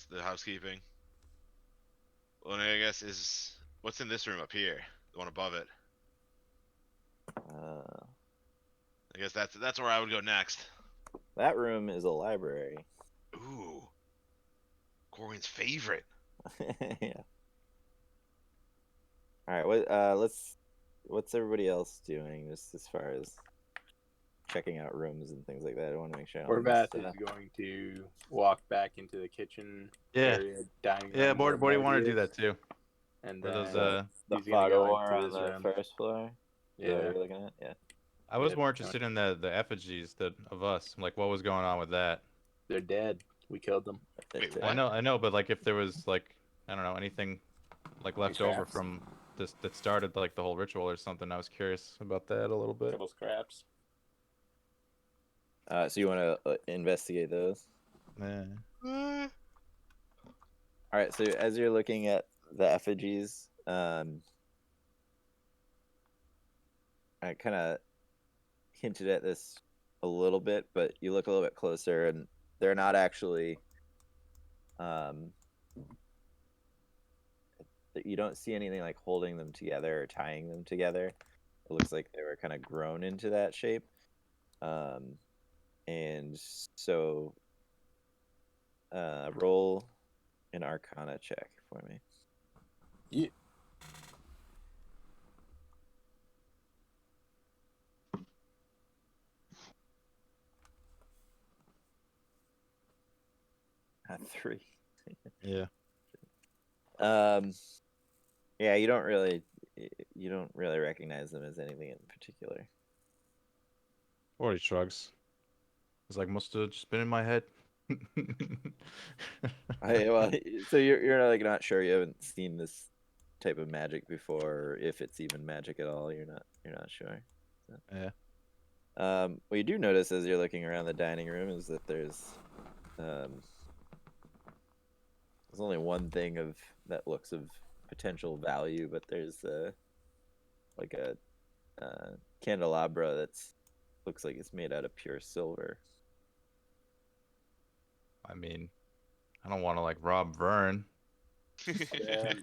the housekeeping. Well, I guess what's in this room up here? The one above it. I guess that's where I would go next. That room is a library. Ooh. Corwin's favorite. Yeah. All right. What's everybody else doing just as far as checking out rooms and things like that. I want to make sure. I don't Horvath miss, is going to walk back into the kitchen Yeah. area, dining room. Yeah, where Morty wanted to do is, that too. And Or then those, the he's fog gonna go door into on his the room. first floor. Is that what Yeah. you're looking at? Yeah. I was Yeah, more pretty interested in the effigies of us. Like, what was going on with that? They're dead. We killed them. Wait, It, what? I know, but like, if there was like, I don't know, anything like left over scraps. from this that started like the whole ritual or something. I was curious about that a little bit. Couple scraps. so you want to investigate those? Yeah. All right. So as you're looking at the effigies, I kind of hinted at this a little bit, but you look a little bit closer, and they're not actually. You don't see anything like holding them together or tying them together. It looks like they were kind of grown into that shape. And so roll an Arcana check for me. Yeah. At 3. Yeah. Yeah, you don't really recognize them as anything in particular. Morty shrugs. It's like, must have just been in my head. Well, so you're like not sure. You haven't seen this type of magic before, or if it's even magic at all. You're not sure. So. Yeah. What you do notice as you're looking around the dining room is that there's only one thing that looks of potential value, but there's like a candelabra that's looks like it's made out of pure silver. I mean, I don't want to like rob Vern. Yeah.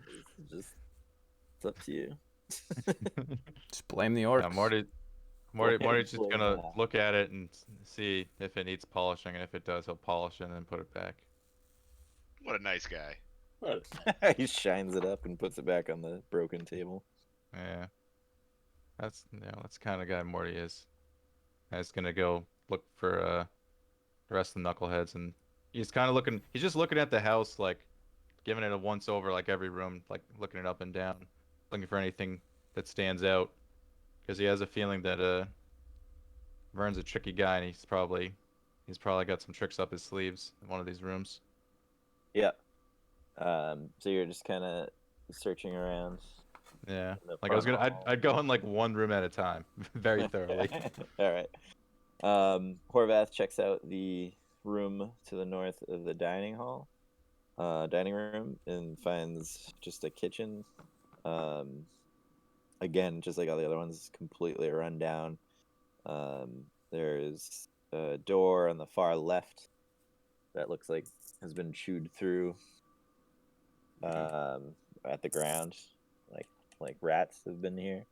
It's up to you. Just blame the orcs. Yeah, Morty's just Blame gonna that. look at it and see if it needs polishing, and if it does, he'll polish it and then put it back. What a nice guy. What? He shines it up and puts it back on the broken table. Yeah. That's that's the kind of guy Morty is. He's gonna go look for the rest of the knuckleheads, and he's just looking at the house, like giving it a once over, like every room, like looking it up and down, looking for anything that stands out, because he has a feeling that Vern's a tricky guy, and he's probably got some tricks up his sleeves in one of these rooms. Yep. So you're just kind of searching around. Yeah. in the Like front hall. I'd go in like one room at a time, very thoroughly. All right. Horvath checks out the room to the north of the dining room, and finds just a kitchen. Again, just like all the other ones, completely run down. There's a door on the far left that looks like has been chewed through at the ground, like rats have been here.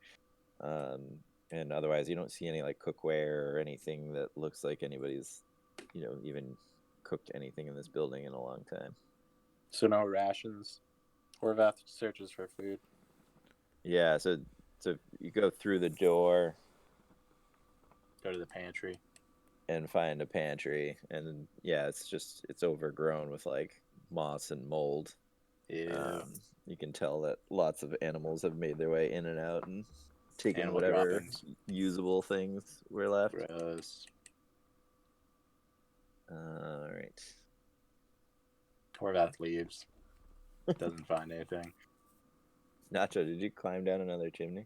And otherwise, you don't see any like cookware or anything that looks like anybody's, even cooked anything in this building in a long time. So no rations. Horvath searches for food. Yeah, so you go through the door Go to the pantry. and find a pantry, and yeah, it's overgrown with like moss and mold. Yeah. You can tell that lots of animals have made their way in and out and taken Animal whatever droppings. usable things were left. Gross. All right. Horvath leaves. Doesn't find anything. Nacho, did you climb down another chimney?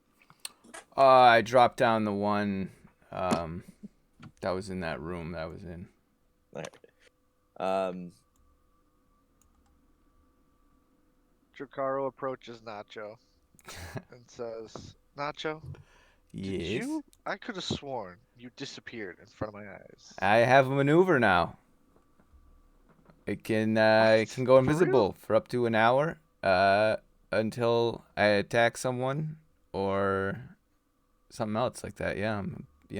I dropped down the one that was in that room that I was in. All right. Dracaro approaches Nacho and says, Nacho, did Yes. you? I could have sworn you disappeared in front of my eyes. I have a maneuver now. It can go For invisible for up to an hour until I attack someone or something else like that. Yeah,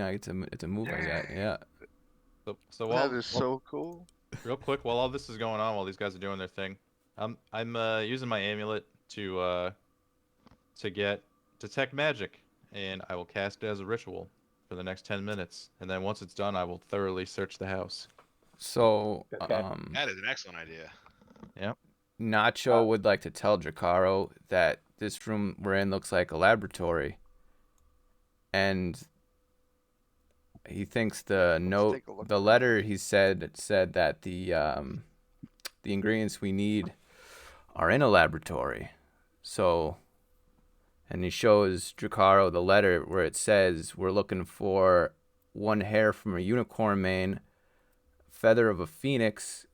it's a move I got. Yeah. So That is so cool. real quick, while all this is going on, while these guys are doing their thing, I'm using my amulet to get detect magic, and I will cast it as a ritual. for the next 10 minutes, and then once it's done, I will thoroughly search the house. So, Okay. That is an excellent idea. Nacho would like to tell Drakaro that this room we're in looks like a laboratory, and he thinks take a look the around. letter he said that the ingredients we need are in a laboratory. So, and he shows Drakaro the letter where it says we're looking for one hair from a unicorn mane, feather of a phoenix,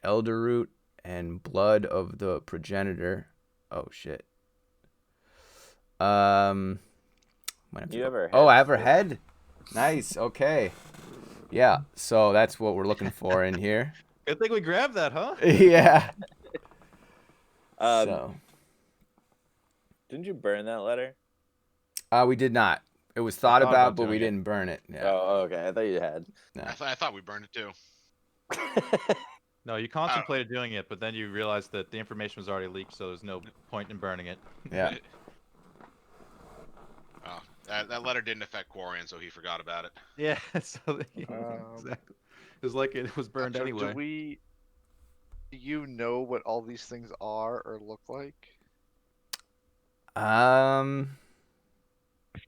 elder root, and blood of the progenitor. Oh shit. Might have to You go- have her Oh, I head, have her so- head. Nice. Okay. Yeah. So that's what we're looking for in here. Good thing we grabbed that, huh? Yeah. Um, So Didn't you burn that letter? we did not. It was thought thought about, about but we doing it. didn't burn it. Yeah. Oh, okay. I thought you had. No. I thought we burned it too. No, you contemplated doing it, but then you realized that the information was already leaked, so there's no point in burning it. Yeah. Oh, that letter didn't affect Quarian, so he forgot about it. Yeah, so exactly. It was like it was burned So anyway. do you know what all these things are or look like? If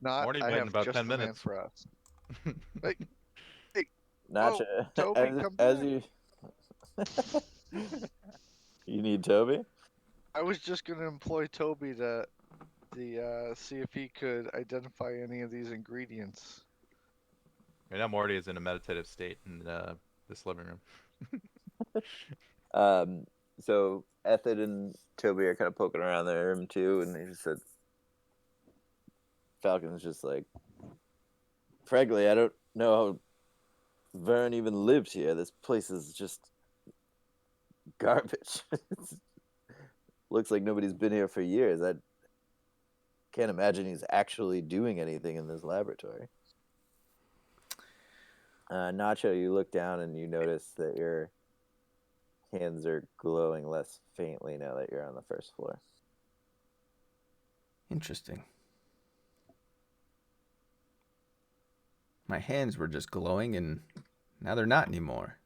not, Morning I went in have about just 10 the man minutes. for us. Nacho, Toby, as, come as back. you. You need Toby? I was just gonna employ Toby to see if he could identify any of these ingredients. Right now, Morty is in a meditative state in this living room. So Ethid and Toby are kind of poking around the room too, and they just said, Falcon's just like, frankly, I don't know how Vern even lived here. This place is just garbage. Looks like nobody's been here for years. I can't imagine he's actually doing anything in this laboratory. Nacho, you look down and you notice that your hands are glowing less faintly now that you're on the first floor. Interesting. My hands were just glowing, and now they're not anymore.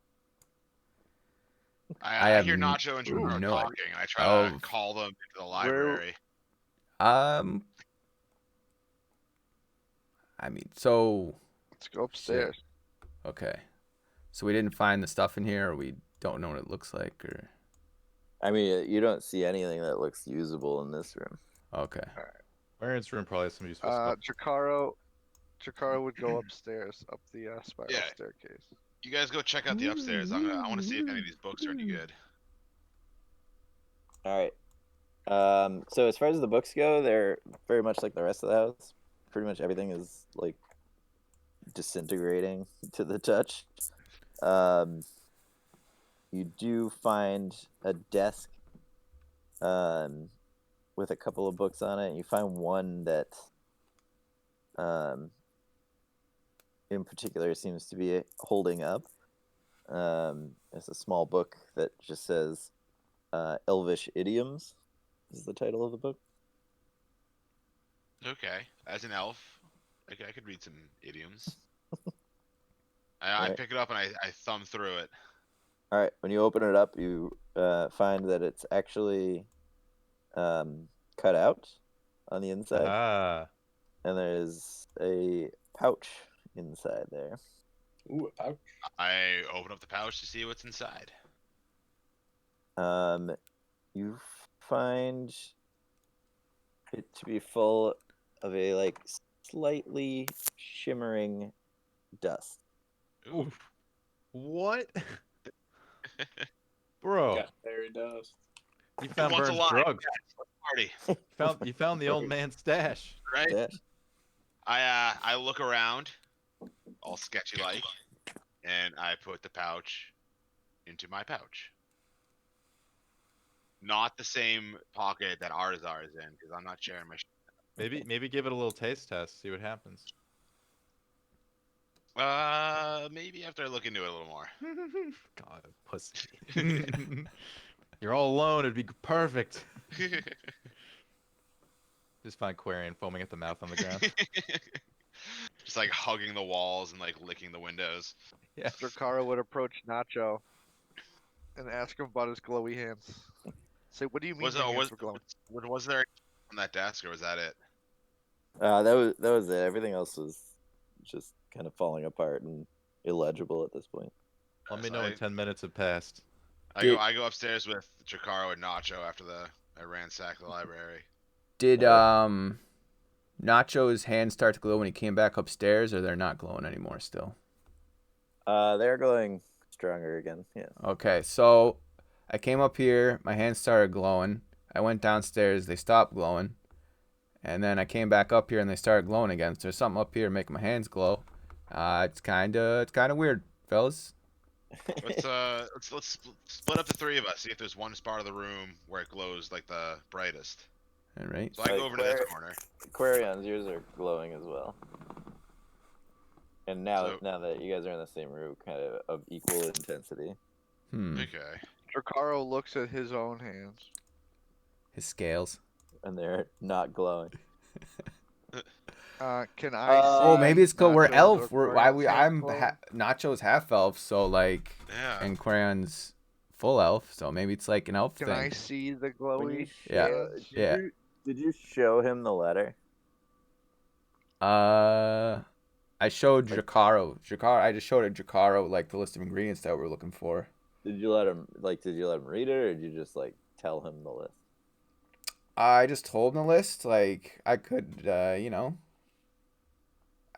I I have hear Nacho and Junior no talking, idea. and I try to Oh. call them into the library. I mean, so Let's go upstairs. okay. So we didn't find the stuff in here, or we don't know what it looks like, or I mean, you don't see anything that looks usable in this room. okay. Warren's room probably has some useful stuff. Chikaro would go upstairs, up the spiral Yeah. staircase. You guys go check out the upstairs. I want to see if any of these books are any good. All right. So as far as the books go, they're very much like the rest of the house. Pretty much everything is like disintegrating to the touch. You do find a desk with a couple of books on it. And you find one that in particular seems to be holding up. It's a small book that just says Elvish Idioms is the title of the book. Okay, as an elf, I could read some idioms. I Right. pick it up and I thumb through it. All right, when you open it up, you find that it's actually cut out on the inside, Ah, and there's a pouch inside there. Ooh, a pouch. I open up the pouch to see what's inside. You find it to be full of a like slightly shimmering dust. Ooh, oof. What? Bro, Got fairy dust. you found wants a Vern's line? drugs. party, You found the old man's stash. right? Yeah. I look around, all sketchy like, and I put the pouch into my pouch. Not the same pocket that Arzar is in, because I'm not sharing my. Maybe give it a little taste test. See what happens. Maybe after I look into it a little more. God, pussy. You're all alone. It'd be perfect. Just find Quarian foaming at the mouth on the ground. Just like hugging the walls and like licking the windows. Yeah. Drakara would approach Nacho and ask him about his glowy hands. Say, what do you mean Was your it hands were glowing? was there on that desk or was that it? That was it. Everything else was just kind of falling apart and illegible at this point. Let me So know when 10 minutes have passed. I go upstairs with Chikaro and Nacho after I ransacked the library. Did Nacho's hands start to glow when he came back upstairs, or they're not glowing anymore still? They're glowing stronger again. Yeah. Okay, so I came up here, my hands started glowing. I went downstairs, they stopped glowing. And then I came back up here and they started glowing again. So there's something up here making my hands glow. It's kind of weird, fellas. Let's split up the three of us. See if there's one spot of the room where it glows like the brightest. All right. So I go over to this corner. Quarions, yours are glowing as well. And now, So- now that you guys are in the same room, kind of equal intensity. Okay. Drakaro looks at his own hands. His scales. And they're not glowing. Can I? Oh, see maybe it's because we're Nacho's elf. or Why Quarion's hands glowing? Nacho's half elf, so like, Yeah. and Quarion's full elf, so maybe it's like an elf Can thing. I see the When you glowy? Yeah. hands? Yeah. Did you show him the letter? I showed Drakaro. I just showed Drakaro like the list of ingredients that we're looking for. Did you let him read it, or did you just like tell him the list? I just told him the list. Like I could, I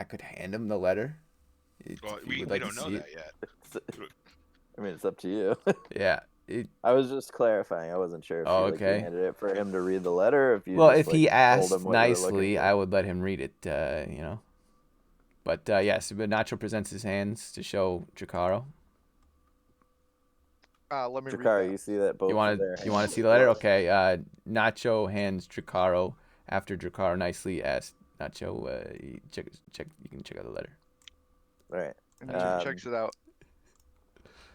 could hand him the letter. Well, If he we would like don't to know see that it. yet. I mean, it's up to you. Yeah. I was just clarifying. I wasn't sure if Oh, you, like, you okay. handed it for him to read the letter, or if you Well, just, if like, he told asked him what you were looking nicely, for. I would let him read it. But yes, but Nacho presents his hands to show Drakaro. Let me read Jakar, that. you see that both You of want their to hands see are the letter? glowing. Okay. Nacho hands Drakaro after Drakaro nicely asked Nacho. You can check out the letter. All right. And he just Um, checks it out.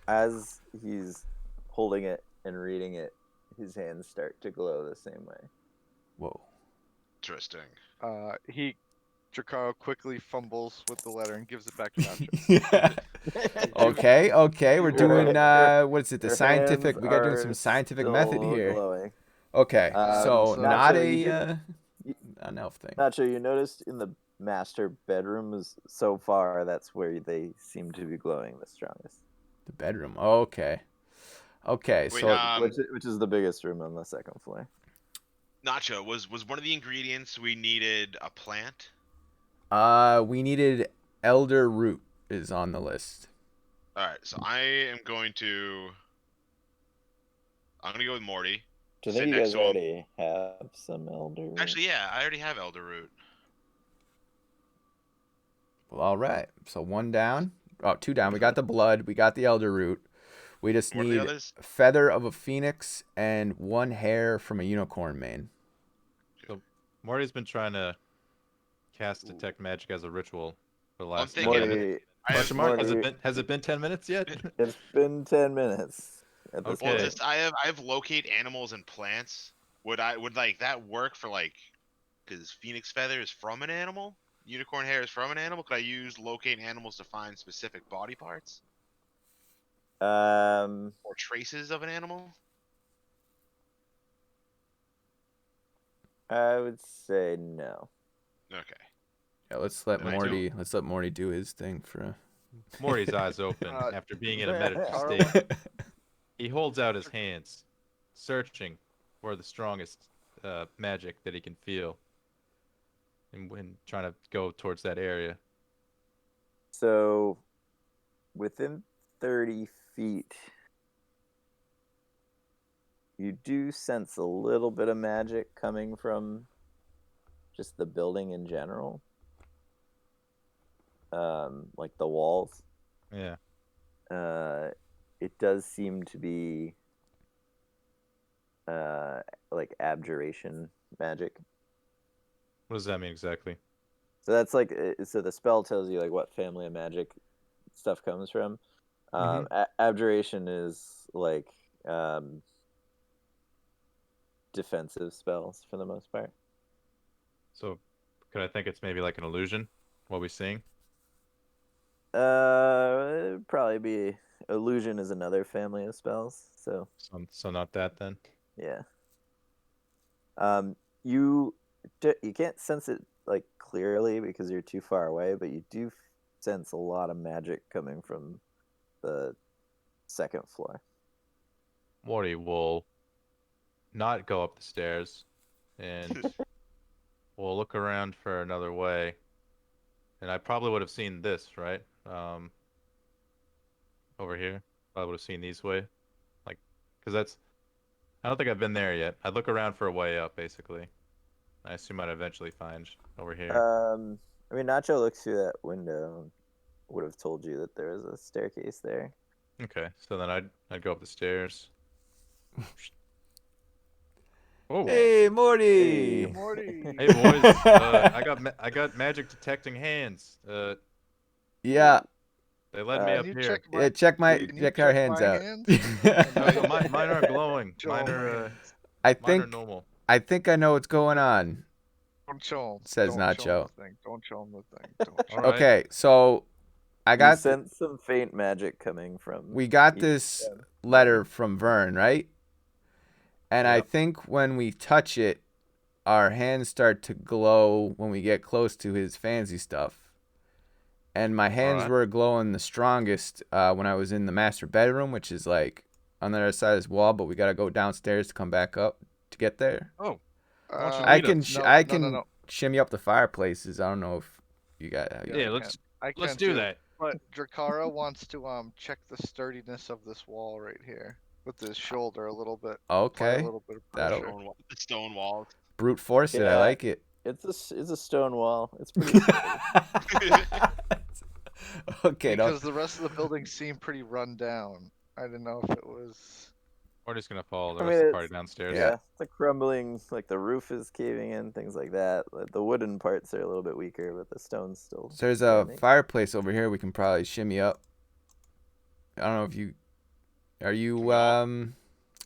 As he's holding it and reading it, his hands start to glow the same way. Whoa. Interesting. Drakaro quickly fumbles with the letter and gives it back to Nacho. Okay. We're Your doing hand- what is it? The your scientific. hands We got doing are some scientific method still here. glowing. Okay. So so not Nacho, a you did- an elf thing. Nacho, you noticed in the master bedrooms so far, that's where they seem to be glowing the strongest. The bedroom. Okay. Wait, So Which is the biggest room on the second floor. Nacho, was one of the ingredients we needed a plant? we needed elder root is on the list. All right, so I'm gonna go with Morty. Do you Sit think you next guys to him. already have some elder? Actually, yeah, I already have elder root. Well, all right. So one down. Oh, two down. We got the blood. We got the elder root. We just What are the need others? feather of a phoenix and one hair from a unicorn mane. Morty's been trying to cast detect magic as a ritual for the I'm last thinking- 10 minutes. Morty, I have, Question mark? Morty- Has it been 10 minutes yet? it's been 10 minutes at this well, Okay. point. just I have locate animals and plants. Would like that work for like? Because phoenix feather is from an animal. Unicorn hair is from an animal. Could I use locate animals to find specific body parts or traces of an animal? I would say no. Okay. Yeah, let's let Then I Morty do his thing for Morty's eyes open after being in a meditative Carl- state. He holds out his hands, searching for the strongest magic that he can feel, and when trying to go towards that area. So, within 30 feet, you do sense a little bit of magic coming from just the building in general. Like the walls. Yeah. It does seem to be like abjuration magic. What does that mean exactly? So that's like, so the spell tells you like what family of magic stuff comes from. Abjuration is like defensive spells for the most part. So, could I think it's maybe like an illusion? What we seeing? It'd probably be illusion is another family of spells. So So not that then. yeah. You can't sense it like clearly because you're too far away, but you do sense a lot of magic coming from the second floor. Morty will not go up the stairs, and we'll look around for another way. And I probably would have seen this, right? Over here. Probably would have seen these way. Like, because that's... I don't think I've been there yet. I'd look around for a way up, basically. I assume I'd eventually find over here. I mean, Nacho looks through that window and would have told you that there was a staircase there. Okay, so then I'd go up the stairs. Oh, Hey, Morty. Hey, Morty. hey boys, I got magic detecting hands. Yeah. They led me Can up you here. check Yeah, check my Can you check our check hands my out. hands? No, so mine aren't glowing. Show Mine 'em are my hands. I mine are think normal. I think I know what's going on. Don't show him. Says Don't show 'em Nacho. the thing. Don't show him the thing. Don't show All 'em. right. Okay, so I You got sense some faint magic coming from. we got each this of them. letter from Vern, right? And I Yep. think when we touch it, our hands start to glow when we get close to his fancy stuff. And my hands Alright. were glowing the strongest when I was in the master bedroom, which is like on the other side of this wall, but we gotta go downstairs to come back up to get there. Oh, Why don't you I lead can us? I no, can no, no. shimmy up the fireplaces. I don't know if you got. yeah. I Let's I let's can do too. that. But Drakara wants to check the sturdiness of this wall right here with his shoulder a little bit. Apply a Okay, little bit of that'll- pressure. The stone walls. brute force it. I Yeah. like it. It's a stone wall. It's pretty. Okay, no. Because the rest of the building seemed pretty run down. I didn't know if it was. We're just gonna follow the I rest mean, of the party it's- downstairs. Yeah. the crumbling, like the roof is caving in, things like that. The wooden parts are a little bit weaker, but the stone's still. So there's a standing. fireplace over here. We can probably shimmy up. I don't know if you are you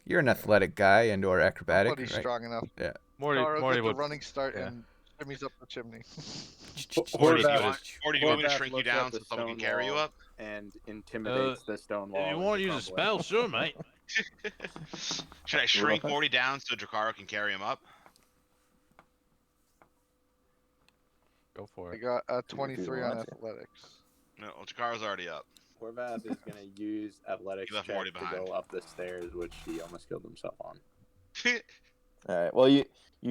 you're an athletic guy and or acrobatic, Nobody's right? strong enough. Morty Drakara Morty gets a would. running start yeah. and shimmies up the chimney. Morty, do you Horvath- want, or do you want me to Horvath shrink you looks at down the so someone can stone carry you wall up? and intimidates the stone wall. If you into want to use a crumbling. spell, sure, mate. Should I shrink What? Morty down so Drakara can carry him up? Go for I it. got a you 23 on want to. athletics. No, well, Drakara's already up. Horvath is gonna use athletics He left check Morty to behind. go up the stairs, which he almost killed himself on. All right. Well, you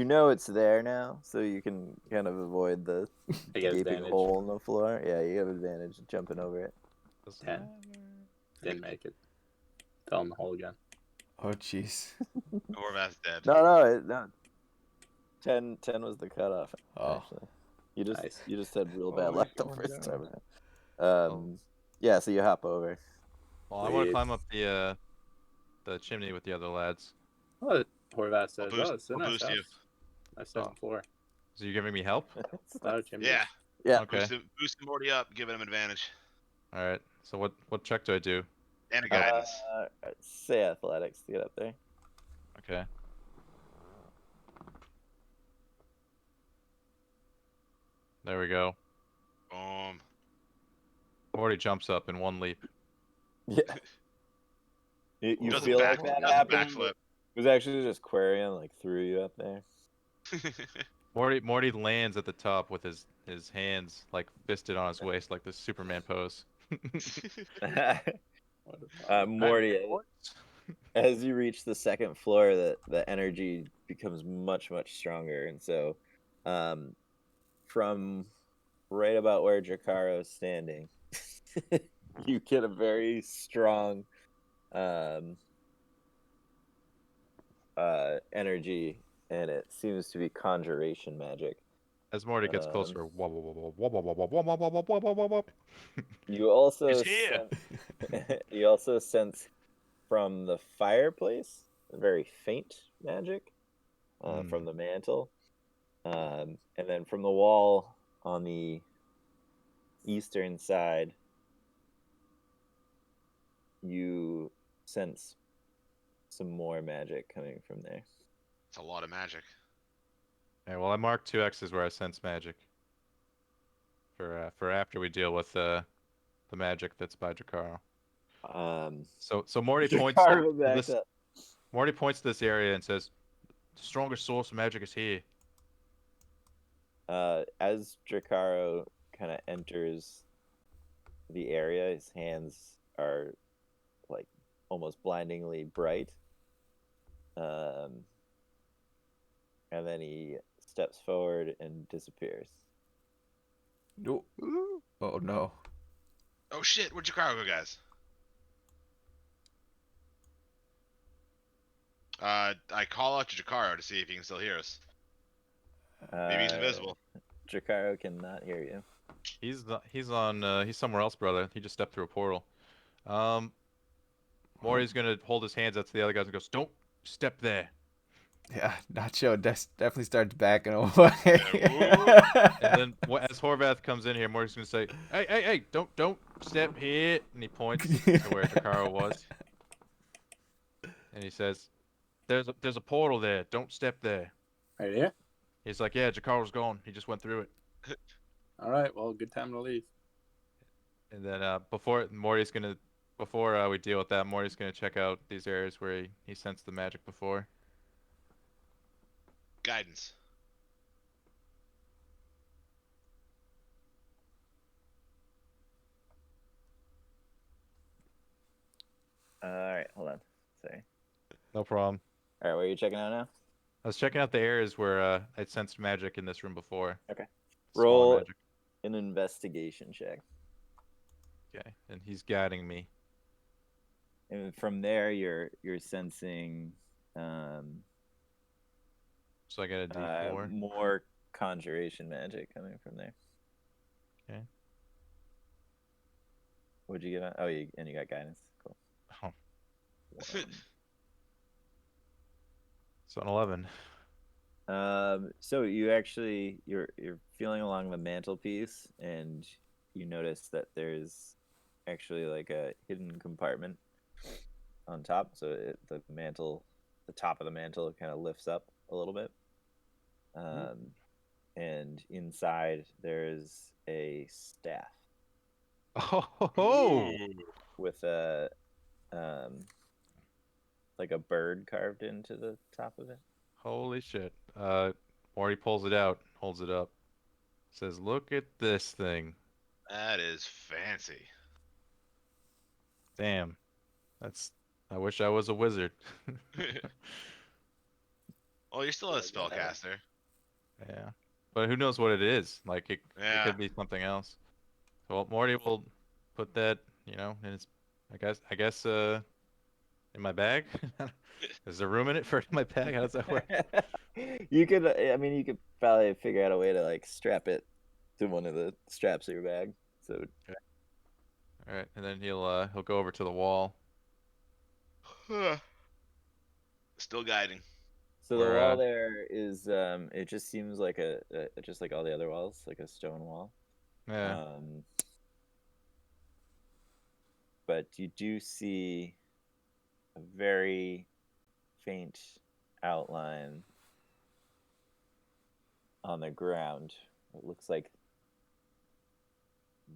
know it's there now, so you can kind of avoid the I get gaping advantage. hole in the floor. Yeah, you have advantage jumping over it. 10. Didn't make it. Fell in the hole again. Oh jeez. Horvath's dead. No. 10 was the cutoff. Oh. Actually, you just Nice. had real Oh, bad he's luck the going first down. time. Yeah. So you hop over. Well, I want to Sweet. climb up the chimney with the other lads. Oh, Horvath says, boost- "Oh, it's a we'll nice boost you. house. Nice second floor. So you giving me help? It's not a chimney. Yeah, Yeah. Okay. boosting Morty up, giving him advantage All right. So what check do I do? and a guidance. Say athletics to get up there. Okay. There we go. Boom. Morty jumps up in one leap. Yeah. You Does a feel back, like that does a happened? backflip. It was actually just Quarian like threw you up there. Morty lands at the top with his hands like fisted on his waist like the Superman pose. Morty, as you reach the second floor, the energy becomes much stronger, and so, from right about where Drakara is standing, you get a very strong, energy, and it seems to be conjuration magic. As Morty gets Um, closer, wop, wop, wop, wop, wop, wop, wop, wop, wop, wop, wop, wop, wop, wop. You also It's here. you also sense from the fireplace very faint magic from the mantle, and then from the wall on the eastern side, you sense some more magic coming from there. It's a lot of magic. Okay, well, I marked 2 X's where I sense magic. for after we deal with the magic that's by Jakaro. Um, So Morty points to Jakaro backs this. up. Morty points to this area and says, "The strongest source of magic is here." As Drakaro kind of enters the area, his hands are like almost blindingly bright. And then he steps forward and disappears. No. Oh no. Oh shit! Where'd Jakaro go, guys? I call out to Jakaro to see if he can still hear us. Maybe he's invisible. Drakaro cannot hear you. He's somewhere else, brother. He just stepped through a portal. Morty's gonna hold his hands up to the other guys and goes, "Don't step there." Yeah, Nacho definitely starts backing away. And then as Horvath comes in here, Morty's gonna say, "Hey, don't step here," and he points to where Jakaro was, and he says, "There's a portal there. Don't step there." Right here. He's like, "Yeah, Jakaro's gone. He just went through it." All right. Well, good time to leave. And then before we deal with that, Morty's gonna check out these areas where he sensed the magic before. Guidance. All right, hold on. Sorry. No problem. All right, where are you checking out now? I was checking out the areas where I'd sensed magic in this room before. Okay. Smaller Roll magic. an investigation check. Okay, and he's guiding me. And from there, you're sensing So I got a D4. more conjuration magic coming from there. Okay. What'd you get on? Oh, you got guidance. Cool. Oh. So an 11. So you're feeling along the mantelpiece, and you notice that there's actually like a hidden compartment on top. So the top of the mantle kind of lifts up a little bit. And inside there's a staff Oh, with a like a bird carved into the top of it. holy shit. Morty pulls it out, holds it up, says, "Look at this thing. That is fancy. Damn. I wish I was a wizard." Well, you're still a spellcaster. Yeah. But who knows what it is? Like it Yeah. could be something else. Well, Morty will put that, in his I guess in my bag. Is there room in it for my bag? How does that work? You could probably figure out a way to like strap it to one of the straps of your bag. So All right, and then he'll go over to the wall. Still guiding. So the Or, wall there is it just seems like just like all the other walls, like a stone wall. Yeah. But you do see a very faint outline on the ground. It looks like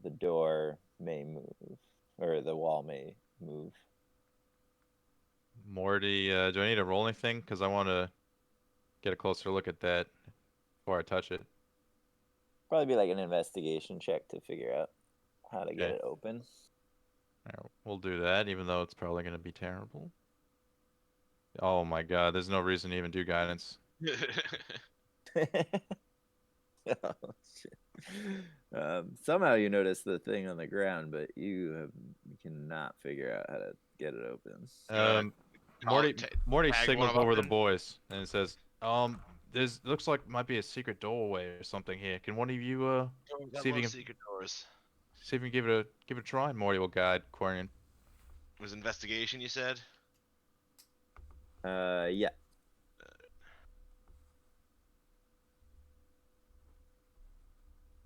the door may move, or the wall may move. Morty, do I need to roll anything? Because I want to get a closer look at that before I touch it. Probably be like an investigation check to figure out how to get Okay. it open. All right, we'll do that, even though it's probably going to be terrible. Oh my god, there's no reason to even do guidance. Oh, shit. Somehow you notice the thing on the ground, but you cannot figure out how to get it open. Morty tag one signals of 'em over the in. boys and says, there's looks like might be a secret doorway or something here. Can one of you see if you can secret doors. see if you can give it a try? Morty will guide Quarian. It was investigation, you said? Yeah.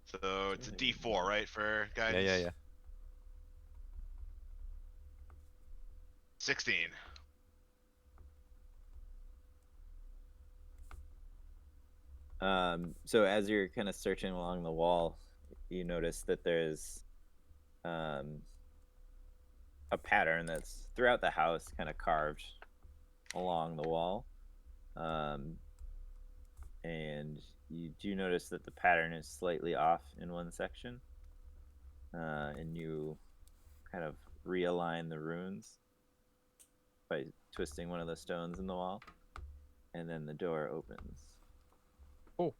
So it's a D4, right, for guidance? Yeah. 16. So as you're kind of searching along the wall, you notice that there's a pattern that's throughout the house, kind of carved along the wall. And you do notice that the pattern is slightly off in one section. And you kind of realign the runes by twisting one of the stones in the wall. And then the door opens. Ooh.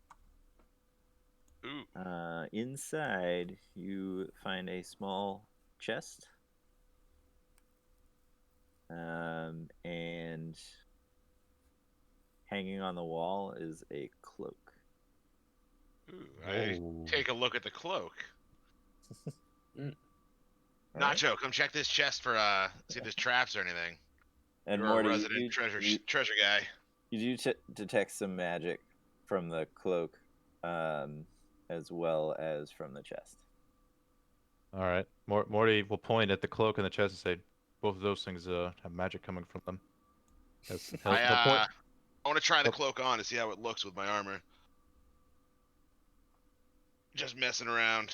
Inside, you find a small chest. And hanging on the wall is a cloak. Ooh, I take a look at the cloak. Alright. Nacho, come check this chest for see if there's traps or anything. And You're Morty, a resident treasure guy. you do detect some magic from the cloak, as well as from the chest. All right. Morty will point at the cloak and the chest and say, both of those things have magic coming from them. He'll point. I want to try the cloak on to see how it looks with my armor. Just messing around.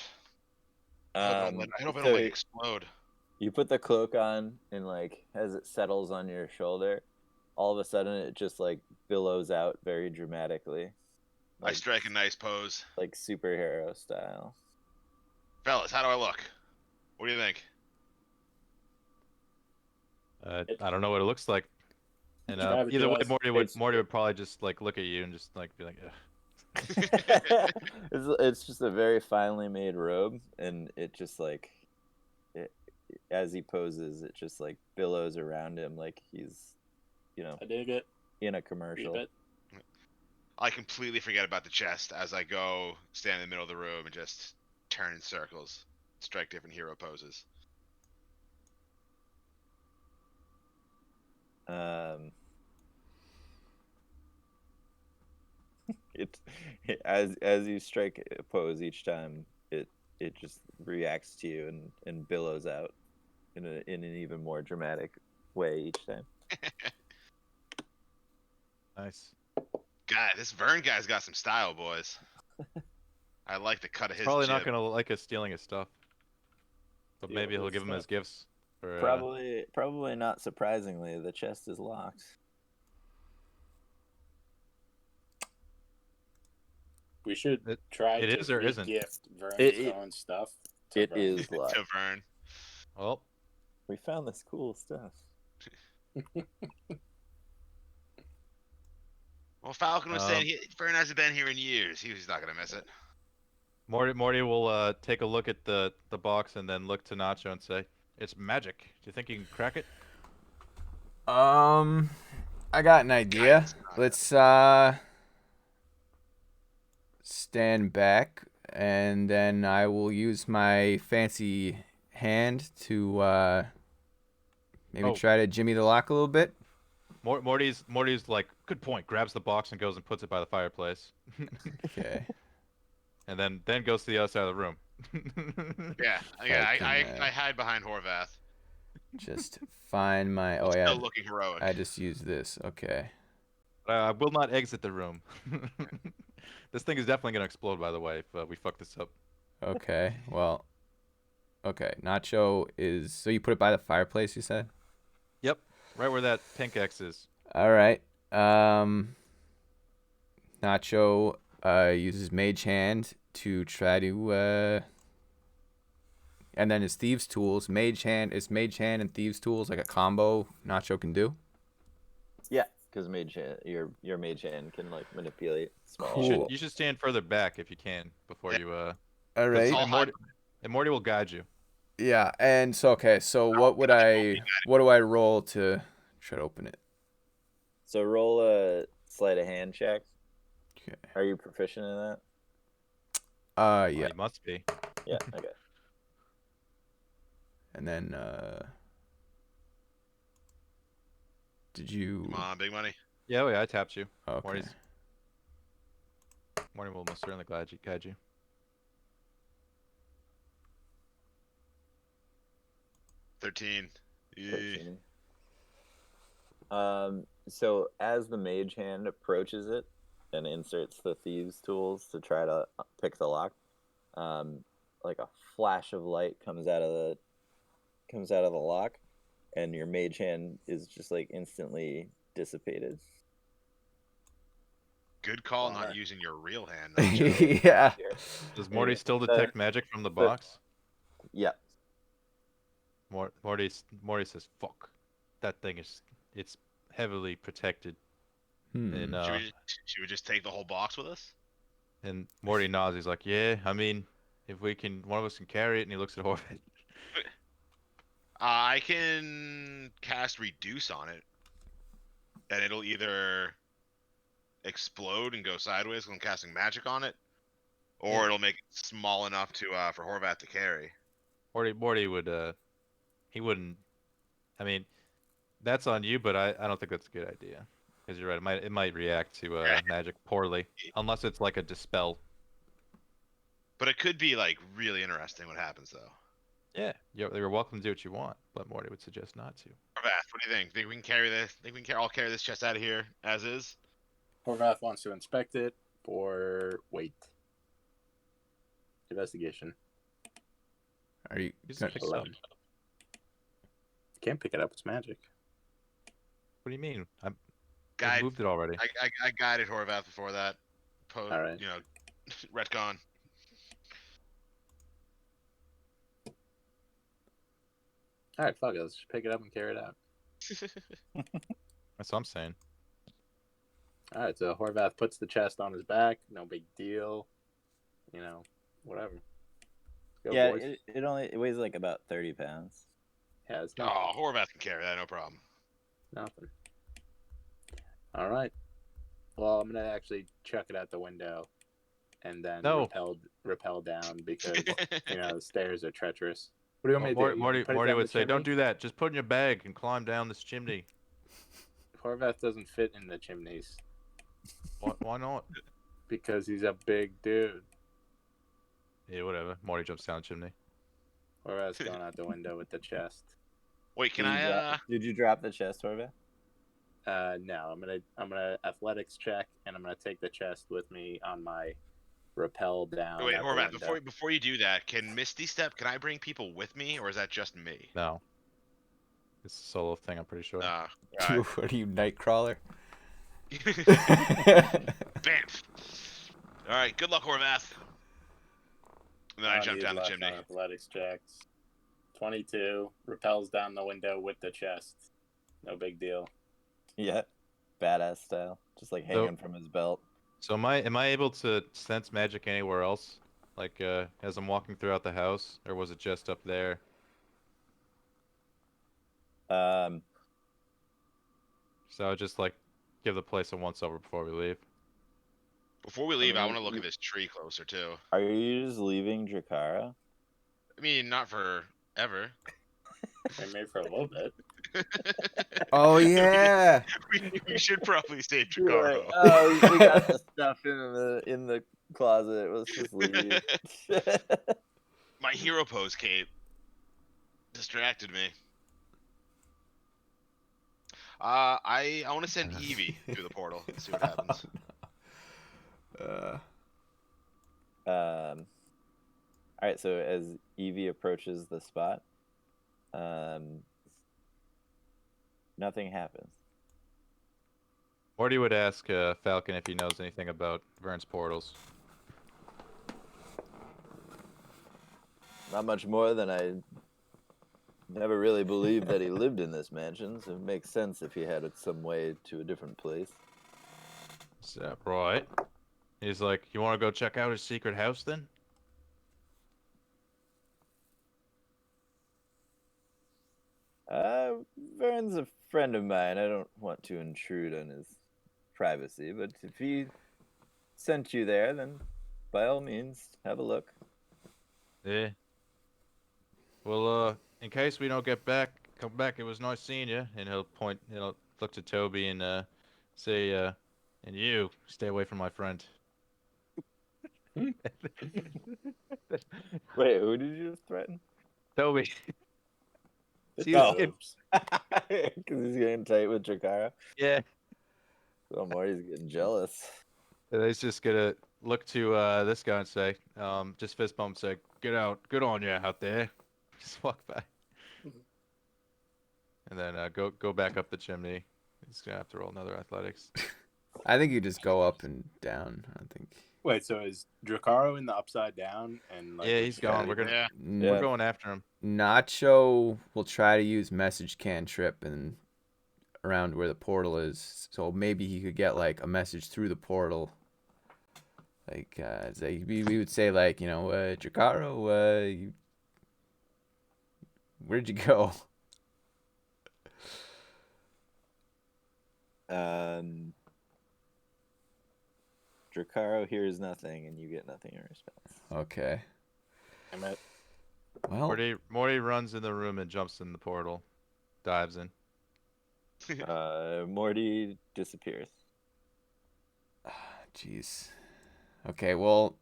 I hope I don't explode. You put the cloak on, and as it settles on your shoulder, all of a sudden it just billows out very dramatically. I strike a nice pose. Like superhero style. Fellas, how do I look? What do you think? I don't know what it looks like. And either way, Morty would probably just look at you and just be like, ugh. It's just a very finely made robe, and it just as he poses, it just billows around him like he's, I dig it. in a commercial. I completely forget about the chest as I go stand in the middle of the room and just turn in circles, strike different hero poses. As you strike a pose each time, it just reacts to you and billows out in an even more dramatic way each time. Nice. God, this Vern guy's got some style, boys. I like the cut of his Probably jib. not gonna like us stealing his stuff, but maybe he'll give him his gifts. For, Probably not surprisingly, the chest is locked. We should try it to is or isn't? gift Vern's own stuff. It is locked. To Vern. Well, we found this cool stuff. Well, Falcon was saying Vern hasn't been here in years. He's not gonna miss it. Morty will take a look at the box and then look to Nacho and say, "It's magic. Do you think you can crack it?" I got an idea. Let's stand back, and then I will use my fancy hand to maybe try to jimmy the lock a little bit. Morty's like, good point. Grabs the box and goes and puts it by the fireplace. Okay. And then goes to the other side of the room. Yeah, I hide behind Horvath. Just find my. Oh Still yeah. looking heroic. I just used this. Okay. I will not exit the room. This thing is definitely gonna explode, by the way, if we fuck this up. Okay. Well. Okay. Nacho is. So you put it by the fireplace, you said? Yep. Right where that pink X is. All right. Nacho uses Mage Hand to try to. And then his Thieves' Tools. Mage Hand and Thieves' Tools like a combo Nacho can do? Yeah, because your Mage Hand can manipulate small. Cool. You should stand further back if you can before you. All right. And Morty will guide you. Yeah, and so what do I roll to try to open it? So roll a sleight of hand check. Okay. Are you proficient in that? Yeah. You must be. Yeah. Okay. And then did you? Come on, big money. Yeah, I tapped you. Okay. Morty will most certainly guide you. 13. 13. So as the Mage Hand approaches it and inserts the Thieves' Tools to try to pick the lock, like a flash of light comes out of the lock, and your mage hand is just like instantly dissipated. Good call, Bummer. not using your real hand. though, Joe. Yeah. Does Morty Yeah, still detect magic from the but- box? Yeah. Morty says, "Fuck, that thing it's heavily protected." And Should we just take the whole box with us? and Morty nods. He's like, "Yeah, I mean, if we can, one of us can carry it." And he looks at Horvat. I can cast reduce on it, and it'll either explode and go sideways when I'm casting magic on it, or it'll make it small enough to for Horvat to carry. Morty would he wouldn't. I mean, that's on you, but I don't think that's a good idea. Because you're right, it might react to magic poorly, unless it's like a dispel. But it could be like really interesting what happens though. Yeah, you're welcome to do what you want, but Morty would suggest not to. Horvath, what do you think? Think we can carry this? Think we can all carry this chest out of here as is? Horvath wants to inspect it or wait. Investigation. Are you? Just pick it up. 11. Can't pick it up. It's magic. What do you mean? I Guide. moved it already. I guided Horvath before that. All right. You know, retcon. All right, fuck it. Let's just pick it up and carry it out. That's what I'm saying. All right, so Horvath puts the chest on his back. No big deal. You know, whatever. Let's go, Yeah, boys. it weighs like about 30 pounds. Yeah, it's not Oh, Horvath can carry that, no problem. nothing. All right. Well, I'm gonna actually chuck it out the window, and then No. rappel down because you know the stairs are treacherous. What do you want me to do? Morty Put it down would the say, "Don't chimney? do that. Just put it in your bag and climb down this chimney." Horvath doesn't fit in the chimneys Why not? because he's a big dude. Yeah, whatever. Morty jumps down the chimney. Horvath's going out the window with the chest. Wait, can Did you I? drop- Did you drop the chest, Horvath? No, I'm gonna athletics check, and I'm gonna take the chest with me on my rappel down. Wait, out the Horvath. window. Before you do that, can Misty Step? Can I bring people with me, or is that just me? No. It's a solo thing, I'm pretty sure. Alright. What are you, Nightcrawler? Bamf. All right. Good luck, Horvath. And then I jump need down the luck chimney. on athletics checks. 22 rappels down the window with the chest. No big deal. Yeah. Badass style. Just like hanging from his belt. So am I able to sense magic anywhere else? Like as I'm walking throughout the house, or was it just up there? Um, So I would just like give the place a once over before we leave. Before we leave, I mean, want to look at this tree closer too. are you just leaving Drakara? I mean, not forever. Maybe for a little bit. Oh yeah. we should probably save You're Chikaro. like, oh, we got the stuff in the closet. Let's just leave. My hero pose cape distracted me. I want to send Evie through the portal and see what happens. All right. So as Evie approaches the spot, nothing happens. Morty would ask Falcon if he knows anything about Vern's portals. Not much more than I never really believed that he lived in this mansion. So it makes sense if he had some way to a different place. Is that right? He's like, "You want to go check out his secret house then?" Vern's a friend of mine. I don't want to intrude on his privacy, but if he sent you there, then by all means, have a look. Yeah. Well, in case we don't get back, come back. It was nice seeing you. And he'll look to Toby and say, "And you, stay away from my friend." Wait, who did you just threaten? Toby. See, Oh. Oops. Because he's getting tight with Drakara. Yeah. Oh, Morty's getting jealous. And he's just gonna look to this guy and say, just fist bump, say, "Get out, good on you out there." Just walk by, and then go back up the chimney. He's gonna have to roll another athletics. I think you just go up and down. I think. Wait, so is Dracaro in the upside down? And like, Yeah, he's gone. We're Yeah. we're going after him. Nacho will try to use message cantrip and around where the portal is, so maybe he could get like a message through the portal. Like, we would say like, Dracaro, where'd you go? Dracaro hears nothing, and you get nothing in response. Okay. Damn it. Well, Morty runs in the room and jumps in the portal, dives in. Morty disappears. jeez. Okay, well,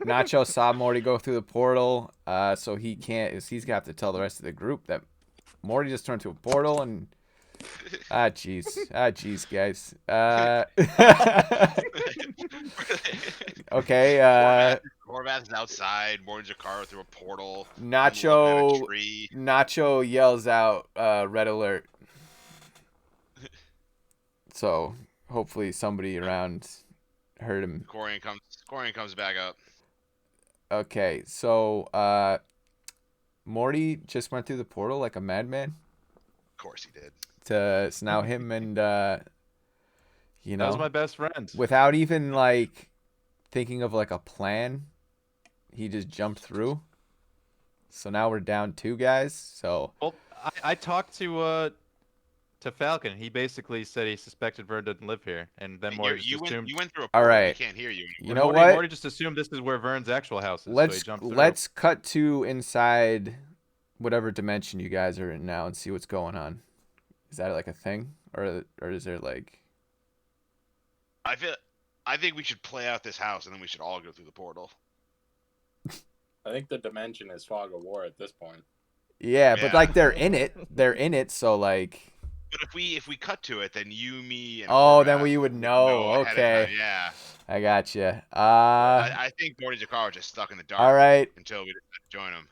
Nacho saw Morty go through the portal, so he's gonna have to tell the rest of the group that Morty just turned to a portal and. Jeez, guys. Okay. Horvath is outside. Morty Dracaro through a portal. Nacho yells out, "Red alert!" So hopefully somebody around heard him. Corian comes back up. Okay, so Morty just went through the portal like a madman. Of course he did. So now him and That was my best friend. without even like thinking of like a plan, he just jumped through. So now we're down 2 guys. So Well, I talked to Falcon. He basically said he suspected Vern didn't live here, and then Morty just assumed. You went through a All portal. right. We can't hear you. you know Morty, what? Morty just assumed this is where Vern's actual house is. So he jumped through. Let's cut to inside whatever dimension you guys are in now and see what's going on. Is that like a thing, or is there like? I think we should play out this house, and then we should all go through the portal. I think the dimension is Fog of War at this point. Yeah, but Yeah. like they're in it. They're in it, so like. But if we cut to it, then you, me, and Oh, then Horvath we would would know. ahead of Okay. time. Yeah. I gotcha. I think Morty Dracaro just stuck in the dark. All right. Until we decided to join him.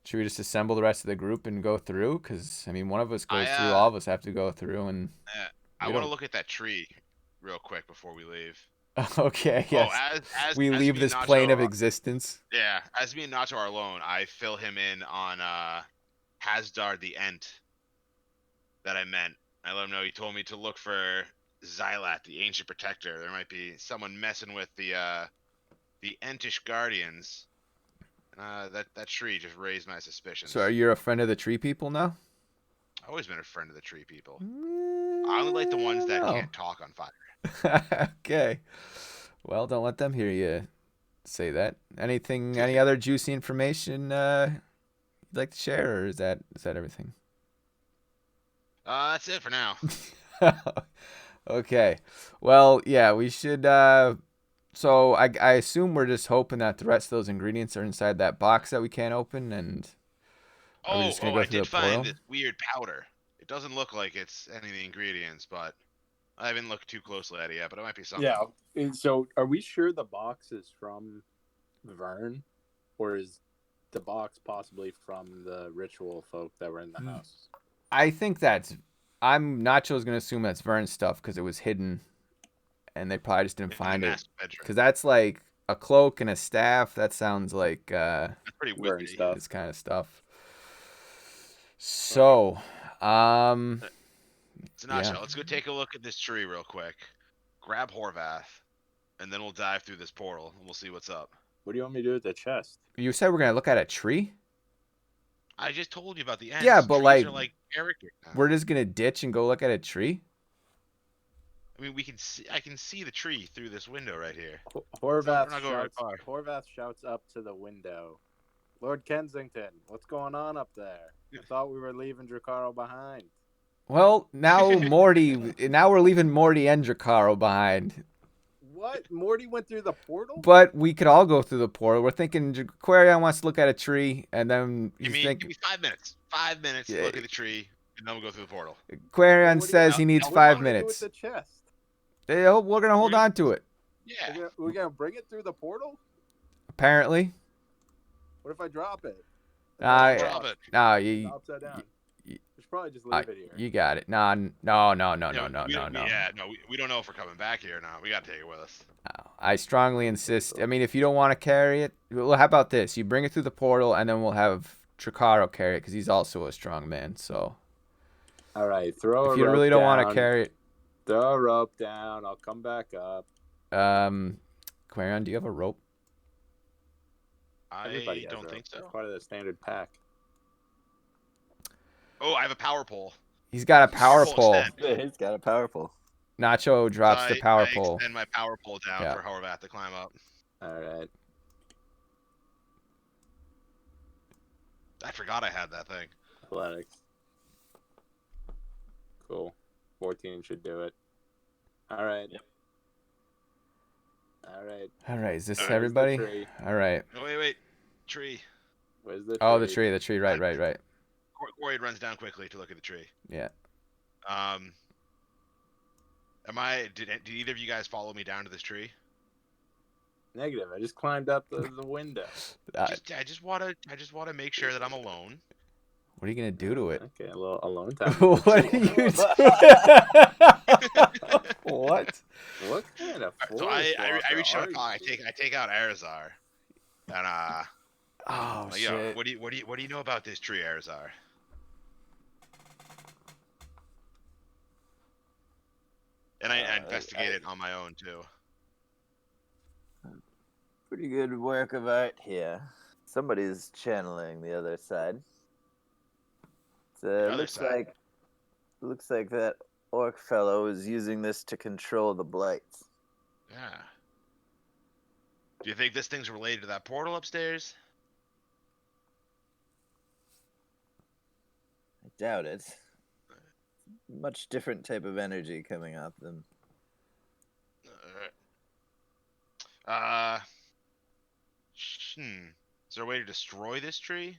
Should we just assemble the rest of the group and go through? Because I mean, one of us goes through. I, All of us have to go through, and I We want to don't- look at that tree real quick before we leave. okay. Yes. Oh, as we as leave me this and plane Nacho of are- existence. Yeah, as me and Nacho are alone, I fill him in on Hasdar the Ent that I met. I let him know he told me to look for Xylat, the ancient protector. There might be someone messing with the Entish guardians. That tree just raised my suspicions. So, are you a friend of the tree people now? I've always been a friend of the tree people. I only like the ones that No. can't talk on fire. Okay. Well, don't let them hear you say that. Any other juicy information you'd like to share, or is that everything? That's it for now. Okay. Well, yeah, we should. So I assume we're just hoping that the rest of those ingredients are inside that box that we can't open, and are we just gonna go I through did the portal? find this weird powder. It doesn't look like it's any of the ingredients, but I haven't looked too closely at it yet. But it might be something. Yeah. And so, are we sure the box is from Vern, or is the box possibly from the ritual folk that were in the house? I think Nacho's gonna assume that's Vern's stuff because it was hidden, and they probably just didn't In the find it. master bedroom. Because that's like a cloak and a staff. That sounds like That's pretty Vern wizardy. stuff. this kind of stuff. So, So Nacho, Yeah. let's go take a look at this tree real quick. Grab Horvath, and then we'll dive through this portal and we'll see what's up. What do you want me to do with the chest? you said we're gonna look at a tree. I just told you about the ends. Yeah, but, Trees like, are like characters now. We're just gonna ditch and go look at a tree. I mean, we can see. I can see the tree through this window right here. Horvath We're not going very shouts, Horvath shouts up to the window. Lord Kensington, what's going on up there? I thought we were leaving Dracaro behind. Well, now now we're leaving Morty and Dracaro behind. What? Morty went through the portal? But we could all go through the portal. We're thinking Aquarion wants to look at a tree, and then Give me 5 minutes. 5 minutes to look at the tree, and then we'll go through the portal. Aquarion What do you- says he needs What do you 5 want me to do minutes. with the chest? We're gonna hold on to it. Yeah. We're gonna bring it through the portal. Apparently. What if I drop it? Drop it. Nah, It's upside down. you- We should probably just leave it here. you got it. No. Yeah, we don't know if we're coming back here or not. We gotta take it with us. No, I strongly insist. I mean, if you don't want to carry it, well, how about this? You bring it through the portal, and then we'll have Tricaro carry it because he's also a strong man. So All right, throw. if you really don't want to carry it, throw a rope down. I'll come back up. Quarion, do you have a rope? Everybody I has don't rope. think so. It's part of the standard pack. Oh, I have a power pole. He's got a power Pole pole. extend. He's got a power pole. Nacho drops the power I pole. extend my power pole down Yeah. for Horvath to climb up. All right. I forgot I had that thing. Athletics. Cool. 14 should do it. All right. Yep. All right. All right, is this Where's the everybody? tree? All right. Oh, wait. Tree. Where's the tree? Oh, the tree. Right. Quarried runs down quickly to look at the tree. Yeah. Did either of you guys follow me down to this tree? Negative. I just climbed up the window. Uh, I just wanna make sure that I'm alone. what are you gonna do to it? Okay, a little alone time. What are you doing? What? What kind of So I forest reach out. walker are you? I take out Arazar, and Oh like, yo, shit. what do you know about this tree, Arazar? And I investigate it on my own too. Pretty good work of art here. Somebody's channeling the other side. other Looks side? like that orc fellow is using this to control the blights. Yeah. Do you think this thing's related to that portal upstairs? I doubt it. Much different type of energy coming off them. Is there a way to destroy this tree?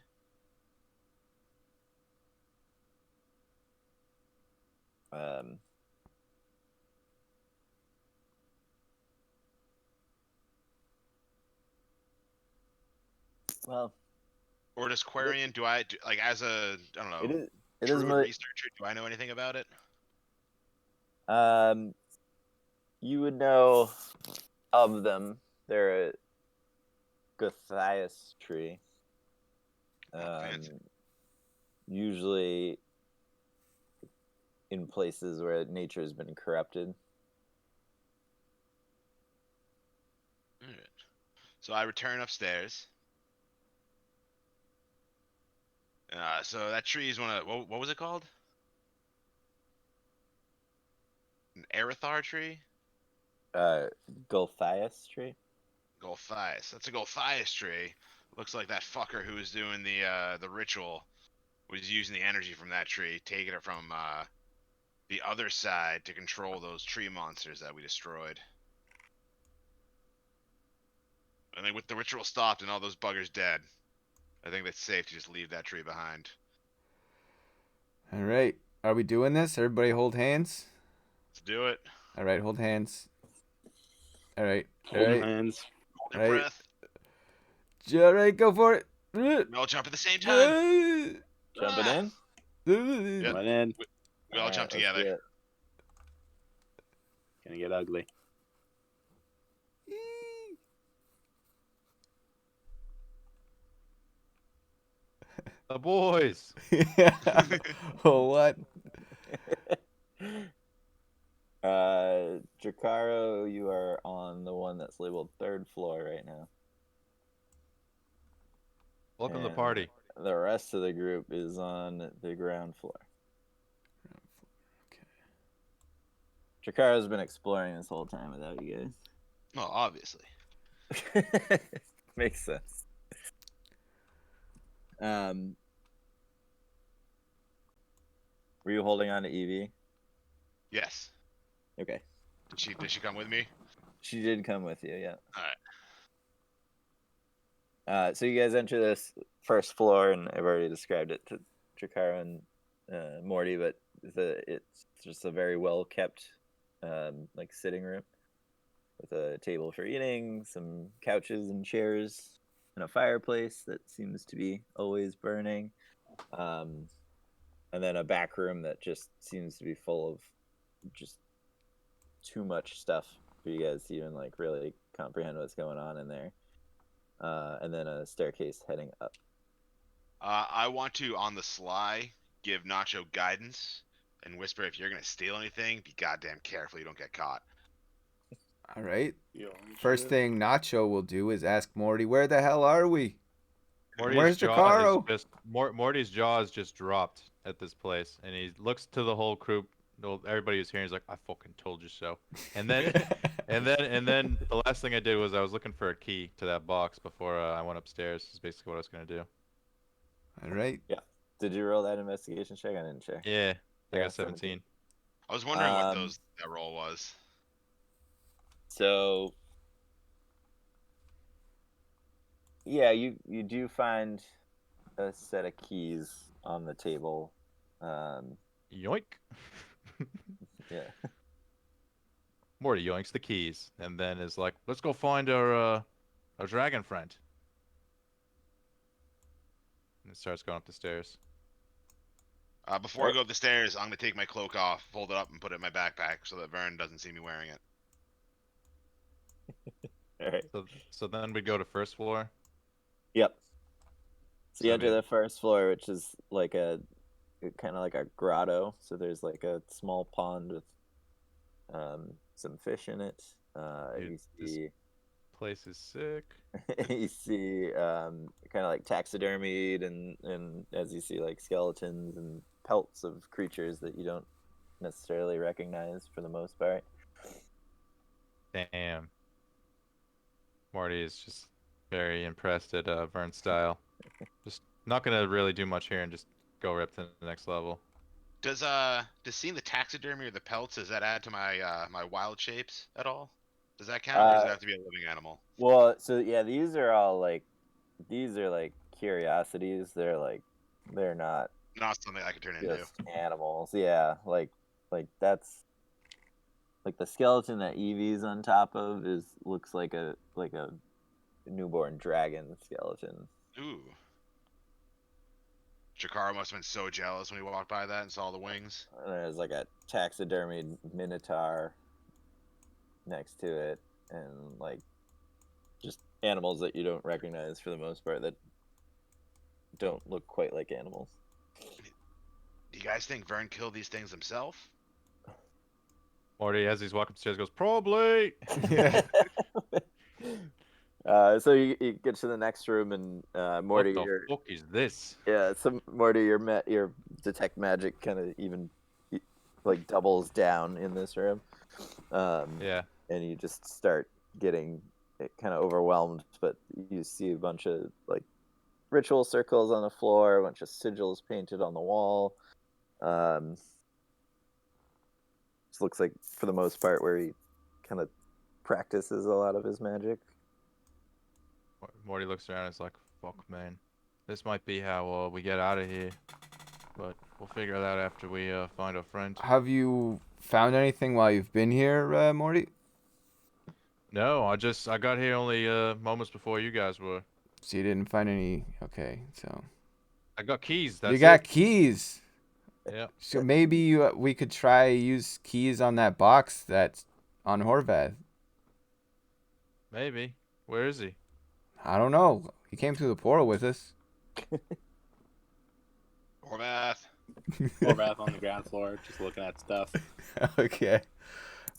Well, Or does Quarian, like as a, I don't know, it is druid more. researcher, do I know anything about it? You would know of them. They're a Gothias tree. Fancy. Usually in places where nature has been corrupted. Alright. So I return upstairs. So that tree is one of, what was it called? An Arathar tree? Gothias tree. Golthias. That's a Golthias tree. Looks like that fucker who was doing the ritual was using the energy from that tree, taking it from the other side to control those tree monsters that we destroyed. I think with the ritual stopped and all those buggers dead, I think it's safe to just leave that tree behind. All right. Are we doing this? Everybody hold hands. Let's do it. All right, hold hands. All right. All Holding right. hands. Hold your Right. breath. All right, go for it. We all jump at the same time. Jumping in. Yeah. Went in. We all Alright, jump let's do together. it. Gonna get ugly. The boys. Oh, what? Drakaro, you are on the one that's labeled third floor right now. Welcome to the And party. The rest of the group is on the ground floor. Drakaro's been exploring this whole time without you Well, obviously. guys. Makes sense. Were you holding on to Evie? Yes. Okay. Did she come with me? She did come with you, yeah. Alright. So you guys enter this first floor, and I've already described it to Drakaro and Morty, but it's just a very well kept like sitting room with a table for eating, some couches and chairs, and a fireplace that seems to be always burning. And then a back room that just seems to be full of just too much stuff for you guys to even like really comprehend what's going on in there. And then a staircase heading up. I want to, on the sly, give Nacho guidance and whisper, if you're gonna steal anything, be goddamn careful you don't get caught. All right. Yo, First shit. thing Nacho will do is ask Morty, "Where the hell are we?" Where's jaw Jacaro? Morty's jaw is just dropped at this place, and he looks to the whole group. Well, everybody who's here is like, "I fucking told you so." And then, and then the last thing I did was I was looking for a key to that box before I went upstairs. Is basically what I was gonna do. All right. Did you roll that investigation check? I didn't check. Yeah, I Yeah, got 17. I was wondering what Um, that roll was. So yeah, you do find a set of keys on the table. Yoink. Yeah. Morty yoinks the keys, and then is like, "Let's go find our dragon friend." And starts going up the stairs. Before I go up the stairs, I'm gonna take my cloak off, fold it up, and put it in my backpack so that Vern doesn't see me wearing it. All right. So then we go to first floor. Yep. So you So, I enter mean- the first floor, which is like a kind of like a grotto. So there's like a small pond with some fish in it. Dude, You this- see Place is sick. you see kind of like taxidermied and as you see like skeletons and pelts of creatures that you don't necessarily recognize for the most part. Damn. Morty is just very impressed at Vern's style. Just not gonna really do much here and just go right up to the next level. Does seeing the taxidermy or the pelts, does that add to my my wild shapes at all? Does that count, or does it have to be a living animal? Well, so yeah, these are like curiosities. They're not Not something I could turn into. just animals. Yeah, like that's like the skeleton that Evie's on top of looks like a newborn dragon skeleton. Ooh. Chikara must have been so jealous when he walked by that and saw the wings. And there's like a taxidermied minotaur next to it, and like just animals that you don't recognize for the most part that don't look quite like animals. Do you guys think Vern killed these things himself? Morty, as he's walking upstairs, goes, "Probably." Yeah. So you get to the next room, and Morty, What the fuck is this? yeah, so Morty, your detect magic kind of even like doubles down in this room. Yeah. And you just start getting kind of overwhelmed, but you see a bunch of like ritual circles on the floor, a bunch of sigils painted on the wall. This looks like, for the most part, where he kind of practices a lot of his magic. Morty looks around and is like, "Fuck, man. This might be how we get out of here. But we'll figure it out after we find our friend." Have you found anything while you've been here, Morty? No, I got here only moments before you guys were. So you didn't find any. Okay, so I got keys. That's you got it. keys. Yeah. So maybe we could try use keys on that box that's on Horvath. Maybe. Where is he? I don't know. He came through the portal with us. Horvath. Horvath on the ground floor, just looking at stuff. Okay.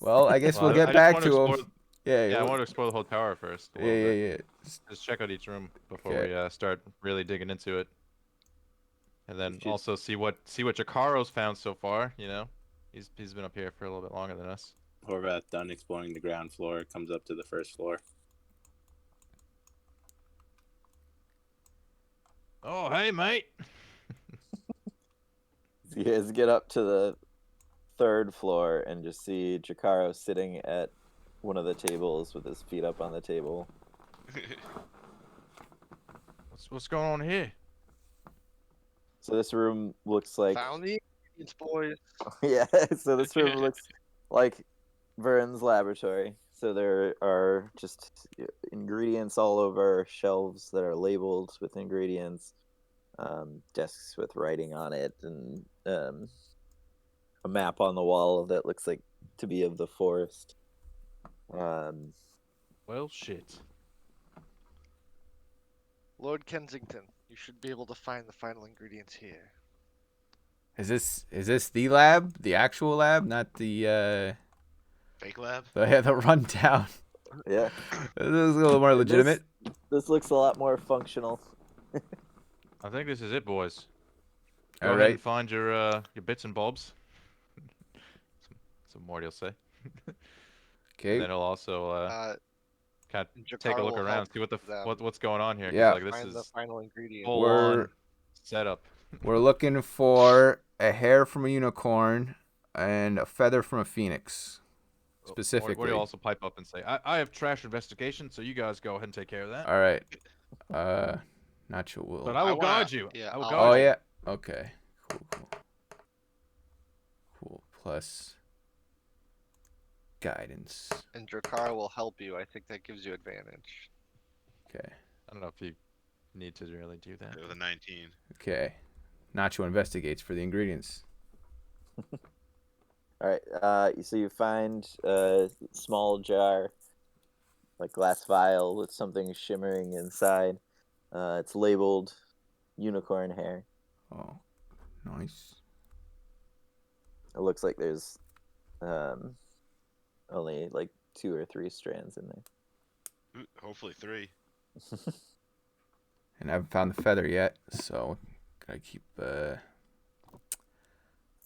Well, I guess Well, we'll I get just back wanna to him. explore- Yeah, Yeah, I we'll- want to explore the whole tower first. a yeah, little yeah, bit. yeah. Just check out each room before Okay. we start really digging into it. And then Should- also see what Jakaro's found so far. You know, he's been up here for a little bit longer than us. Horvath, done exploring the ground floor, comes up to the first floor. Oh, hey, mate. You guys get up to the third floor and just see Jacaro sitting at one of the tables with his feet up on the table. What's going on here? So this room looks like Found the ingredients, boys. yeah. So this room looks like Vern's laboratory. So there are just ingredients all over, shelves that are labeled with ingredients, desks with writing on it, and a map on the wall that looks like to be of the forest. Well, shit. Lord Kensington, you should be able to find the final ingredients here. Is this the lab, the actual lab, not the Fake lab. the rundown? Yeah, This is a little more legitimate. This looks a lot more functional. I think this is it, boys. Go All ahead right. and find your bits and bobs. Some Morty will say. Okay. And then he'll also kind of take a Jakar look will around, help see them what's going on here. 'Cause, Yeah. like, this find the is final ingredient. full We're- on setup. We're looking for a hair from a unicorn and a feather from a phoenix, specifically. Morty will also pipe up and say, I have trash investigation, so you guys go ahead and take care of that. All right. Nacho will. But I will I wanna- guide you. yeah, I will I'll- guide Oh you. yeah. Okay. Cool. Plus guidance. And Drakar will help you. I think that gives you advantage. Okay. I don't know if you need to really do that. With a 19. Okay. Nacho investigates for the ingredients. All right. So you find a small jar, like glass vial with something shimmering inside. It's labeled unicorn hair. Oh, nice. It looks like there's only like 2 or 3 strands in there. Hopefully 3. And I haven't found the feather yet, so gotta keep.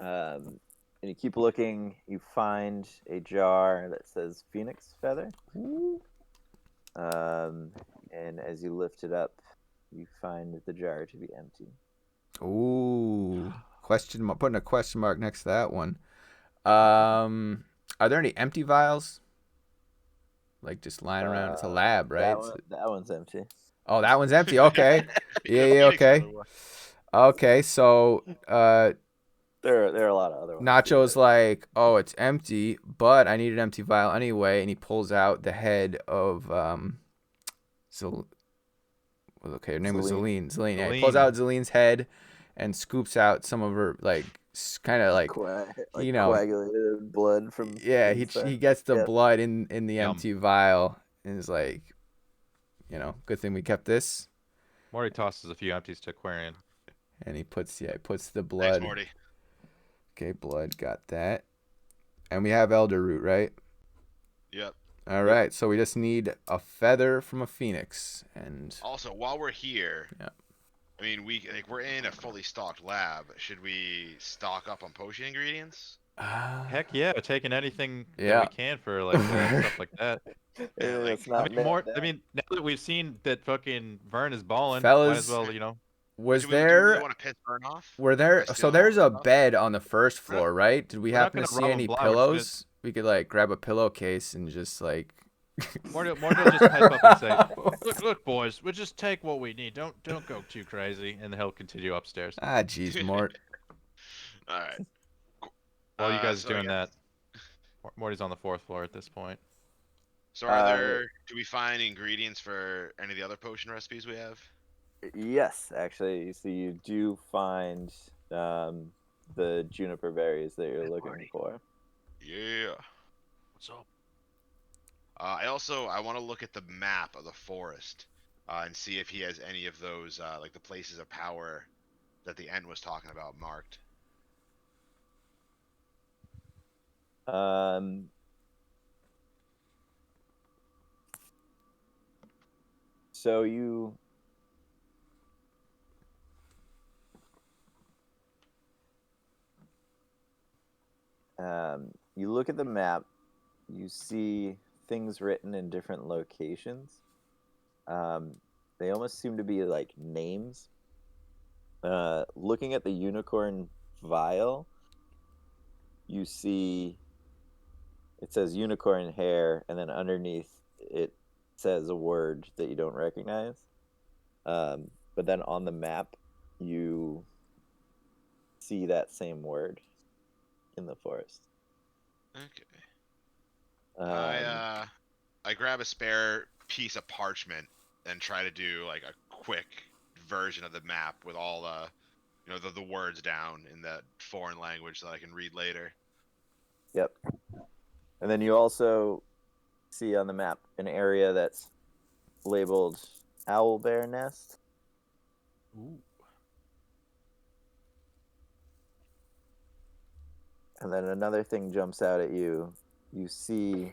And you keep looking. You find a jar that says phoenix feather. And as you lift it up, you find the jar to be empty. Ooh, question mark. Putting a question mark next to that one. Are there any empty vials? Like just lying around? It's a lab, right? That one's empty. Oh, that one's empty. Okay. Yeah. Okay. Okay. So, There are a lot of other ones. Nacho's like, oh, it's empty, but I need an empty vial anyway, and he pulls out the head of her name was Zelene. Zelene. Yeah, he pulls out Zelene's head and scoops out some of her kind of like you know, coagulated blood from. yeah. He gets the Yep. blood in the Yum. empty vial and is like, good thing we kept this. Morty tosses a few empties to Aquarian. And he puts the blood. Thanks, Morty. Okay, blood, got that. And we have elder root, right? Yep. All right, so we just need a feather from a phoenix, and Also, while we're here, Yeah. I mean, we're in a fully stocked lab. Should we stock up on potion ingredients? Heck yeah, taking anything Yeah. that we can for like stuff like that. Yeah, like- It's not I mean, now that we've seen that fucking Vern is balling, Fellas, might as well, was do we there want to piss Burn off? were there I so still there's a don't know. bed on the first floor, right? Did we we're not happen to gonna see rob any him blind, we're just pillows? We could like grab a pillowcase and just like Morty will just pipe up and say, "Look, boys, we'll just take what we need. Don't go too crazy," and he'll continue upstairs. Ah, jeez, Mort. All right. While you guys so, are doing yeah. that, Morty's on the 4th floor at this point. So do we find ingredients for any of the other potion recipes we have? Yes, actually. So you do find the juniper berries that you're looking for. Yeah. What's up? I want to look at the map of the forest and see if he has any of those, like the places of power that the Ent was talking about marked. So you you look at the map, you see things written in different locations. They almost seem to be like names. Looking at the unicorn vial, you see it says unicorn hair, and then underneath it says a word that you don't recognize. But then on the map, you see that same word in the forest. Okay. I grab a spare piece of parchment and try to do like a quick version of the map with all the words down in that foreign language that I can read later. Yep. And then you also see on the map an area that's labeled Owlbear Nest. Ooh. And then another thing jumps out at you. You see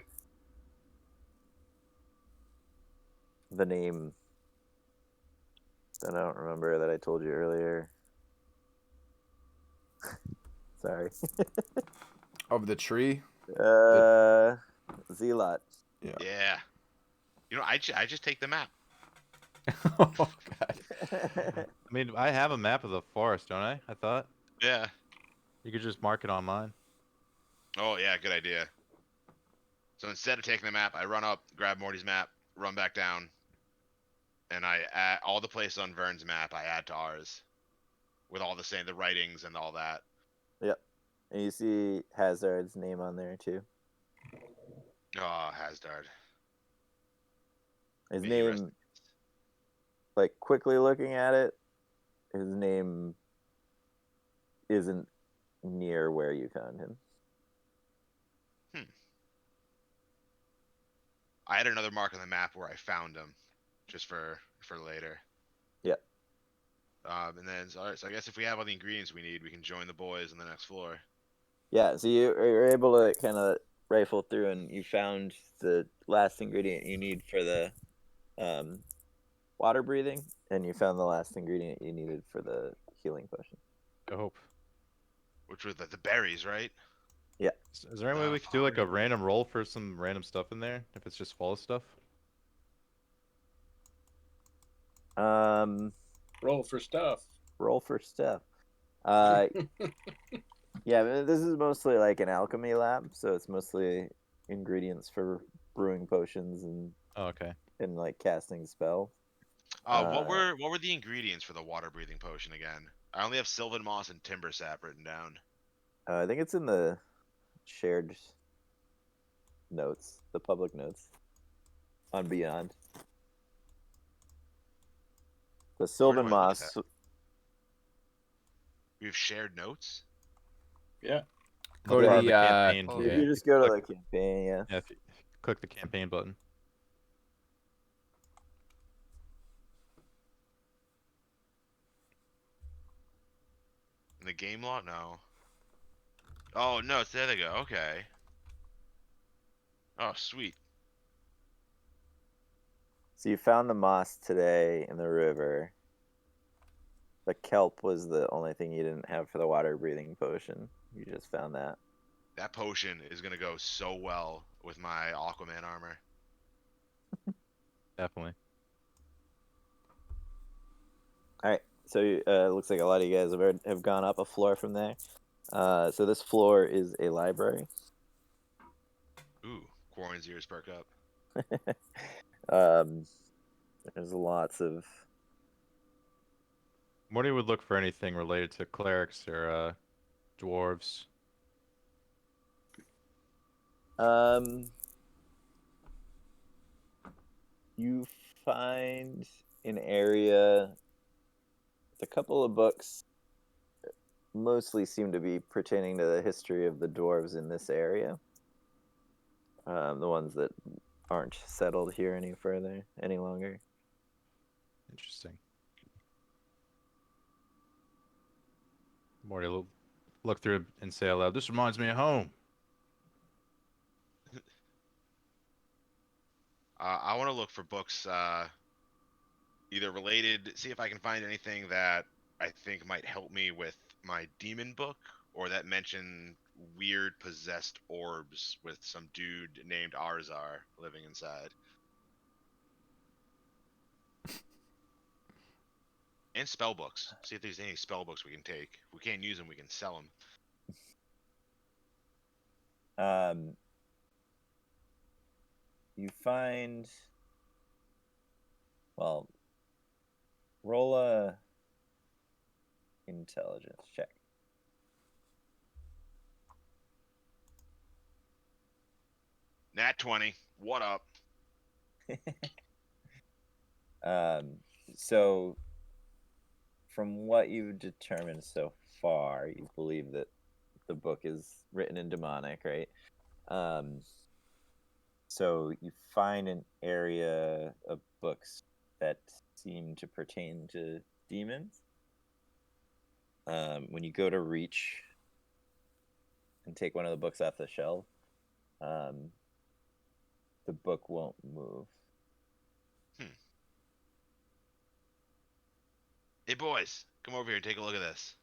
the name that I don't remember that I told you earlier. Sorry. Of the tree. Zealot. Yeah. I just take the map. Oh God. I mean, I have a map of the forest, don't I? I thought Yeah. you could just mark it online. Oh yeah, good idea. So instead of taking the map, I run up, grab Morty's map, run back down, and I add all the places on Vern's map. I add to ours, with all the writings and all that. Yep. And you see Hazard's name on there too. Oh, Hasdard. His May he rest name, like quickly looking at it, his name isn't near where you found him. I had another mark on the map where I found him, just for later. Yep. And then, all right, so I guess if we have all the ingredients we need, we can join the boys on the next floor. Yeah, so you're able to kind of rifle through, and you found the last ingredient you need for the water breathing, and you found the last ingredient you needed for the healing potion. Dope. Which were the berries, right? Is there any way we could do like a random roll for some random stuff in there? If it's just full of stuff? Roll for stuff. Roll for stuff. Yeah, this is mostly like an alchemy lab, so it's mostly ingredients for brewing potions and Oh, okay. like casting spells. What were the ingredients for the water breathing potion again? I only have Sylvan Moss and Timber Sap written down. I think it's in the shared notes, the public notes on Beyond. The Sylvan do I look at Moss. We have shared notes. Yeah. Go to Yeah, the campaign. oh, If yeah. you just go to the campaign, yeah. Yeah, if you click the campaign button. In the game lot, no. Oh no, there they go. Okay. Oh sweet. So you found the moss today in the river. The kelp was the only thing you didn't have for the water breathing potion. You just found that. That potion is gonna go so well with my Aquaman armor. Definitely. All right. So it looks like a lot of you guys have gone up a floor from there. So this floor is a library. Ooh, Quarren's ears perk up. There's lots of. Morty would look for anything related to clerics or dwarves. You find an area with a couple of books. Mostly seem to be pertaining to the history of the dwarves in this area. The ones that aren't settled here any longer. Interesting. Morty will look through and say aloud, "This reminds me of home." I want to look for books, either related. See if I can find anything that I think might help me with my demon book, or that mention weird possessed orbs with some dude named Arzar living inside. And spell books. See if there's any spell books we can take. If we can't use them, we can sell them. You find. Well, roll a intelligence check. Nat 20. What up? So, from what you've determined so far, you believe that the book is written in demonic, right? So you find an area of books that seem to pertain to demons. When you go to reach and take one of the books off the shelf, the book won't move. Hey, boys, come over here and take a look at this.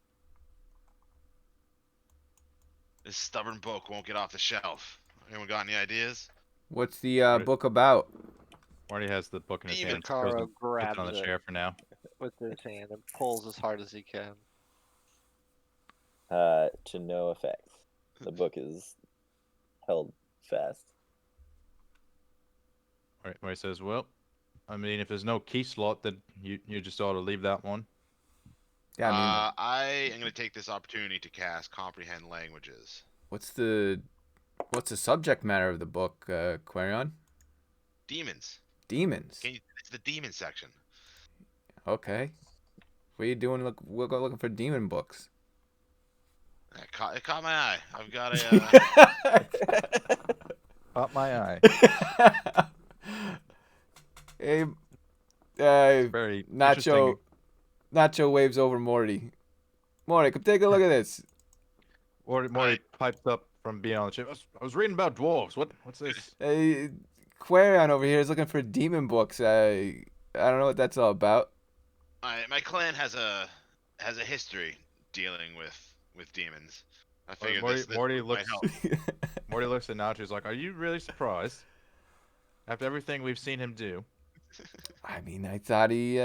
This stubborn book won't get off the shelf. Anyone got any ideas? What's the book about? Marty has the book in his Demon. hand. Throws Takaro it, puts grabs it on the it chair for now. with his hand and pulls as hard as he can. To no effect. The book is held fast. Marty says, "Well, I mean, if there's no key slot, then you just ought to leave that one." Yeah, I mean, I am going to take this opportunity to cast Comprehend Languages. what's the subject matter of the book, Quarion? Demons. Demons. It's the demon section. Okay. What are you doing? We'll go looking for demon books. It caught my eye. I've got a. Caught my eye. Hey, Very interesting. Nacho waves over Morty. Morty, come take a look at this. Morty pipes up from being on the ship. I was reading about dwarves. What's this? Hey, Quarion over here is looking for demon books. I don't know what that's all about. My clan has a history dealing with demons. I figured Morty might looks. help. Morty looks at Nacho. He's like, "Are you really surprised? After everything we've seen him do." I mean, I thought he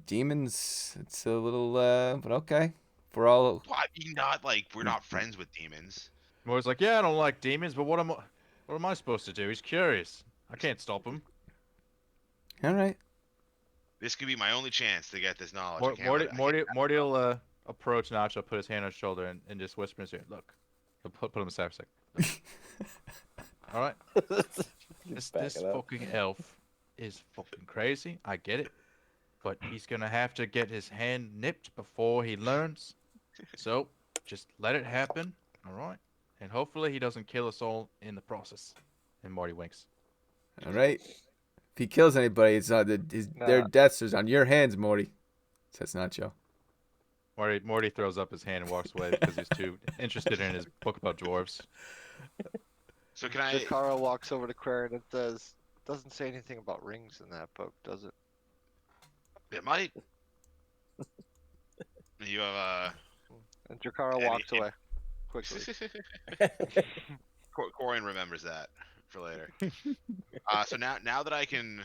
demons. It's a little but okay. For all Well, I mean, we're not friends with demons. Morty's like, "Yeah, I don't like demons, but what am I supposed to do? He's curious. I can't stop him." all right. This could be my only chance to get this knowledge. I can't Morty will approach Nacho, put his hand on his shoulder, and just whisper in his ear, "Look." He'll put him aside for a second. All right. This fucking elf is fucking crazy. I get it. But he's going to have to get his hand nipped before he learns. So just let it happen. All right. And hopefully he doesn't kill us all in the process. And Morty winks. All right. If he kills anybody, it's not their deaths is on your hands, Morty. Says Nacho. Morty throws up his hand and walks away because he's too interested in his book about dwarves. So can I? Jakaro walks over to Quarion and says, "Doesn't say anything about rings in that book, does it?" It might. You have And Jakaro walks away quickly. Corian remembers that for later. So now that I can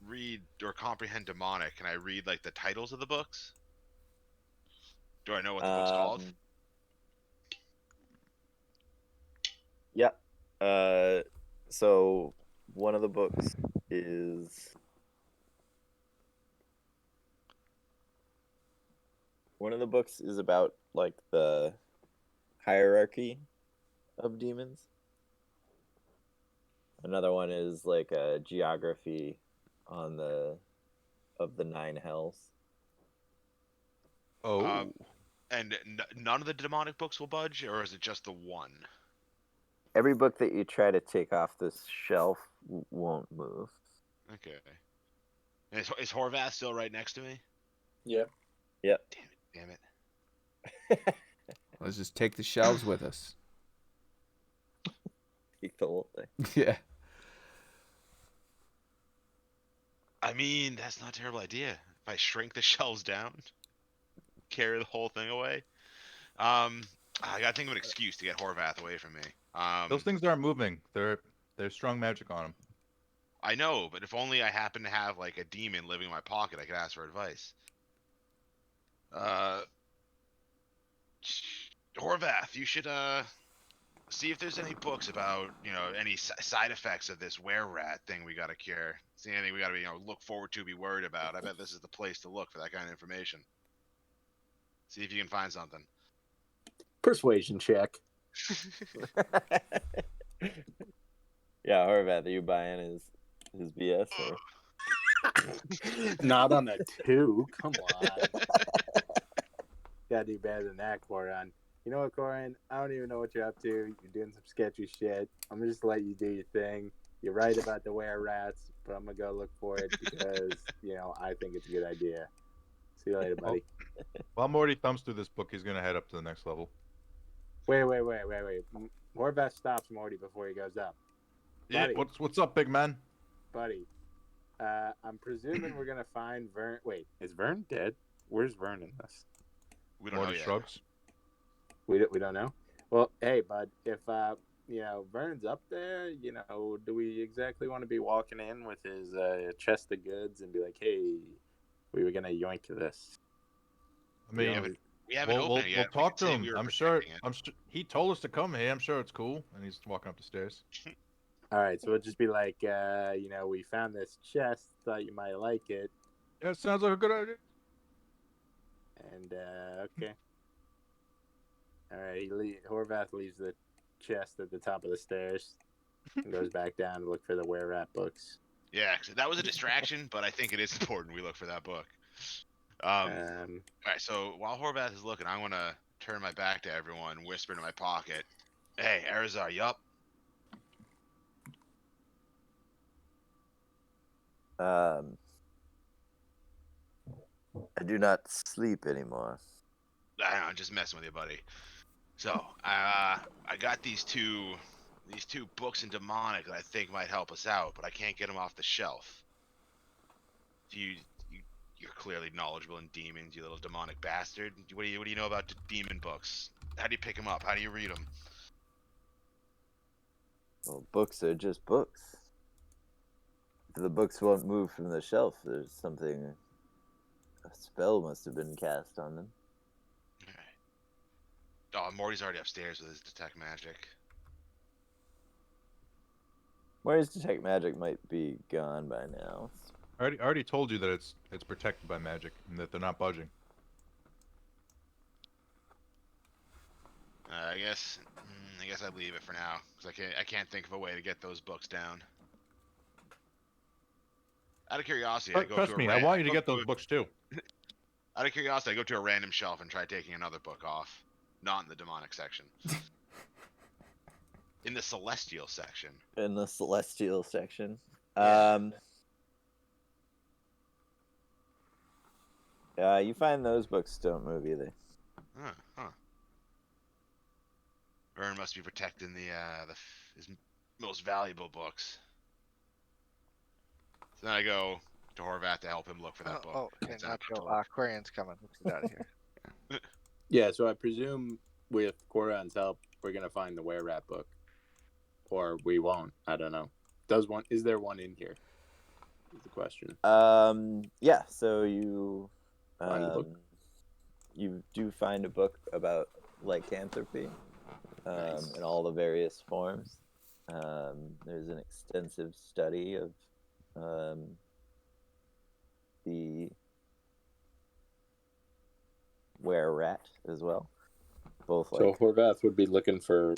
read or comprehend demonic, can I read like the titles of the books? Do I know what the book's called? Yep. So one of the books is about like the hierarchy of demons. Another one is like a geography of the 9 hells. Oh. And none of the demonic books will budge, or is it just the one? Every book that you try to take off this shelf won't move. Okay. And is Horvath still right next to me? Yep. Damn it. Let's just take the shelves with us. Take the whole thing. Yeah. I mean, that's not a terrible idea. If I shrink the shelves down, carry the whole thing away. I gotta think of an excuse to get Horvath away from me. Those things aren't moving. They're strong magic on them. I know, but if only I happen to have like a demon living in my pocket, I could ask for advice. Horvath, you should see if there's any books about any side effects of this were-rat thing we gotta cure. See anything we gotta look forward to, be worried about. I bet this is the place to look for that kind of information. See if you can find something. Persuasion check. Yeah, Horvath, are you buying his BS or? Not on a 2. Come on. Gotta do better than that, Corin. You know what, Corin? I don't even know what you're up to. You're doing some sketchy shit. I'm gonna just let you do your thing. You're right about the were rats, but I'm gonna go look for it because I think it's a good idea. See you later, buddy. While Morty thumbs through this book, he's gonna head up to the next level. Wait. Horvath stops Morty before he goes up. Yeah, Buddy. what's up, big man? Buddy, I'm presuming we're gonna find Vern. Wait, is Vern dead? Where's Vern in this? We don't know Morty yet. shrugs. We don't know. Well, hey, bud, if Vern's up there, do we exactly want to be walking in with his chest of goods and be like, hey, we were gonna yoink this? I mean, We haven't opened it yet. We'll talk could to say him. we were I'm sure. protecting it. He told us to come here. I'm sure it's cool. And he's walking up the stairs. All right, so we'll just be like, we found this chest, thought you might like it, Yeah, it sounds like a good idea. and okay. All right, Horvath leaves the chest at the top of the stairs and goes back down to look for the were rat books. Yeah, 'cause that was a distraction, but I think it is important we look for that book. All right, so while Horvath is looking, I want to turn my back to everyone, whisper into my pocket, "Hey, Arizar, yup." I do not sleep anymore. I know, I'm just messing with you, buddy. So, I got these two books in demonic that I think might help us out, but I can't get them off the shelf. You're clearly knowledgeable in demons, you little demonic bastard. What do you know about demon books? How do you pick them up? How do you read them? Well, books are just books. If the books won't move from the shelf, there's something. A spell must have been cast on them. Oh, Morty's already upstairs with his detect magic. Morty's detect magic might be gone by now. I already told you that it's protected by magic and that they're not budging. I guess I leave it for now because I can't think of a way to get those books down. Out of curiosity, I Trust me, I want you to get those books too. Out of curiosity, I go to a random shelf and try taking another book off. Not in the demonic section. In the celestial section. In the celestial section. Yeah. You find those books don't move either. Huh. Vern must be protecting his most valuable books. So then I go to Horvath to help him look for that book. Oh, okay, It's out Nacho. to- Quarian's coming. Let's get out of here. Yeah, so I presume with Coron's help, we're gonna find the were rat book, or we won't. I don't know. Is there one in here? Is the question. Yeah. So you, Find a book. you do find a book about lycanthropy, Nice. in all the various forms. There's an extensive study of the were rat as well. Both So like Horvath would be looking for,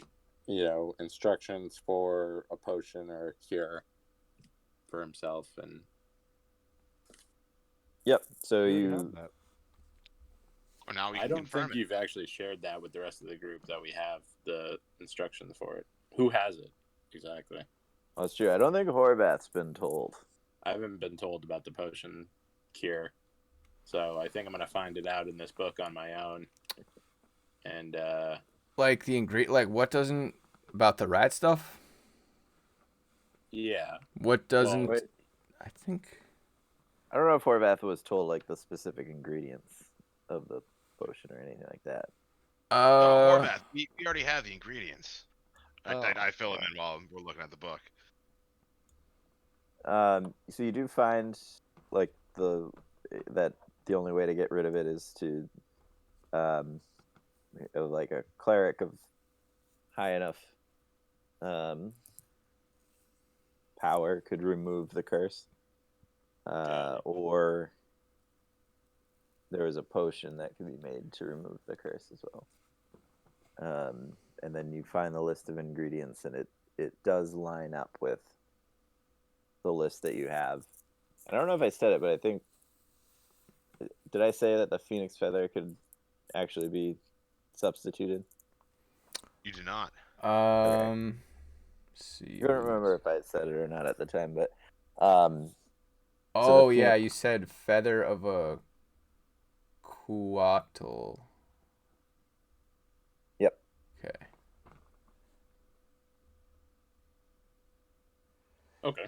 instructions for a potion or a cure for himself, and yep. So We you have that. Well, now we I can don't confirm think it. you've actually shared that with the rest of the group that we have the instructions for it. Who has it exactly? That's true. I don't think Horvath's been told. I haven't been told about the potion cure, so I think I'm gonna find it out in this book on my own. And Like the ingredient, like what doesn't about the rat stuff? yeah, What doesn't? wait. I think. I don't know if Horvath was told like the specific ingredients of the potion or anything like that. No, Horvath, we already have the ingredients. Oh, I fill them in while we're looking at the book. So you do find like that the only way to get rid of it is to like a cleric of high enough power could remove the curse, or there is a potion that can be made to remove the curse as well. And then you find the list of ingredients, and it does line up with the list that you have. I don't know if I said it, but I think, did I say that the phoenix feather could actually be substituted? You do not. See. I don't remember if I said it or not at the time, but Oh the yeah, phoenix- you said feather of a coatl. Yep. Okay. Okay.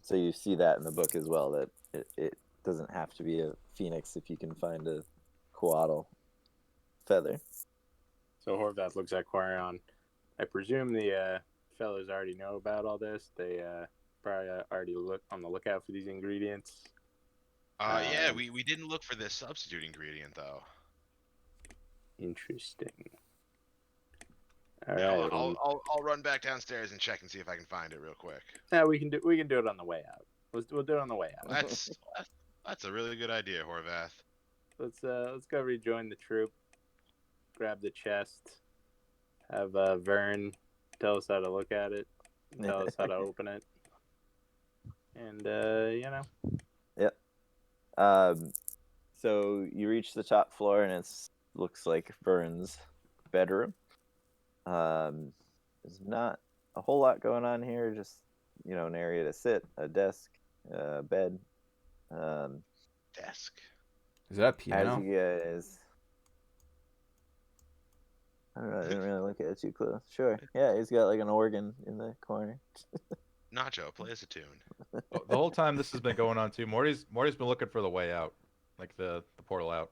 So you see that in the book as well, that it doesn't have to be a phoenix if you can find a coatl feather. So Horvath looks at Quarion. I presume the fellows already know about all this. They probably already look on the lookout for these ingredients. Yeah, Um, we didn't look for this substitute ingredient though. Interesting. All Yeah, right. I'll run back downstairs and check and see if I can find it real quick. Yeah, we can do it on the way out. We'll do it on the way out. That's a really good idea, Horvath. Let's go rejoin the troop. Grab the chest. Have Vern tell us how to look at it. Tell us how to open it. And Yep. So you reach the top floor, and it looks like Vern's bedroom. There's not a whole lot going on here. Just an area to sit, a desk, a bed. Desk. Is that a As piano? you guys, I don't know. I didn't really look at it too close. Sure. Yeah, he's got like an organ in the corner. Nacho, play us a tune. The whole time this has been going on too, Morty's been looking for the way out, like the portal out.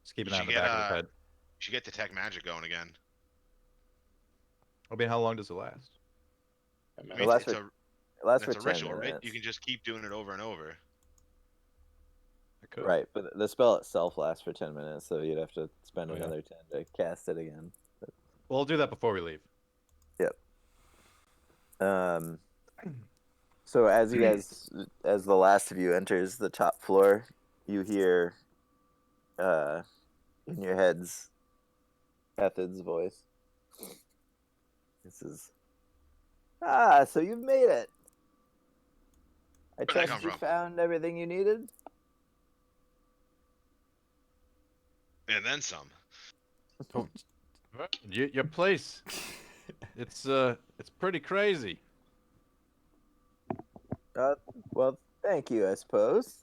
Just keeping that in the back of his head. You should get detect magic going again. I mean, how long does it last? I It mean, lasts it's for a 10 ritual, right? minutes. You can just keep doing it over and over. I could. Right, but the spell itself lasts for 10 minutes, so you'd have to spend Oh, yeah. another 10 to cast it again. Well, I'll do that before we leave. So as the last of you enters the top floor, you hear in your heads Ethan's voice. This is so you've made it. I Where'd that trust come you from? found everything you needed. And then some. Your place, it's pretty crazy. Well, thank you, I suppose.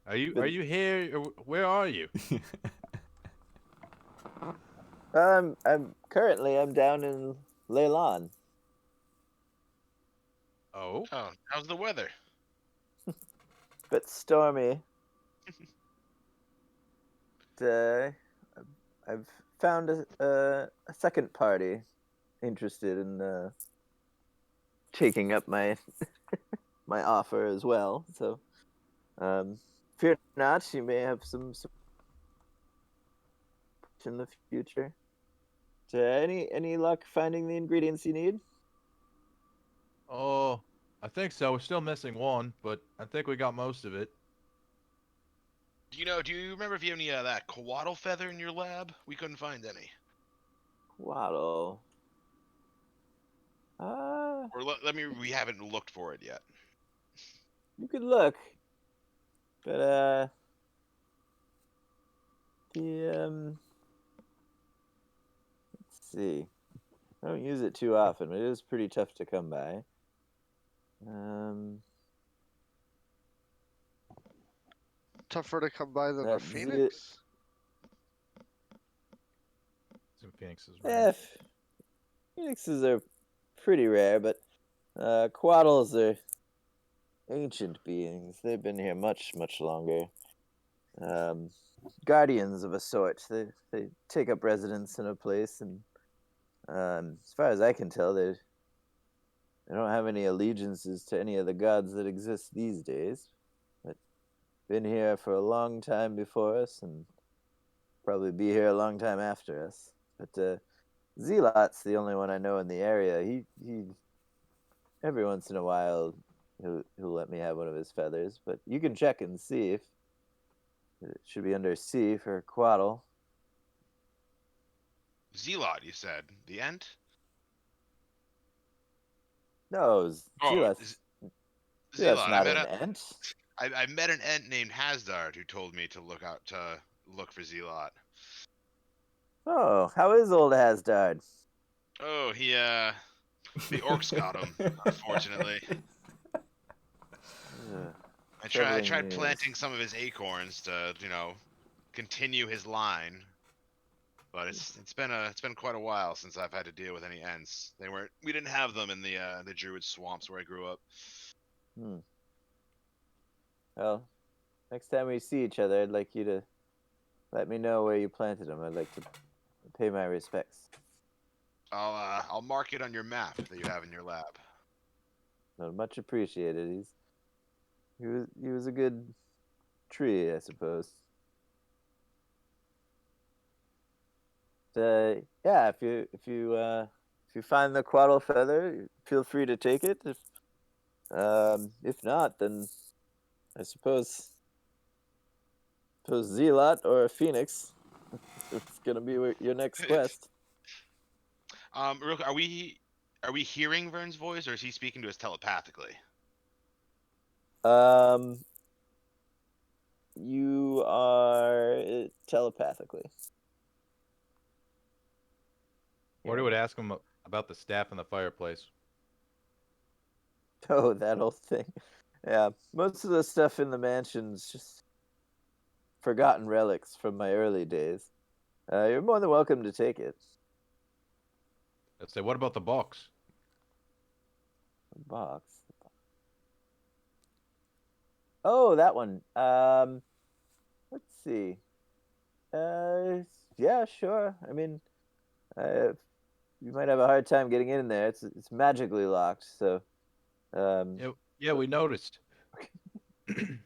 Are you here? Or where are you? I'm currently down in Leyland. Oh, Oh, how's the weather? Bit stormy. But, I've found a second party interested in taking up my my offer as well. So, fear not, you may have some in the future. Any luck finding the ingredients you need? oh, I think so. We're still missing one, but I think we got most of it. Do you remember if you have any of that coatl feather in your lab? We couldn't find any. Waddle. Or we haven't looked for it yet. You could look, but let's see. I don't use it too often, but it is pretty tough to come by. Tougher to come by than a That's phoenix. Some phoenixes. Yeah, phoenixes are pretty rare, but coatls are ancient beings. They've been here much, much longer. Guardians of a sort. They take up residence in a place, and as far as I can tell, they don't have any allegiances to any of the gods that exist these days. But been here for a long time before us, and probably be here a long time after us. But Zealot's the only one I know in the area. He every once in a while he'll let me have one of his feathers, but you can check and see if it should be under C for coatl. Zealot, you said. The Ent? No, Oh, Zealot's Zealot. not an ant. I met an Ent named Hasdard who told me to look for Zealot. Oh, how is old Hasdard? Oh, the orcs got him, unfortunately. Ugh, I troubling tried news. planting some of his acorns to, continue his line. But it's been quite a while since I've had to deal with any Ents. We didn't have them in the Druid swamps where I grew up. Hmm. Well, next time we see each other, I'd like you to let me know where you planted them. I'd like to pay my respects. I'll mark it on your map that you have in your lab. No, much appreciated. He was a good tree, I suppose. Yeah, if you find the Quaddle feather, feel free to take it. If not, then I suppose Zealot or a Phoenix. It's gonna be your next quest. Real quick, are we hearing Vern's voice, or is he speaking to us telepathically? You are telepathically. Morty would ask him about the staff in the fireplace. Oh, that old thing. Yeah, most of the stuff in the mansion's just forgotten relics from my early days. You're more than welcome to take it. Let's say, what about the box? Box. Oh, that one. Let's see. Yeah, sure. I mean, you might have a hard time getting in there. It's magically locked, so. Yeah, we noticed. Then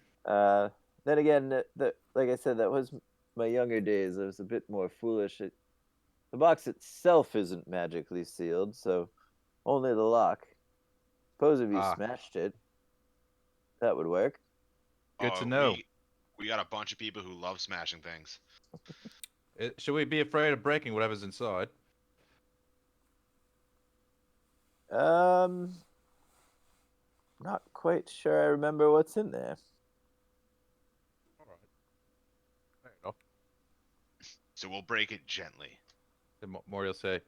again, like I said, that was my younger days. I was a bit more foolish. The box itself isn't magically sealed, so only the lock. Suppose if you smashed it, that would work. Good to know. We got a bunch of people who love smashing things. Should we be afraid of breaking whatever's inside? Not quite sure I remember what's in there. All right. Fair enough. So we'll break it gently. Morty will say,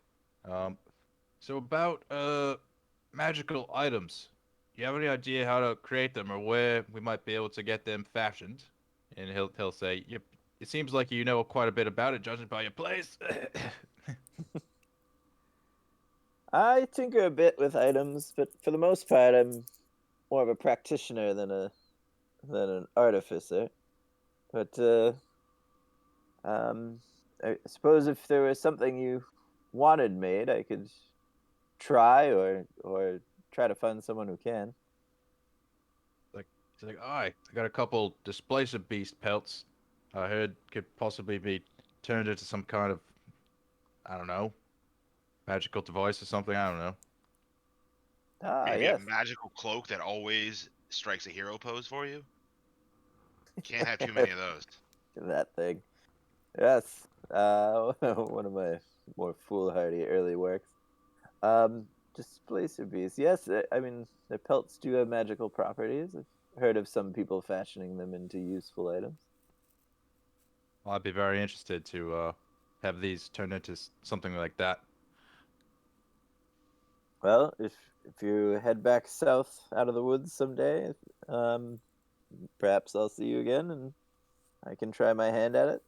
so about magical items. Do you have any idea how to create them or where we might be able to get them fashioned? And he'll say, yep. It seems like you know quite a bit about it, judging by your place. I tinker a bit with items, but for the most part, I'm more of a practitioner than an artificer. But I suppose if there was something you wanted made, I could try or try to find someone who can. He's like, I got a couple Displacer Beast pelts. I heard could possibly be turned into some kind of, I don't know, magical device or something. I don't know. Maybe Yes. a magical cloak that always strikes a hero pose for you. Can't have too many of those. That thing. Yes. One of my more foolhardy early works. Displacer Beast. Yes, I mean, the pelts do have magical properties. I've heard of some people fashioning them into useful items. Well, I'd be very interested to have these turned into something like that. Well, if you head back south out of the woods someday, perhaps I'll see you again and I can try my hand at it.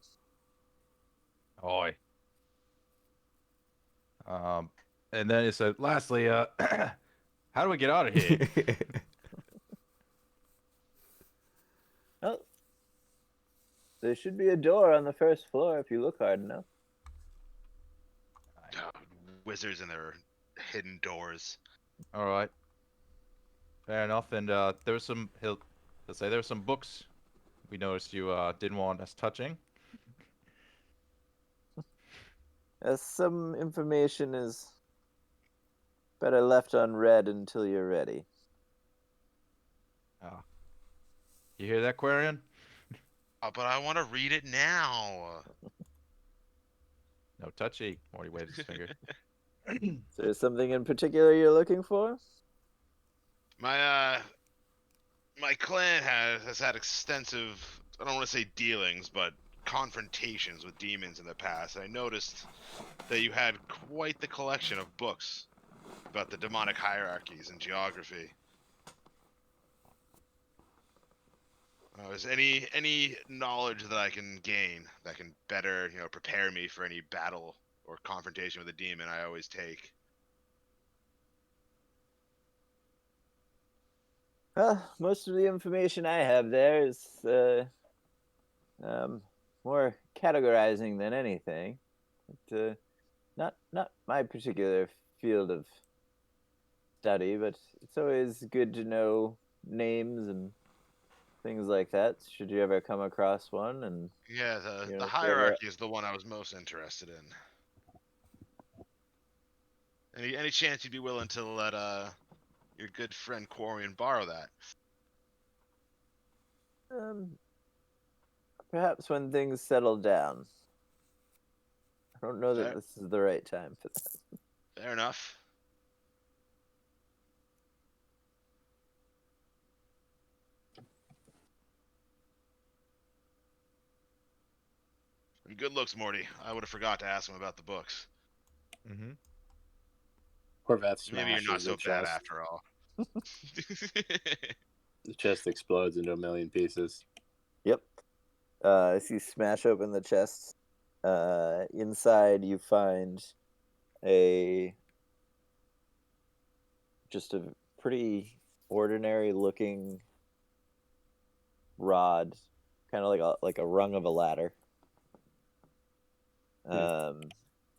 Oi. And then he said, lastly, how do we get out of here? Well, there should be a door on the first floor if you look hard enough. Wizards and their hidden doors. All right. Fair enough. And there's some. He'll say there's some books we noticed you didn't want us touching. Some information is better left unread until you're ready. You hear that, Quarian? Oh, but I want to read it now. No touchy. Morty waves his finger. Is there something in particular you're looking for? My clan has had extensive, I don't want to say dealings, but confrontations with demons in the past. I noticed that you had quite the collection of books about the demonic hierarchies and geography. Is any knowledge that I can gain that can better, prepare me for any battle or confrontation with a demon, I always take. Most of the information I have there is more categorizing than anything. But, not my particular field of study, but it's always good to know names and things like that. Should you ever come across one, and Yeah, You know, the if you hierarchy is the one I was most interested in. Any chance you'd be willing to let your good friend Quarian borrow that? Perhaps when things settle down. I don't know that Fair. this is the right time for that. Fair enough. And good looks, Morty. I would have forgot to ask him about the books. Mm-hmm. Horvath Maybe you're not smashes so the bad chest. after all. The chest explodes into a million pieces. Yep. As you smash open the chest, inside you find just a pretty ordinary looking rod, kind of like a rung of a ladder.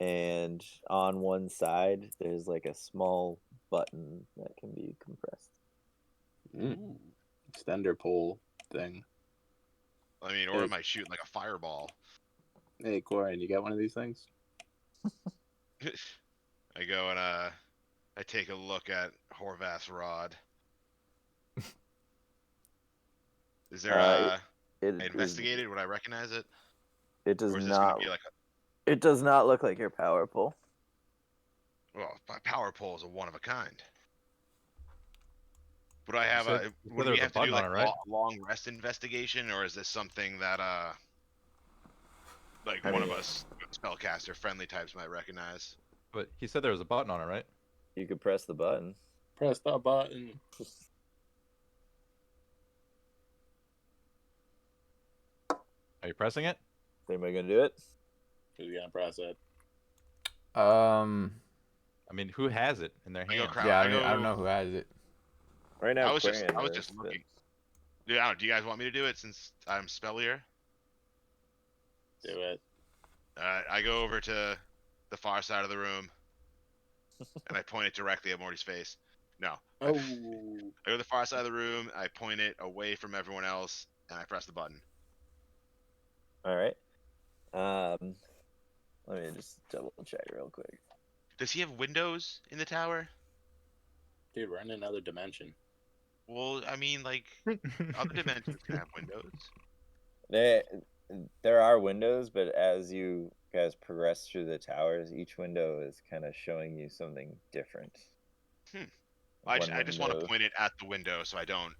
And on one side there's like a small button that can be compressed. Extender pole thing. I mean, or am I shooting like a fireball? Hey, Corian, you got one of these things? I go and I take a look at Horvath's rod. Is there I investigated? Would I recognize it? It does Or is this not. gonna be like It does not look like your power pole. well, my power pole is a one of a kind. Would I have said- you said would there we was a have to do button like on it, right? a long rest investigation, or is this something that like I one of mean- us spellcaster friendly types might recognize? But he said there was a button on it, right? You could press the button. Press the button. Are you pressing it? Is anybody gonna do it? Who's gonna press it? I mean, who has it in their I go hand? crowd. Yeah, I I don't know who has it. Right now, I was just Quarian does, looking. Yeah, do you guys want me to do it since I'm spellier? Do it. I go over to the far side of the room, and I point it directly at Morty's face. No. Oh. I go to the far side of the room, I point it away from everyone else, and I press the button. All right. Let me just double check real quick. Does he have windows in the tower? Dude, we're in another dimension. Well, I mean, like, other dimensions can have windows. There are windows, but as you guys progress through the towers, each window is kind of showing you something different. I One just want to window- point it at the window so I don't,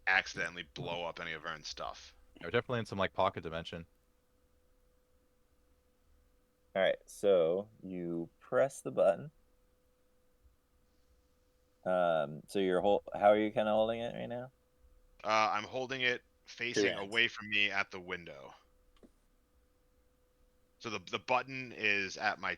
accidentally blow up any of Vern's stuff. We're definitely in some like pocket dimension. All right, so you press the button. So how are you kind of holding it right now? I'm holding it facing hands. away from me at the window. So the button is at my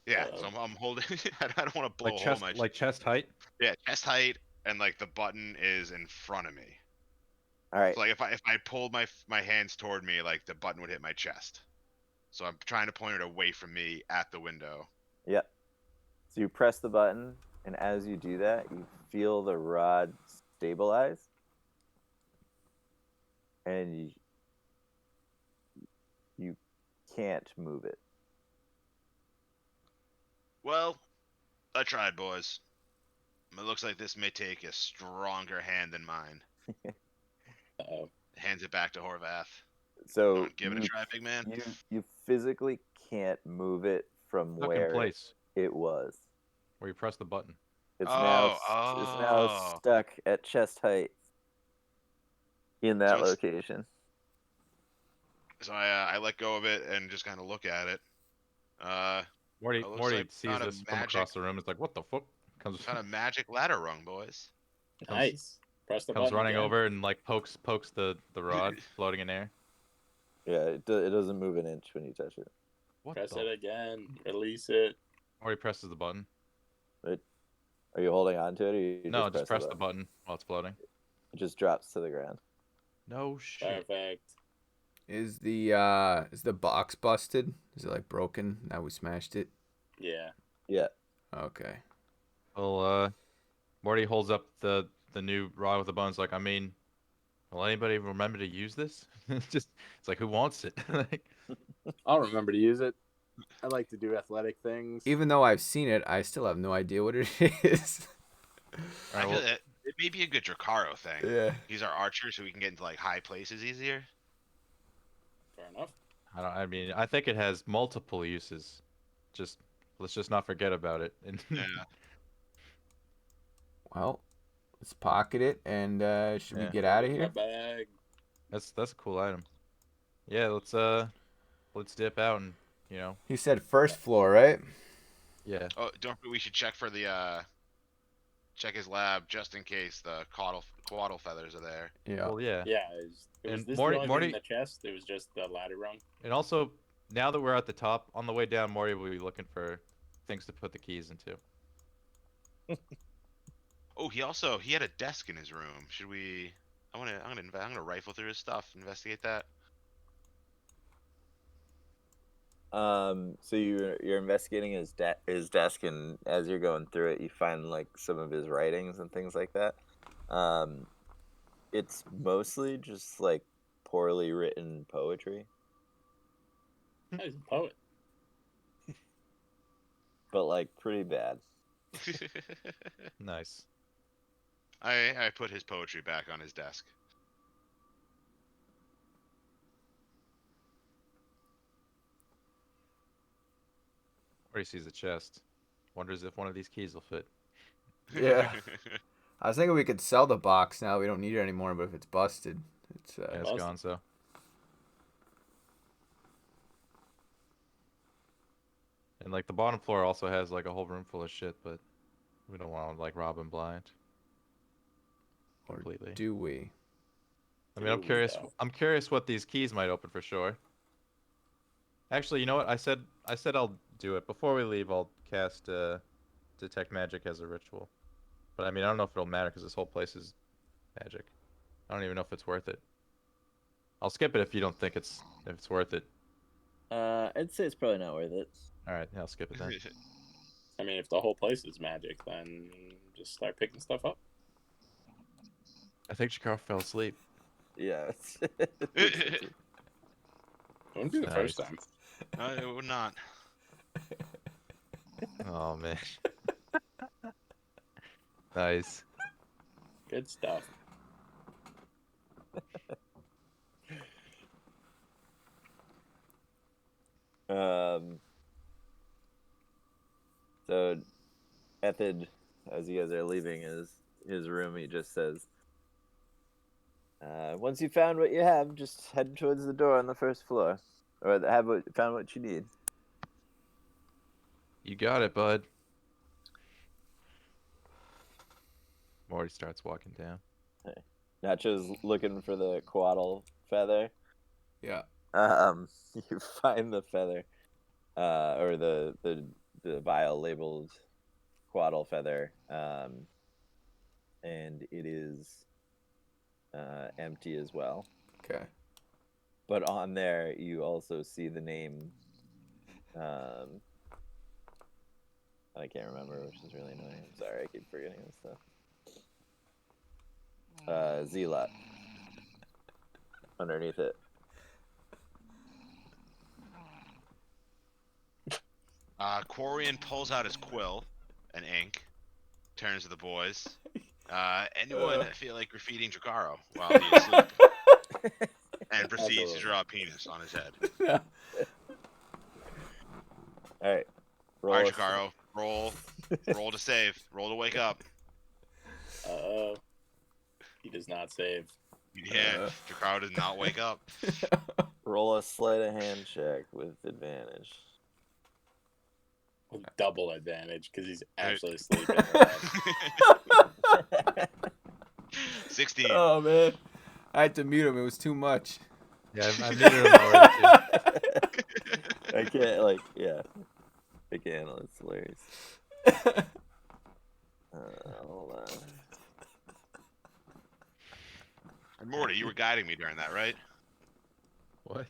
yeah. So I'm holding. I don't want to blow Like a hole chest, in my like chest height. yeah, chest height, and like the button is in front of me. All right. So like if I pulled my hands toward me, like the button would hit my chest. So I'm trying to point it away from me at the window. Yep. So you press the button, and as you do that, you feel the rod stabilize, and you can't move it. Well, I tried, boys. It looks like this may take a stronger hand than mine. Uh-oh. Hands it back to Horvath. So Give it a try, big man. you physically can't move it from Stuck in where place it was. where you press the button. It's Oh, now stuck at chest height in that So it's- location. So I let go of it and just kind of look at it. Morty It looks Morty like sees kind of this from magic. across the room. It's like, what the fuck? Comes kind of magic ladder rung, boys. Nice. Press the comes button running again. over and like pokes the rod floating in air. Yeah, it doesn't move an inch when you touch it. What Press the? it again. Release it. Morty presses the button. Are you holding on to it, or you No, just just press the button while it's floating. It just drops to the ground. No shit. Perfect. Is the box busted? Is it like broken? Now we smashed it. Yeah. Yeah. Okay. Well, Morty holds up the new rod with the bones. Like, I mean, will anybody remember to use this? Just it's like, who wants it? Like, I'll remember to use it. I like to do athletic things. Even though I've seen it, I still have no idea what it is. I feel it may be a good Dracaro thing. Yeah. He's our archer, so we can get into like high places easier. Fair enough. I mean, I think it has multiple uses. Let's just not forget about it. And Yeah. Well, let's pocket it and should we Yeah. get out of My here? bag. that's a cool item. Yeah, let's dip out and He said first floor, right? yeah. Oh, don't forget we should check for the check his lab just in case the quaddle feathers are there. Yeah. Well, yeah. Yeah. It was And this Morty- the only Morty- thing in the chest? It was just the ladder rung. And also, now that we're at the top, on the way down, Morty will be looking for things to put the keys into. Oh, he had a desk in his room. Should we? I'm gonna rifle through his stuff, investigate that. So you're investigating his desk, and as you're going through it, you find like some of his writings and things like that. It's mostly just like poorly written poetry, Oh, he's a poet. but like pretty bad. Nice. I put his poetry back on his desk. Morty sees a chest. Wonders if one of these keys will fit. Yeah. I was thinking we could sell the box now. We don't need it anymore, but if it's busted, it's Yeah, it's Busted. gone, so. And like the bottom floor also has like a whole room full of shit, but we don't want to like rob him blind. Or Completely. do we? I mean, I'm Do curious. so. I'm curious what these keys might open for sure. Actually, you know what? I said I'll do it before we leave. I'll cast detect magic as a ritual. But I mean, I don't know if it'll matter because this whole place is magic. I don't even know if it's worth it. I'll skip it if you don't think if it's worth it. I'd say it's probably not worth it. All right, yeah, I'll skip it then. I mean, if the whole place is magic, then just start picking stuff up. I think Shakar fell asleep. Yeah. It wouldn't be the first Nice. time. It would not. Oh man. Nice. Good stuff. So, Ethid, as you guys are leaving his room, he just says, "Once you found what you have, just head towards the door on the first floor, or found what you need." You got it, bud. Morty starts walking down. Nacho's looking for the quaddle feather. Yeah. You find the feather, or the vial labeled quaddle feather, and it is empty as well. Okay. But on there, you also see the name. I can't remember, which is really annoying. I'm sorry, I keep forgetting this stuff. Zealot. Underneath it. Quarian pulls out his quill and ink, turns to the boys. Anyone feel like graffitiing Dracaro while he's asleep? and proceeds to Absolutely. draw a penis on his head. All right. All right, a- Chikaro, roll to save, roll to wake up. Uh-oh. He does not save. Yeah, Chikaro does not wake up. Roll a sleight of hand check with advantage. With double advantage because he's actually sleeping. 16. Oh man, I had to mute him. It was too much. Yeah, I muted him already too. I can't I can't. It's hilarious. Hold on. And Morty, you were guiding me during that, right? What?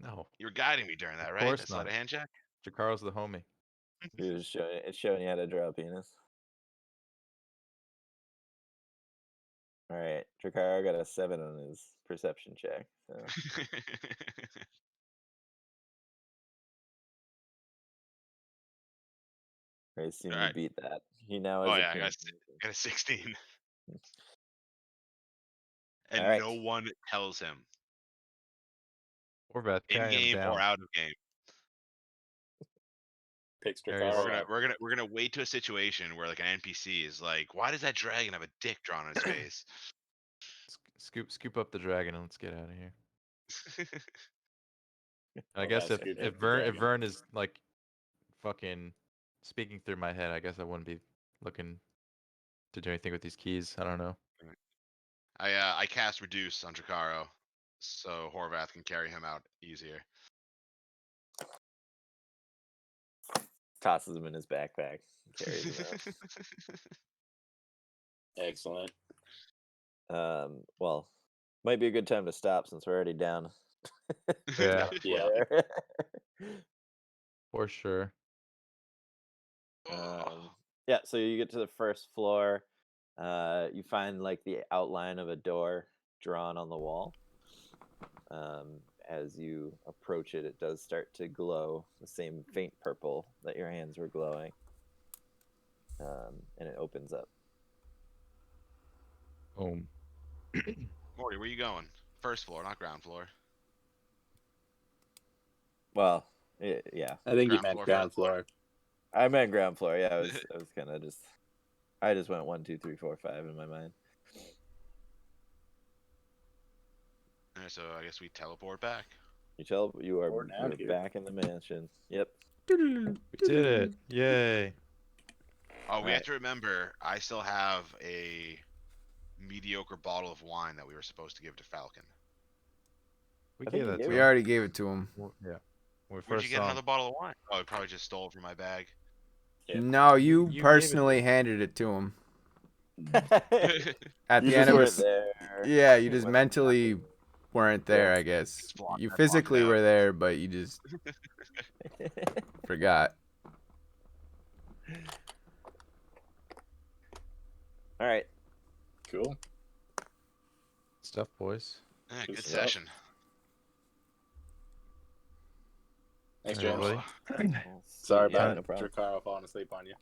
No. You were guiding me during that, right? course That's not not. a hand check. Jakaro's the homie. It's showing you how to draw a penis. All right, Drakaro got a 7 on his perception check. So. I assume you Alright. beat that. He now has Oh a yeah, I penis. got a 16. And Alright. no one tells him, Horvath, in carry him game down. or out of game. Picks There he is. Drakaro We're gonna wait to a situation where like an NPC is like, why does that dragon have a dick drawn on his face? Scoop up the dragon and let's get out of here. I Well, guess that's if good. Vern is like fucking speaking through my head, I guess I wouldn't be looking to do anything with these keys. I don't know. I cast reduce on Drakaro, so Horvath can carry him out easier. Tosses him in his backpack. Carries him Excellent. out. Well, might be a good time to stop since we're already down. Yeah, Yeah. for sure. Yeah, so you get to the first floor. You find like the outline of a door drawn on the wall. As you approach it, it does start to glow the same faint purple that your hands were glowing. And it opens up. Boom. Morty, where you going? First floor, not ground floor. Well, yeah. I think you Ground meant floor, ground first floor. floor. I meant ground floor. Yeah, I was kind of just. I just went 1, 2, 3, 4, 5 in my mind. Alright, so I guess we teleport back. You are Or down you're here. back in the mansion. Yep. We did it! Yay! Oh, we have Alright. to remember, I still have a mediocre bottle of wine that we were supposed to give to Falcon. We I think gave you that gave to We him. already gave it to him. Yeah. When we Where'd first you get saw him. another bottle of wine? Oh, I probably just stole it from my bag. Yeah. No, you You gave it to personally him. handed it to him. You At the just end of weren't it. there. Yeah, you just When- mentally weren't there, I guess. Just blocked- You I blocked physically it out. were there, but you just forgot. All right. Cool. Stuff, boys. Yeah, Good good stuff. session. Thanks, Alright, James. buddy. Sorry Yeah, about no problem. Drakaro falling asleep on you.